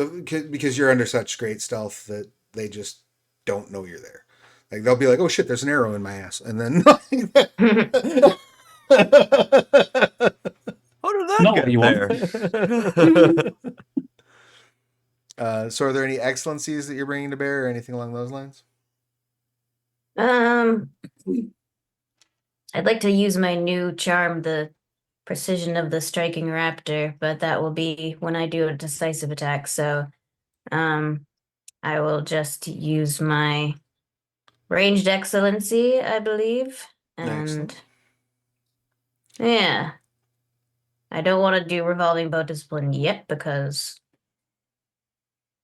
you're under such great stealth that they just don't know you're there. Like they'll be like, "Oh shit, there's an arrow in my ass," and then How did that Not get what you want. there? So are there any excellencies that you're bringing to bear or anything along those lines? I'd like to use my new charm, the precision of the striking raptor, but that will be when I do a decisive attack. So, I will just use my ranged excellency, I believe, and Excellent. yeah, I don't want to do revolving bow discipline yet because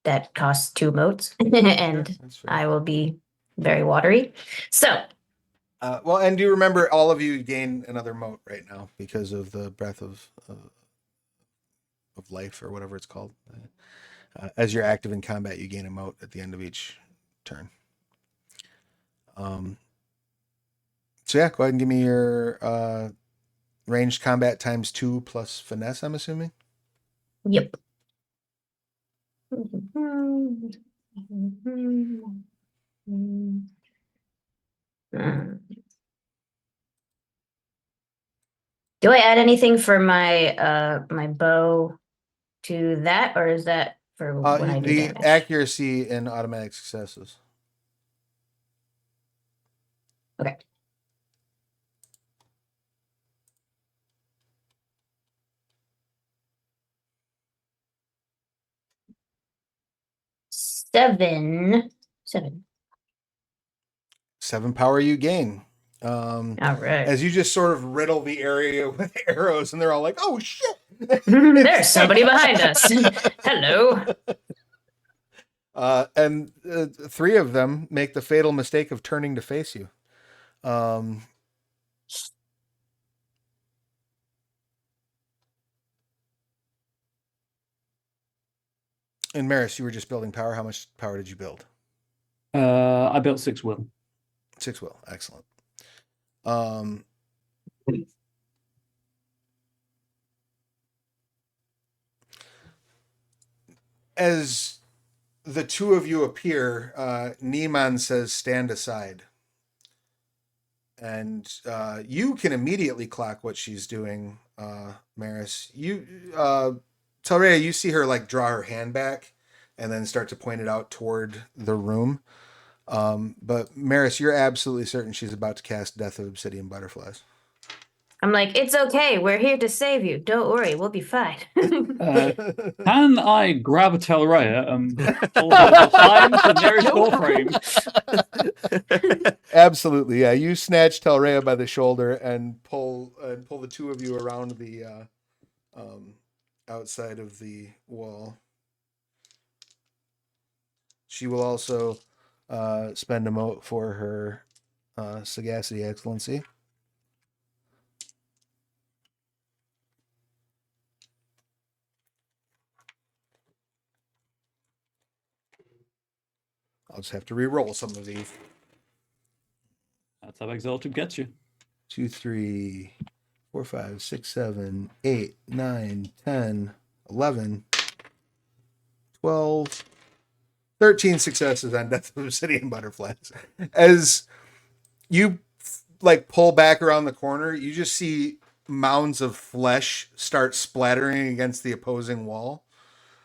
that costs 2 motes, and Sure, that's fair. I will be very watery. So, Well, and do you remember all of you gain another mote right now because of the breath of life or whatever it's called. As you're active in combat, you gain a mote at the end of each turn. So yeah, go ahead and give me your ranged combat ×2 plus finesse. I'm assuming. yep. Do I add anything for my bow to that, or is that for when I do The damage? accuracy and automatic successes. Okay. Seven. 7 power you gain. All right. As you just sort of riddle the area with arrows, and they're all like, "Oh shit!" There's somebody behind us. Hello. And 3 of them make the fatal mistake of turning to face you. And Maris, you were just building power. How much power did you build? I built 6 will. 6 will. Excellent. As the 2 of you appear, Niemann says, "Stand aside." And you can immediately clock what she's doing, Maris. Telrea, you see her like draw her hand back and then start to point it out toward the room. But Maris, you're absolutely certain she's about to cast Death of Obsidian Butterflies. I'm like, it's okay. We're here to save you. Don't worry. We'll be fine. Can I grab a Telrea and pull her behind the nearest door frame? Absolutely, yeah. You snatch Telrea by the shoulder and pull the 2 of you around the outside of the wall. She will also spend a mote for her sagacity excellency. I'll just have to re-roll some of these. That's how Exalted gets you. 2, 3, 4, 5, 6, 7, 8, 9, 10, 11, 12, 13 successes on Death of Obsidian Butterflies. As you like pull back around the corner, you just see mounds of flesh start splattering against the opposing wall.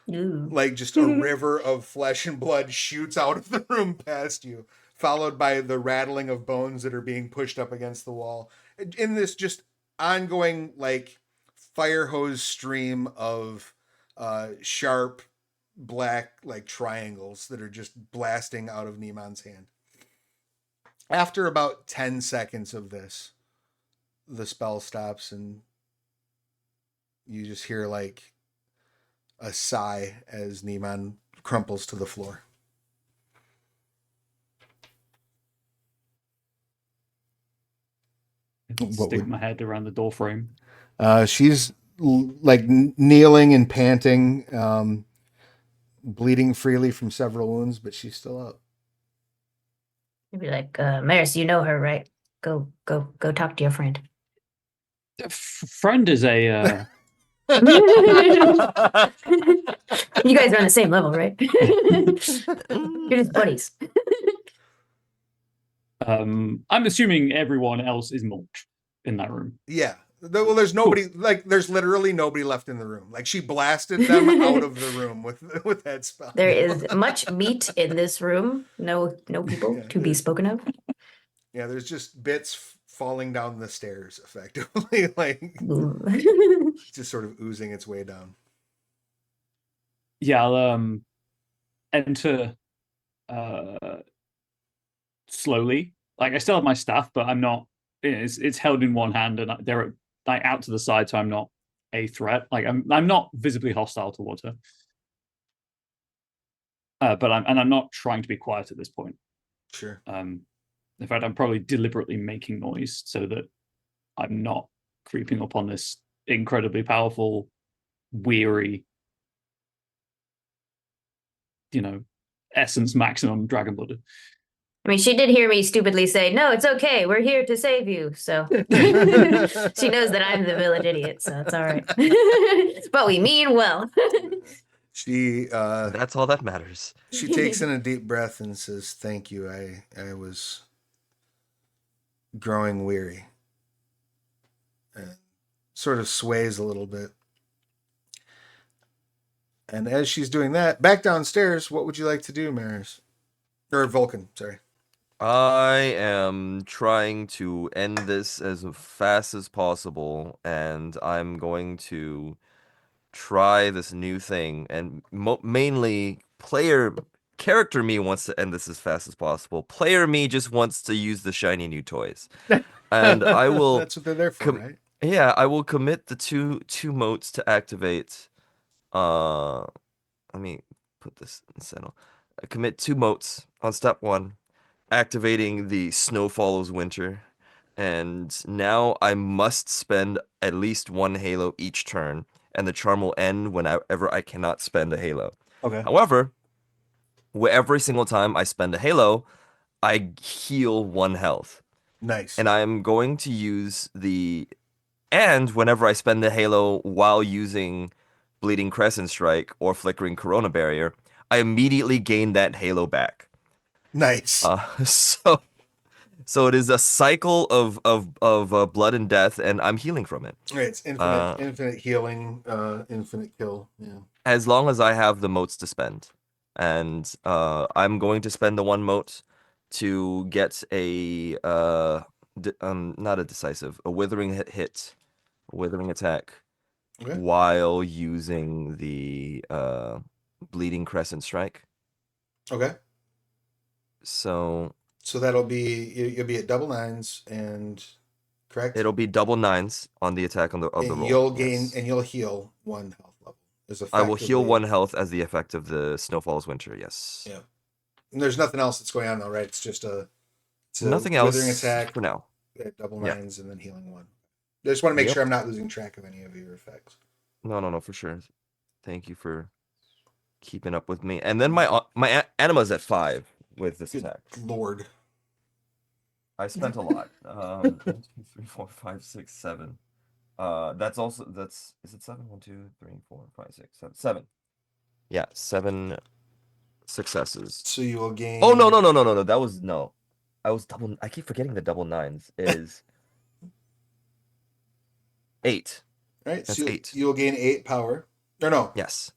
Ooh. Like just a river of flesh and blood shoots out of the room past you, followed by the rattling of bones that are being pushed up against the wall. In this just ongoing like fire hose stream of sharp black like triangles that are just blasting out of Neiman's hand. After about 10 seconds of this, the spell stops and you just hear like a sigh as Neiman crumples to the floor. Stick my head around the door frame. She's like kneeling and panting, bleeding freely from several wounds, but she's still up. You'd be like, Maris, you know her, right? Go talk to your friend. Friend is a. You guys are on the same level, right? You're just buddies. I'm assuming everyone else is mulch in that room. Yeah. Well, there's nobody. Cool. Like, there's literally nobody left in the room. Like, she blasted them out of the room with that spell. There is much meat in this room. No people to be spoken of. Yeah, there's just bits falling down the stairs, effectively, like just sort of oozing its way down. Yeah, I'll enter slowly. Like I still have my staff, but I'm not. It's held in one hand, and they're like out to the side, so I'm not a threat. Like I'm not visibly hostile towards her. But I'm not trying to be quiet at this point. Sure. In fact, I'm probably deliberately making noise so that I'm not creeping up on this incredibly powerful, weary, essence maximum dragon blooded. I mean, she did hear me stupidly say, "No, it's okay. We're here to save you." So she knows that I'm the village idiot, so it's all right. But we mean well. That's all that matters. She takes in a deep breath and says, "Thank you. I was growing weary." And sort of sways a little bit. And as she's doing that, back downstairs, what would you like to do, Maris? Or Vulcan, sorry. I am trying to end this as fast as possible, and I'm going to try this new thing. And mainly, character me wants to end this as fast as possible. Player me just wants to use the shiny new toys. And I will... That's what they're there for, right? Yeah, I will commit the two motes to activate. Let me put this in Sentinel. I commit 2 motes on step 1. Activating the Snow Follows Winter, and now I must spend at least 1 halo each turn, and the charm will end whenever I cannot spend a halo. Okay. However, every single time I spend a halo, I heal 1 health. Nice. And I am going to use and whenever I spend the halo while using Bleeding Crescent Strike or Flickering Corona Barrier, I immediately gain that halo back. Nice. So it is a cycle of blood and death, and I'm healing from it. Right, it's infinite healing, infinite kill. Yeah. As long as I have the motes to spend, and I'm going to spend the 1 mote to get a not a decisive, a withering hit, a withering attack, Okay. while using the Bleeding Crescent Strike. Okay. So that'll be you'll be at double 9s and correct. It'll be double 9s on the attack of the roll. You'll gain and you'll heal 1 health level. I will heal 1 health as the effect of the Snow Falls Winter. Yes. Yeah. And there's nothing else that's going on though, right? It's just nothing withering else attack for now. At double 9s and then healing 1. I just want to make sure I'm not losing track of any of your effects. No, for sure. Thank you for keeping up with me. And then my anima's at 5 with this attack. Lord. I spent a lot. 1, 2, 3, 4, 5, 6, 7. Is it 7? 1, 2, 3, 4, 5, 6, 7. 7. Yeah, 7 successes. So you will gain. Oh no! That was no. I keep forgetting the double 9s is 8. Right. That's so 8. You'll gain 8 power. Or no. Yes.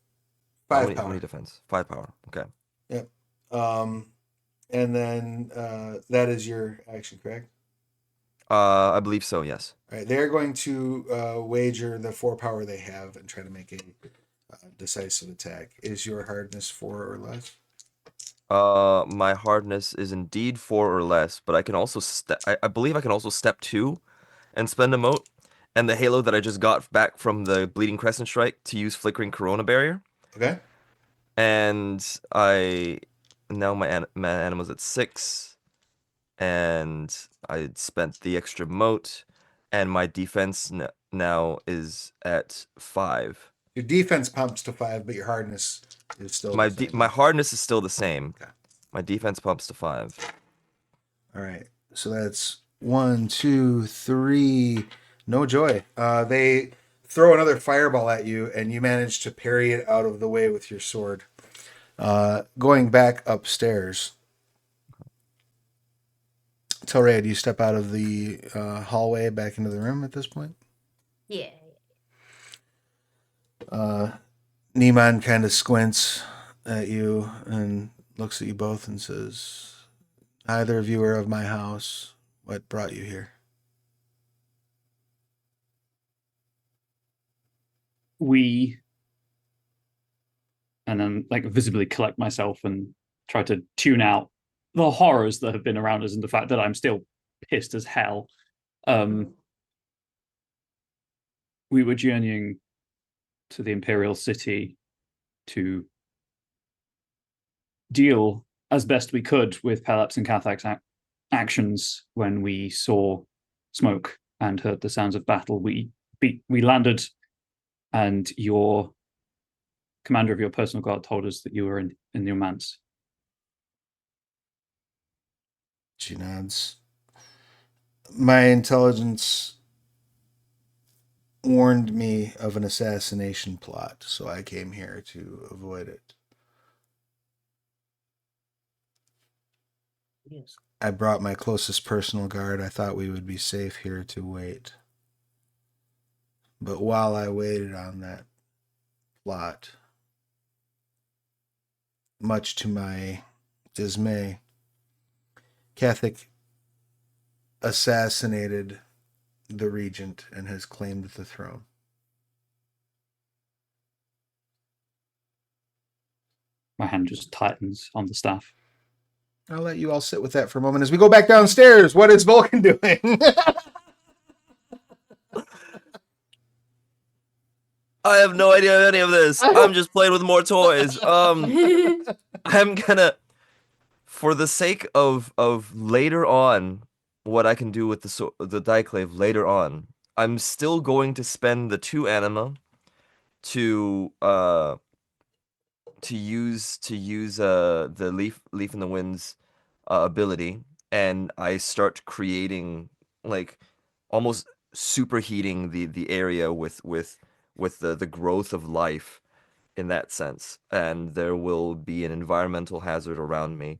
5 How power. many defense? 5 power. Okay. Yep. And then that is your action, correct? I believe so. Yes. All right. They're going to wager the 4 power they have and try to make a decisive attack. Is your hardness 4 or less? My hardness is indeed 4 or less, but I can also step. I believe I can also step 2, and spend a mote, and the halo that I just got back from the Bleeding Crescent Strike to use Flickering Corona Barrier, Okay. and I now my animal's at 6, and I spent the extra mote, and my defense now is at 5. Your defense pumps to 5, but your hardness is still the same. My hardness is still the same. Okay. My defense pumps to 5. All right. So that's 1, 2, 3. No joy. They throw another fireball at you, and you manage to parry it out of the way with your sword. Going back upstairs. Torre, do you step out of the hallway back into the room at this point? Yeah. Neiman kind of squints at you and looks at you both and says, "Either of you are of my house. What brought you here?" And then like visibly collect myself and try to tune out the horrors that have been around us and the fact that I'm still pissed as hell. We were journeying to the Imperial City to deal as best we could with Pelops and Cathak's actions when we saw smoke and heard the sounds of battle. We landed, and your commander of your personal guard told us that you were in your manse. She nods. My intelligence warned me of an assassination plot, so I came here to avoid it. Yes. I brought my closest personal guard. I thought we would be safe here to wait. But while I waited on that plot, much to my dismay, Catholic assassinated the regent and has claimed the throne. My hand just tightens on the staff. I'll let you all sit with that for a moment as we go back downstairs. What is Vulcan doing? I have no idea any of this. I'm just playing with more toys. I'm gonna, for the sake of later on, what I can do with the Diclave later on, I'm still going to spend the 2 anima to use the leaf in the winds ability, and I start creating, like, almost superheating the area with the growth of life in that sense, and there will be an environmental hazard around me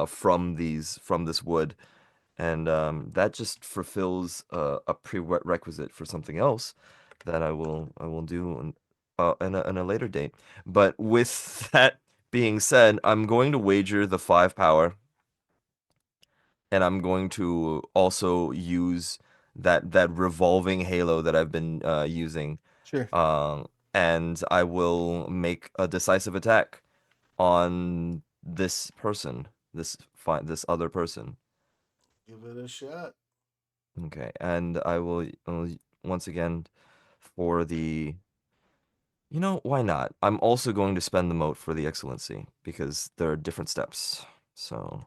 from this wood, and that just fulfills a prerequisite for something else that I will do in a later date. But with that being said, I'm going to wager the 5 power, and I'm going to also use that revolving halo that I've been using. Sure. And I will make a decisive attack on this person, this other person. Give it a shot. Okay, and I will once again for the. Why not? I'm also going to spend the mote for the excellency because there are different steps. So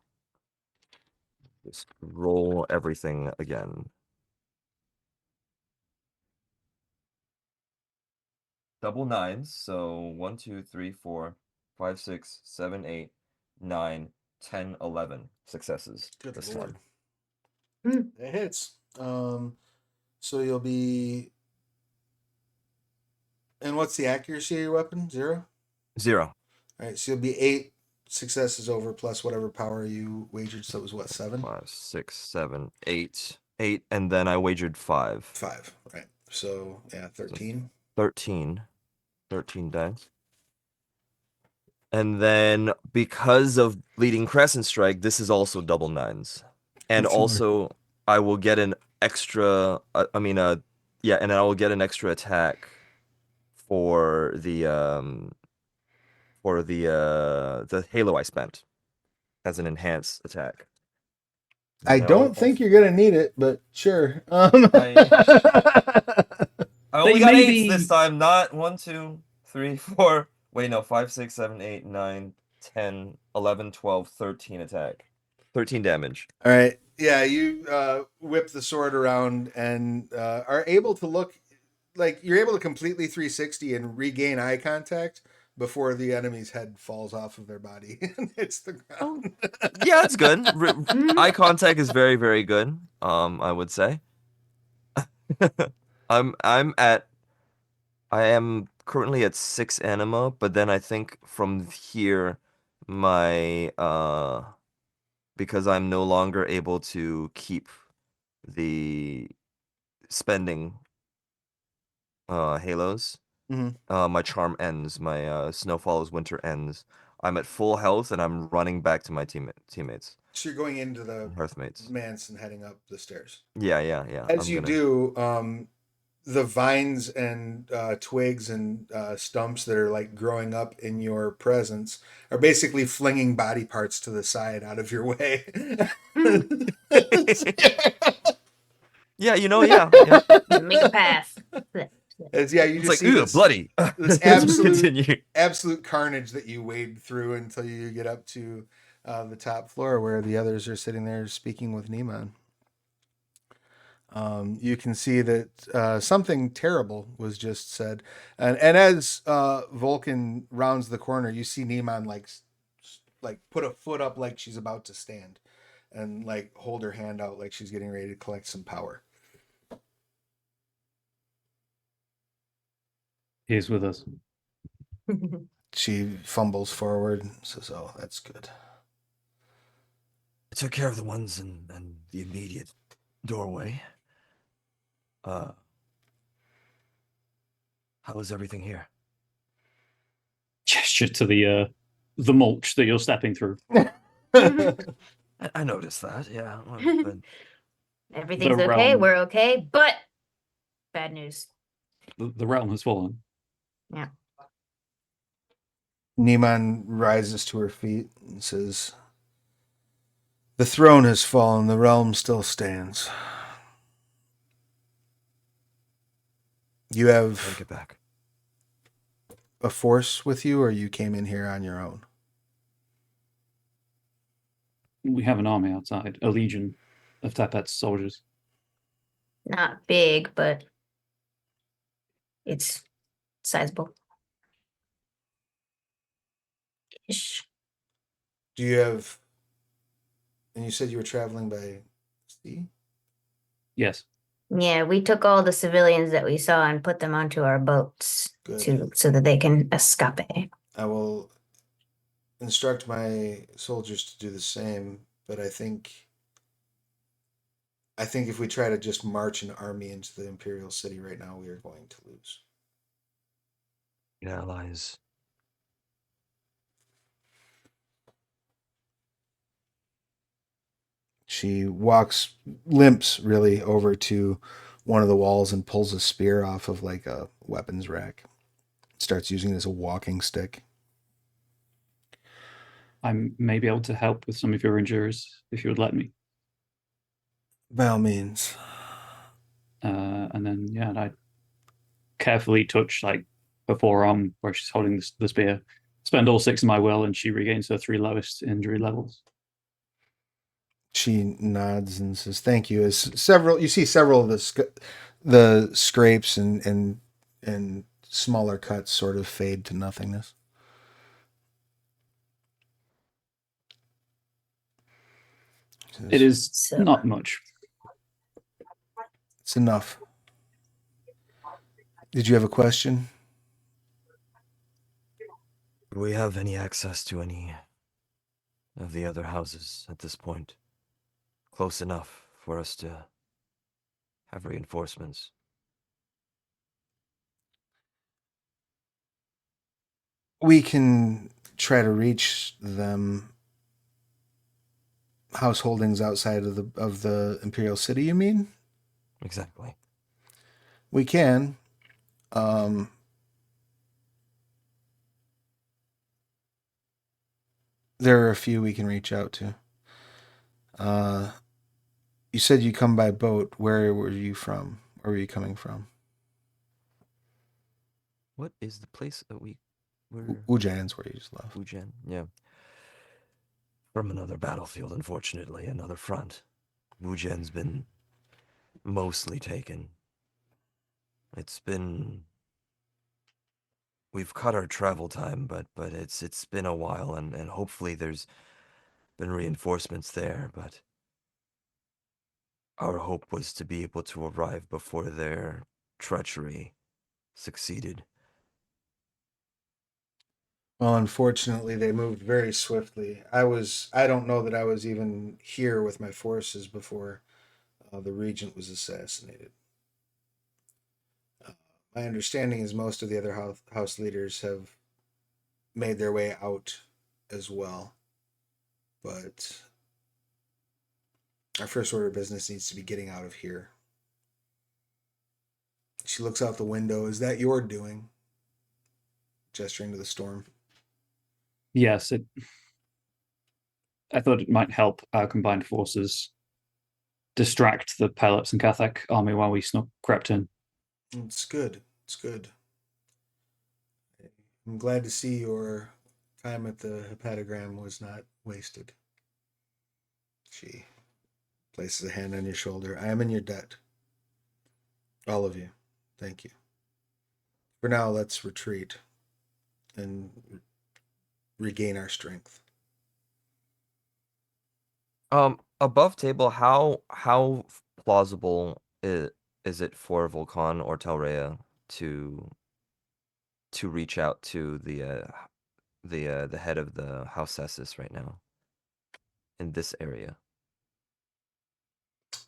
just roll everything again. Double nines, so 1, 2, 3, 4, 5, 6, 7, 8, 9, 10, 11 successes Good this lord. time. That hits. So you'll be. And what's the accuracy of your weapon? 0? 0. All right, so you'll be 8 successes over plus whatever power you wagered. So it was what, 7? 5, 6, 7, 8. 8, and then I wagered 5. 5, right. So, yeah, 13. 13. 13 dice. And then because of leading Crescent Strike, this is also double 9s. And That's similar. also I will get an extra yeah, and I will get an extra attack for the Halo I spent as an enhanced attack. I No. don't think you're gonna need it, but sure. I only They got may 8s be- this time, not 1, 2, 3, 4. Wait, no, 5, 6, 7, 8, 9, 10, 11, 12, 13 attack. 13 damage. All right. Yeah, you whip the sword around and are able to look like you're able to completely 360 and regain eye contact before the enemy's head falls off of their body and hits the ground. Yeah, it's good. Eye contact is very, very good. I would say. I am currently at 6 anima, but then I think from here my because I'm no longer able to keep the spending halos. Mhm. My charm ends. My snow follows winter ends. I'm at full health and I'm running back to my teammates, So you're going into the hearthmates. manse and heading up the stairs. Yeah. As you do, the vines and twigs and stumps that are like growing up in your presence are basically flinging body parts to the side out of your way. Yeah, Make a path. Yeah, you It's just like, see ooh, this bloody. this As we continue. absolute carnage that you wade through until you get up to the top floor where the others are sitting there speaking with Neman. You can see that something terrible was just said, and as Vulcan rounds the corner, you see Neman like put a foot up like she's about to stand, and like hold her hand out like she's getting ready to collect some power. He's with us. She fumbles forward and says, "Oh, that's good." I took care of the ones in the immediate doorway. How is everything here? Gesture to the mulch that you're stepping through. I noticed that, yeah. But Everything's The okay. realm. We're okay, but bad news. The realm has fallen. Yeah. Neman rises to her feet and says, "The throne has fallen, the realm still stands. You I'll have get back. a force with you, or you came in here on your own?" We have an army outside, a legion of Tepet's soldiers. Not big, but it's sizable. Ish. Do you have, and you said you were traveling by sea? Yes. Yeah, we took all the civilians that we saw and put them onto our boats Good. so that they can escape. I will instruct my soldiers to do the same, but I think if we try to just march an army into the Imperial City right now, we are going to lose. Allies. She limps really over to one of the walls and pulls a spear off of like a weapons rack. Starts using it as a walking stick. I may be able to help with some of your injuries if you would let me. By all means. And then, yeah, I carefully touch like her forearm where she's holding the spear. Spend all 6 of my will, and she regains her 3 lowest injury levels. She nods and says, "Thank you." As you see several of the scrapes and smaller cuts sort of fade to nothingness. It is So- not much. It's enough. Did you have a question? Do we have any access to any of the other houses at this point? Close enough for us to have reinforcements? We can try to reach them, householdings outside of the Imperial City, you mean? Exactly. We can. There are a few we can reach out to. You said you come by boat. Where were you from? Where were you coming from? What is the place that we're Ujan's where you just left. Ujan? Yeah. From another battlefield, unfortunately, another front. Ujan's been mostly taken. We've cut our travel time, but it's been a while, and hopefully there's been reinforcements there, but our hope was to be able to arrive before their treachery succeeded. Well, unfortunately, they moved very swiftly. I don't know that I was even here with my forces before the regent was assassinated. My understanding is most of the other house leaders have made their way out as well. But our first order of business needs to be getting out of here. She looks out the window. Is that your doing? Gesturing to the storm. Yes, I thought it might help our combined forces distract the Pelops and Kathak army while we crept in. It's good. It's good. I'm glad to see your time at the hepatogram was not wasted. She places a hand on your shoulder. I am in your debt. All of you. Thank you. For now, let's retreat and regain our strength. Above table, how plausible is it for Volcan or Telrea to reach out to the head of the House Essus right now in this area?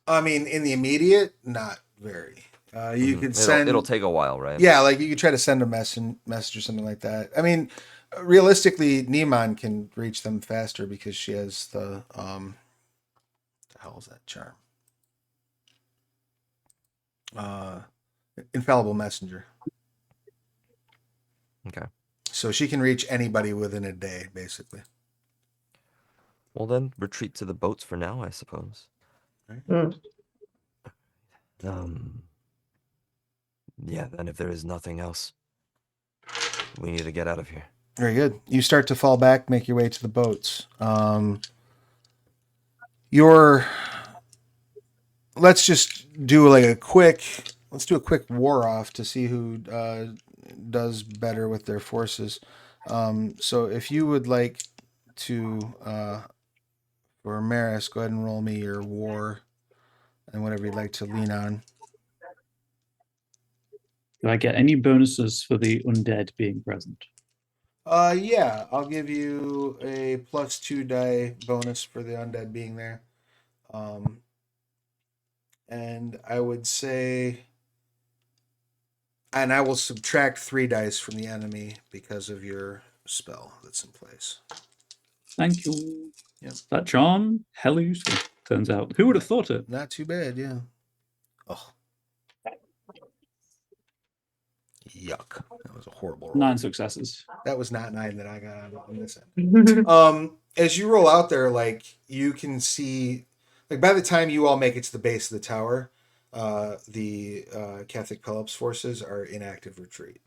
I mean, in the immediate, not very. You could send. It'll take a while, right? Yeah, like you could try to send a message or something like that. I mean, realistically, Niemann can reach them faster because she has the hell is that charm? Infallible messenger. Okay. So she can reach anybody within a day, basically. Well, then retreat to the boats for now, I suppose. Right. Yeah, then if there is nothing else, we need to get out of here. Very good. You start to fall back, make your way to the boats. Your let's just do like a quick. Let's do a quick war off to see who does better with their forces. So if you would like to, for Maris, go ahead and roll me your war and whatever you'd like to lean on. Do I get any bonuses for the undead being present? Yeah, I'll give you a +2 die bonus for the undead being there. And I would say, and I will subtract 3 dice from the enemy because of your spell that's in place. Thank you. Yep. That charm, hella useful, turns out. Who would have thought it? Not too bad, yeah. Oh. Yuck. That was a horrible roll. 9 successes. That was not 9 that I got on this end. As you roll out there, like you can see, like by the time you all make it to the base of the tower, the Catholic Pelops forces are in active retreat.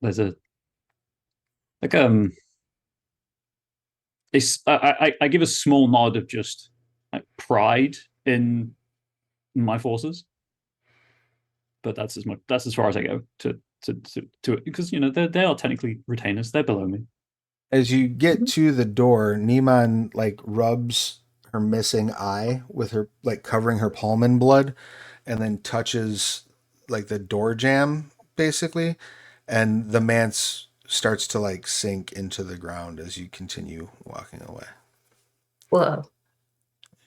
There's a like I give a small nod of just like pride in my forces, but that's as far as I go to it, because you know they are technically retainers. They're below me. As you get to the door, Niemann like rubs her missing eye with her, like covering her palm in blood, and then touches like the door jamb basically, and the manse starts to like sink into the ground as you continue walking away. Whoa.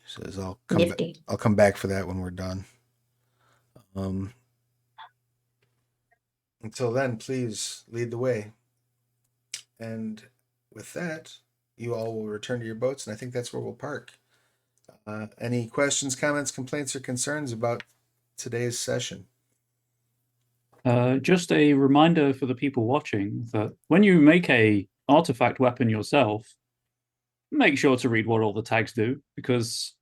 He says, I'll come Nifty. I'll come back for that when we're done. Until then, please lead the way. And with that, you all will return to your boats, and I think that's where we'll park. Any questions, comments, complaints, or concerns about today's session? Just a reminder for the people watching that when you make a artifact weapon yourself, make sure to read what all the tags do, because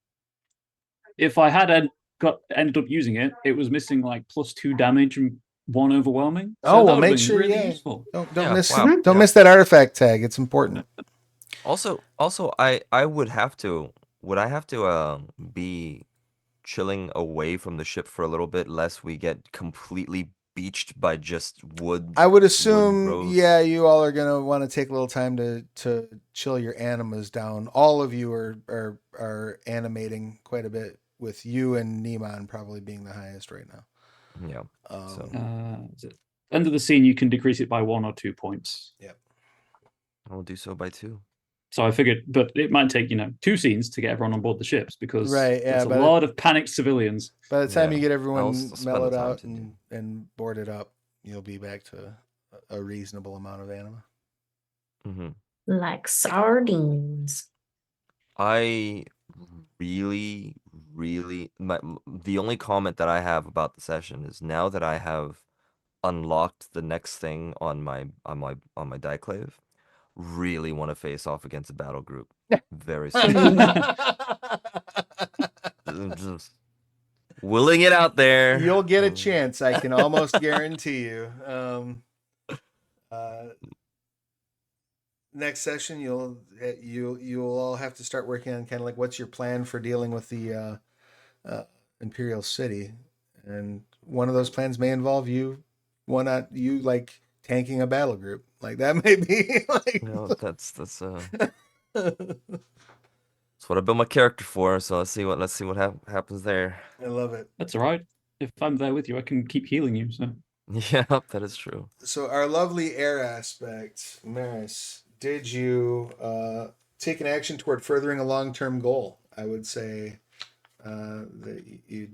if I had ended up using it, it was missing like +2 damage and 1 overwhelming. So Oh, that well, would have make been sure, really yeah. useful. Don't Yeah, miss wow. don't Yeah. miss that artifact tag. It's important. Also, I would have to. Would I have to be chilling away from the ship for a little bit, lest we get completely beached by just wood? I would assume, rows? yeah, you all are gonna want to take a little time to chill your animas down. All of you are animating quite a bit, with you and Neiman probably being the highest right now. Yeah. So End of the scene, you can decrease it by 1 or 2 points. I will do so by 2. So I figured, but it might take 2 scenes to get everyone on board the ships, because Right, yeah, there's a but lot of panicked civilians. By the time Yeah, you get I'll everyone spend the mellowed time out to do. and boarded up, you'll be back to a reasonable amount of anima. Mm-hmm. Like sardines. I really, the only comment that I have about the session is, now that I have unlocked the next thing on my diclave, really want to face off against a battle group very soon. Just willing it out there. You'll get a chance, I can almost guarantee you. Next session, you'll all have to start working on kind of like what's your plan for dealing with the Imperial City, and one of those plans may involve you like tanking a battle group. Like that may be like. That's what I built my character for. So let's see what happens there. I love it. That's all right. If I'm there with you, I can keep healing you. So Yeah, that is true. So our lovely air aspect, Maris, did you take an action toward furthering a long-term goal? I would say that you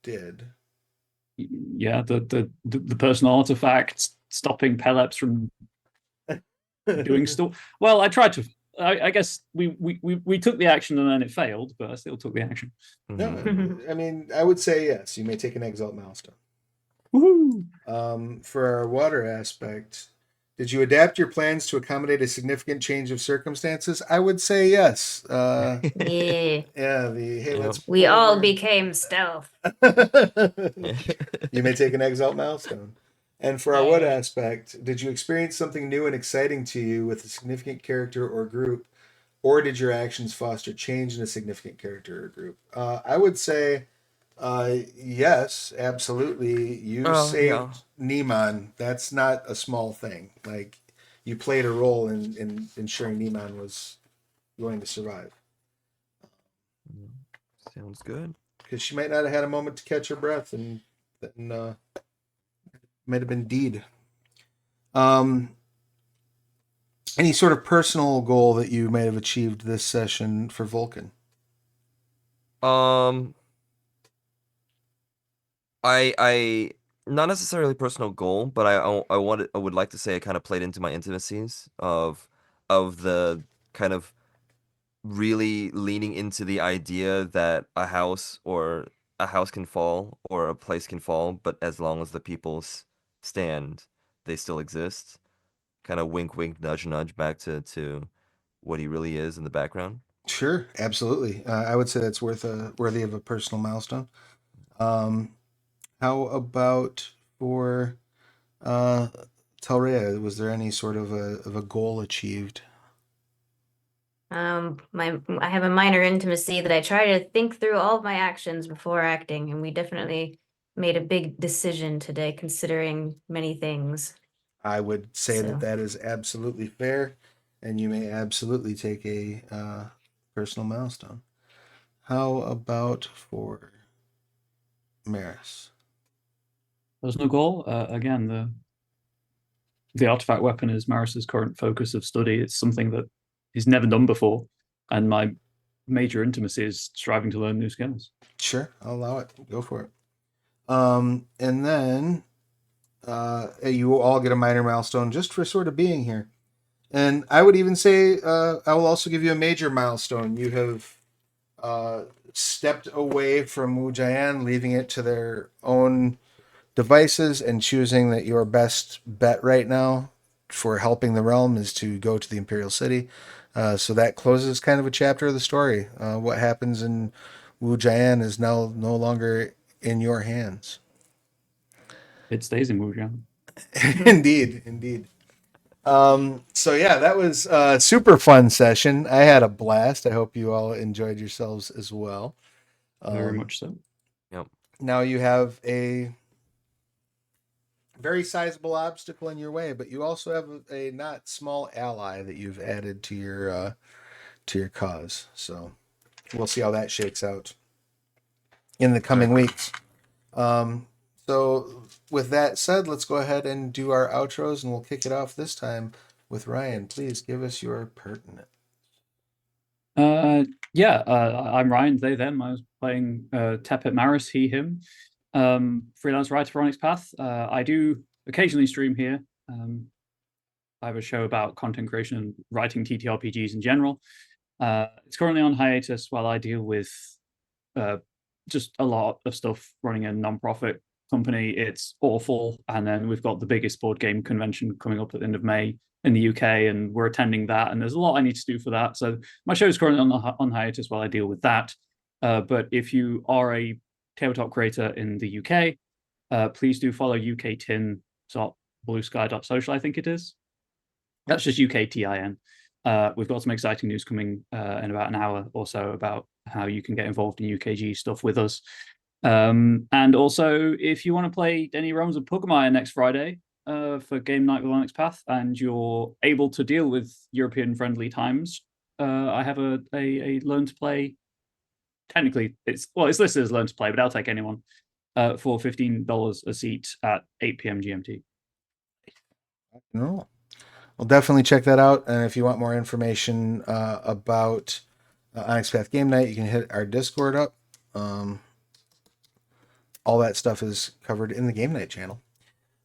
did. yeah, the personal artifact stopping Peleps from doing stuff. Well, I tried to. I guess we took the action and then it failed, but I still took the action. No, Mhm. I mean, I would say yes. You may take an exalt milestone. Woohoo! For our water aspect, did you adapt your plans to accommodate a significant change of circumstances? I would say yes. Yeah. Yeah. Let's. We all became stealth. You may take an exalt milestone. And for our what aspect, did you experience something new and exciting to you with a significant character or group, or did your actions foster change in a significant character or group? I would say yes, absolutely. You saved Neiman. That's not a small thing. Like, you played a role in ensuring Neiman was going to survive. Sounds good. Because she might not have had a moment to catch her breath, and might have been deed. Any sort of personal goal that you may have achieved this session for Vulcan? I not necessarily personal goal, but I would like to say I kind of played into my intimacies of the kind of really leaning into the idea that a house can fall or a place can fall, but as long as the people stand, they still exist. Kind of wink, wink, nudge, nudge back to what he really is in the background. Sure, absolutely. I would say that's worthy of a personal milestone. How about for Telrea? Was there any sort of a goal achieved? I have a minor intimacy that I try to think through all of my actions before acting, and we definitely made a big decision today, considering many things. I would say So. that is absolutely fair, and you may absolutely take a personal milestone. How about for Maris? There's no goal. Again, the artifact weapon is Maris's current focus of study. It's something that he's never done before, and my major intimacy is striving to learn new skills. Sure, I'll allow it. Go for it. And then you all get a minor milestone just for sort of being here. And I would even say I will also give you a major milestone. You have stepped away from Wu Jian, leaving it to their own devices and choosing that your best bet right now for helping the realm is to go to the Imperial City. So that closes kind of a chapter of the story. What happens in Wu Jian is now no longer in your hands. It stays in Wujian. Indeed, indeed. So yeah, that was a super fun session. I had a blast. I hope you all enjoyed yourselves as well. Very much so. Yep. Now you have a very sizable obstacle in your way, but you also have a not small ally that you've added to your cause. So we'll see how that shakes out in the coming weeks. So with that said, let's go ahead and do our outros, and we'll kick it off this time with Ryan. Please give us your pertinent. Yeah, I'm Ryan, they, them. I was playing Tepet Maris, he, him. Freelance writer for Onyx Path. I do occasionally stream here. I have a show about content creation and writing TTRPGs in general. It's currently on hiatus while I deal with just a lot of stuff running a non-profit company. It's awful. And then we've got the biggest board game convention coming up at the end of May in the UK, and we're attending that. And there's a lot I need to do for that. So my show is currently on hiatus while I deal with that. But if you are a tabletop creator in the UK, please do follow uktin.bluesky.social, I think it is. That's just UKTIN. We've got some exciting news coming in about an hour or so about how you can get involved in UKG stuff with us. And also, if you want to play any Realms of Pugmire next Friday for game night with Onyx Path, and you're able to deal with European-friendly times, I have a learn to play. Technically, it's listed as learn to play, but I'll take anyone for $15 a seat at 8 p.m. GMT. No. Well, definitely check that out. And if you want more information about Onyx Path Game Night, you can hit our Discord up. All that stuff is covered in the Game Night channel.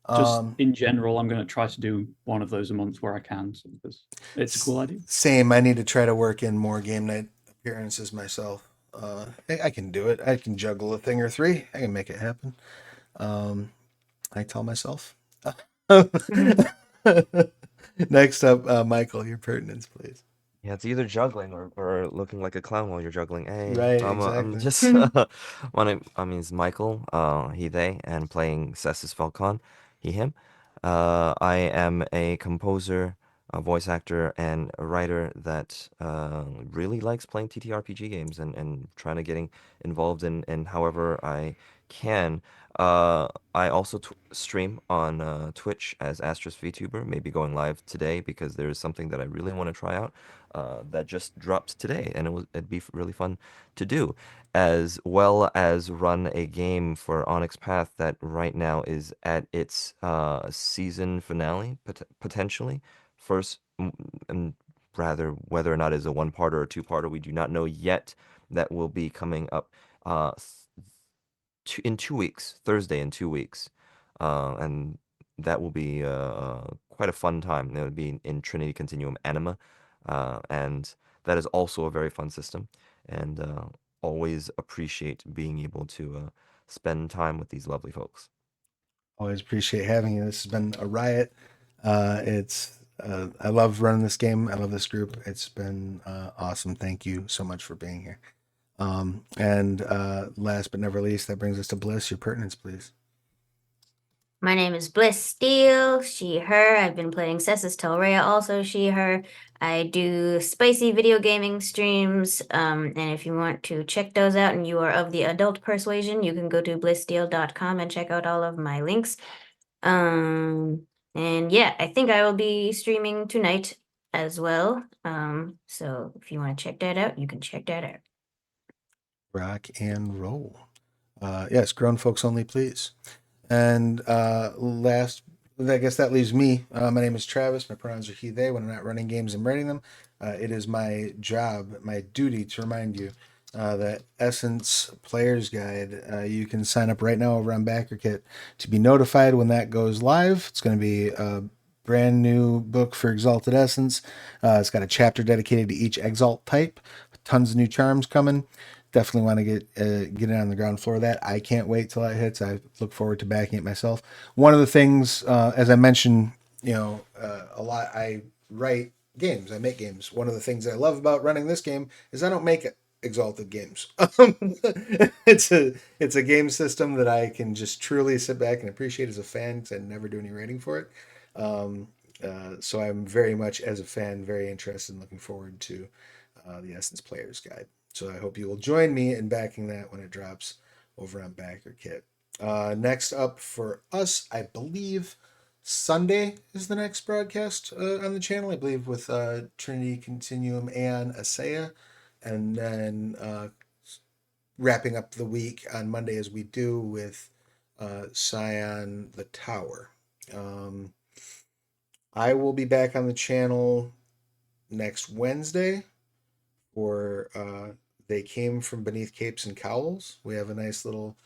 Just in general, I'm going to try to do one of those a month where I can, so, because it's a cool idea. Same. I need to try to work in more Game Night appearances myself. I can do it. I can juggle a thing or three. I can make it happen. I tell myself. Next up, Michael, your pertinence, please. Yeah, it's either juggling or looking like a clown while you're juggling. Hey, Right, I'm exactly. just my name is Michael, he they, and playing Cessus Falcon, he him. I am a composer, a voice actor, and a writer that really likes playing TTRPG games and trying to getting involved in however I can. I also stream on Twitch as Astros VTuber, maybe going live today because there's something that I really want to try out that just dropped today, and it'd be really fun to do, as well as run a game for Onyx Path that right now is at its season finale, potentially. First, and rather, whether or not it's a one-parter or two-parter, we do not know yet. That will be coming up in 2 weeks, Thursday in 2 weeks. And that will be quite a fun time. It would be in Trinity Continuum Anima. And that is also a very fun system. And always appreciate being able to spend time with these lovely folks. Always appreciate having you. This has been a riot. I love running this game. I love this group. It's been awesome. Thank you so much for being here. And last but never least, that brings us to Bliss. Your pertinence, please. My name is Bliss Steele, she, her. I've been playing Cessus Telrea, also she, her. I do spicy video gaming streams, and if you want to check those out and you are of the adult persuasion, you can go to blisssteele.com and check out all of my links. And yeah, I think I will be streaming tonight as well. So if you want to check that out, you can check that out. Rock and roll. Yes, grown folks only, please. And last, I guess that leaves me. My name is Travis. My pronouns are he, they. When I'm not running games and writing them, it is my job, my duty to remind you the Essence Player's Guide. You can sign up right now over on BackerKit to be notified when that goes live. It's going to be a brand new book for Exalted Essence. It's got a chapter dedicated to each Exalt type. Tons of new charms coming. Definitely want to get it on the ground floor of that. I can't wait till that hits. I look forward to backing it myself. One of the things, as I mentioned, a lot. I write games. I make games. One of the things I love about running this game is I don't make Exalted games. It's a game system that I can just truly sit back and appreciate as a fan because I never do any writing for it. So I'm very much, as a fan, very interested and looking forward to the Essence Player's Guide. So I hope you will join me in backing that when it drops over on BackerKit. Next up for us, I believe Sunday is the next broadcast on the channel. I believe with Trinity Continuum and Asaya, and then wrapping up the week on Monday as we do with Scion the Tower. I will be back on the channel next Wednesday for They Came from Beneath Capes and Cowls. We have a nice little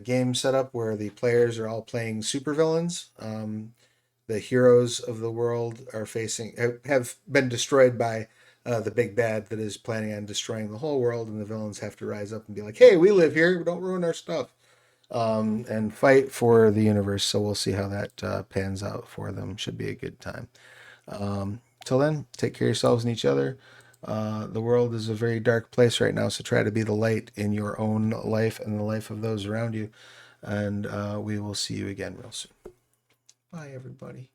game set up where the players are all playing supervillains. The heroes of the world are have been destroyed by the big bad that is planning on destroying the whole world, and the villains have to rise up and be like, "Hey, we live here. Don't ruin our stuff," and fight for the universe. So we'll see how that pans out for them. Should be a good time. Till then, take care of yourselves and each other. The world is a very dark place right now, so try to be the light in your own life and the life of those around you. And we will see you again real soon. Bye, everybody.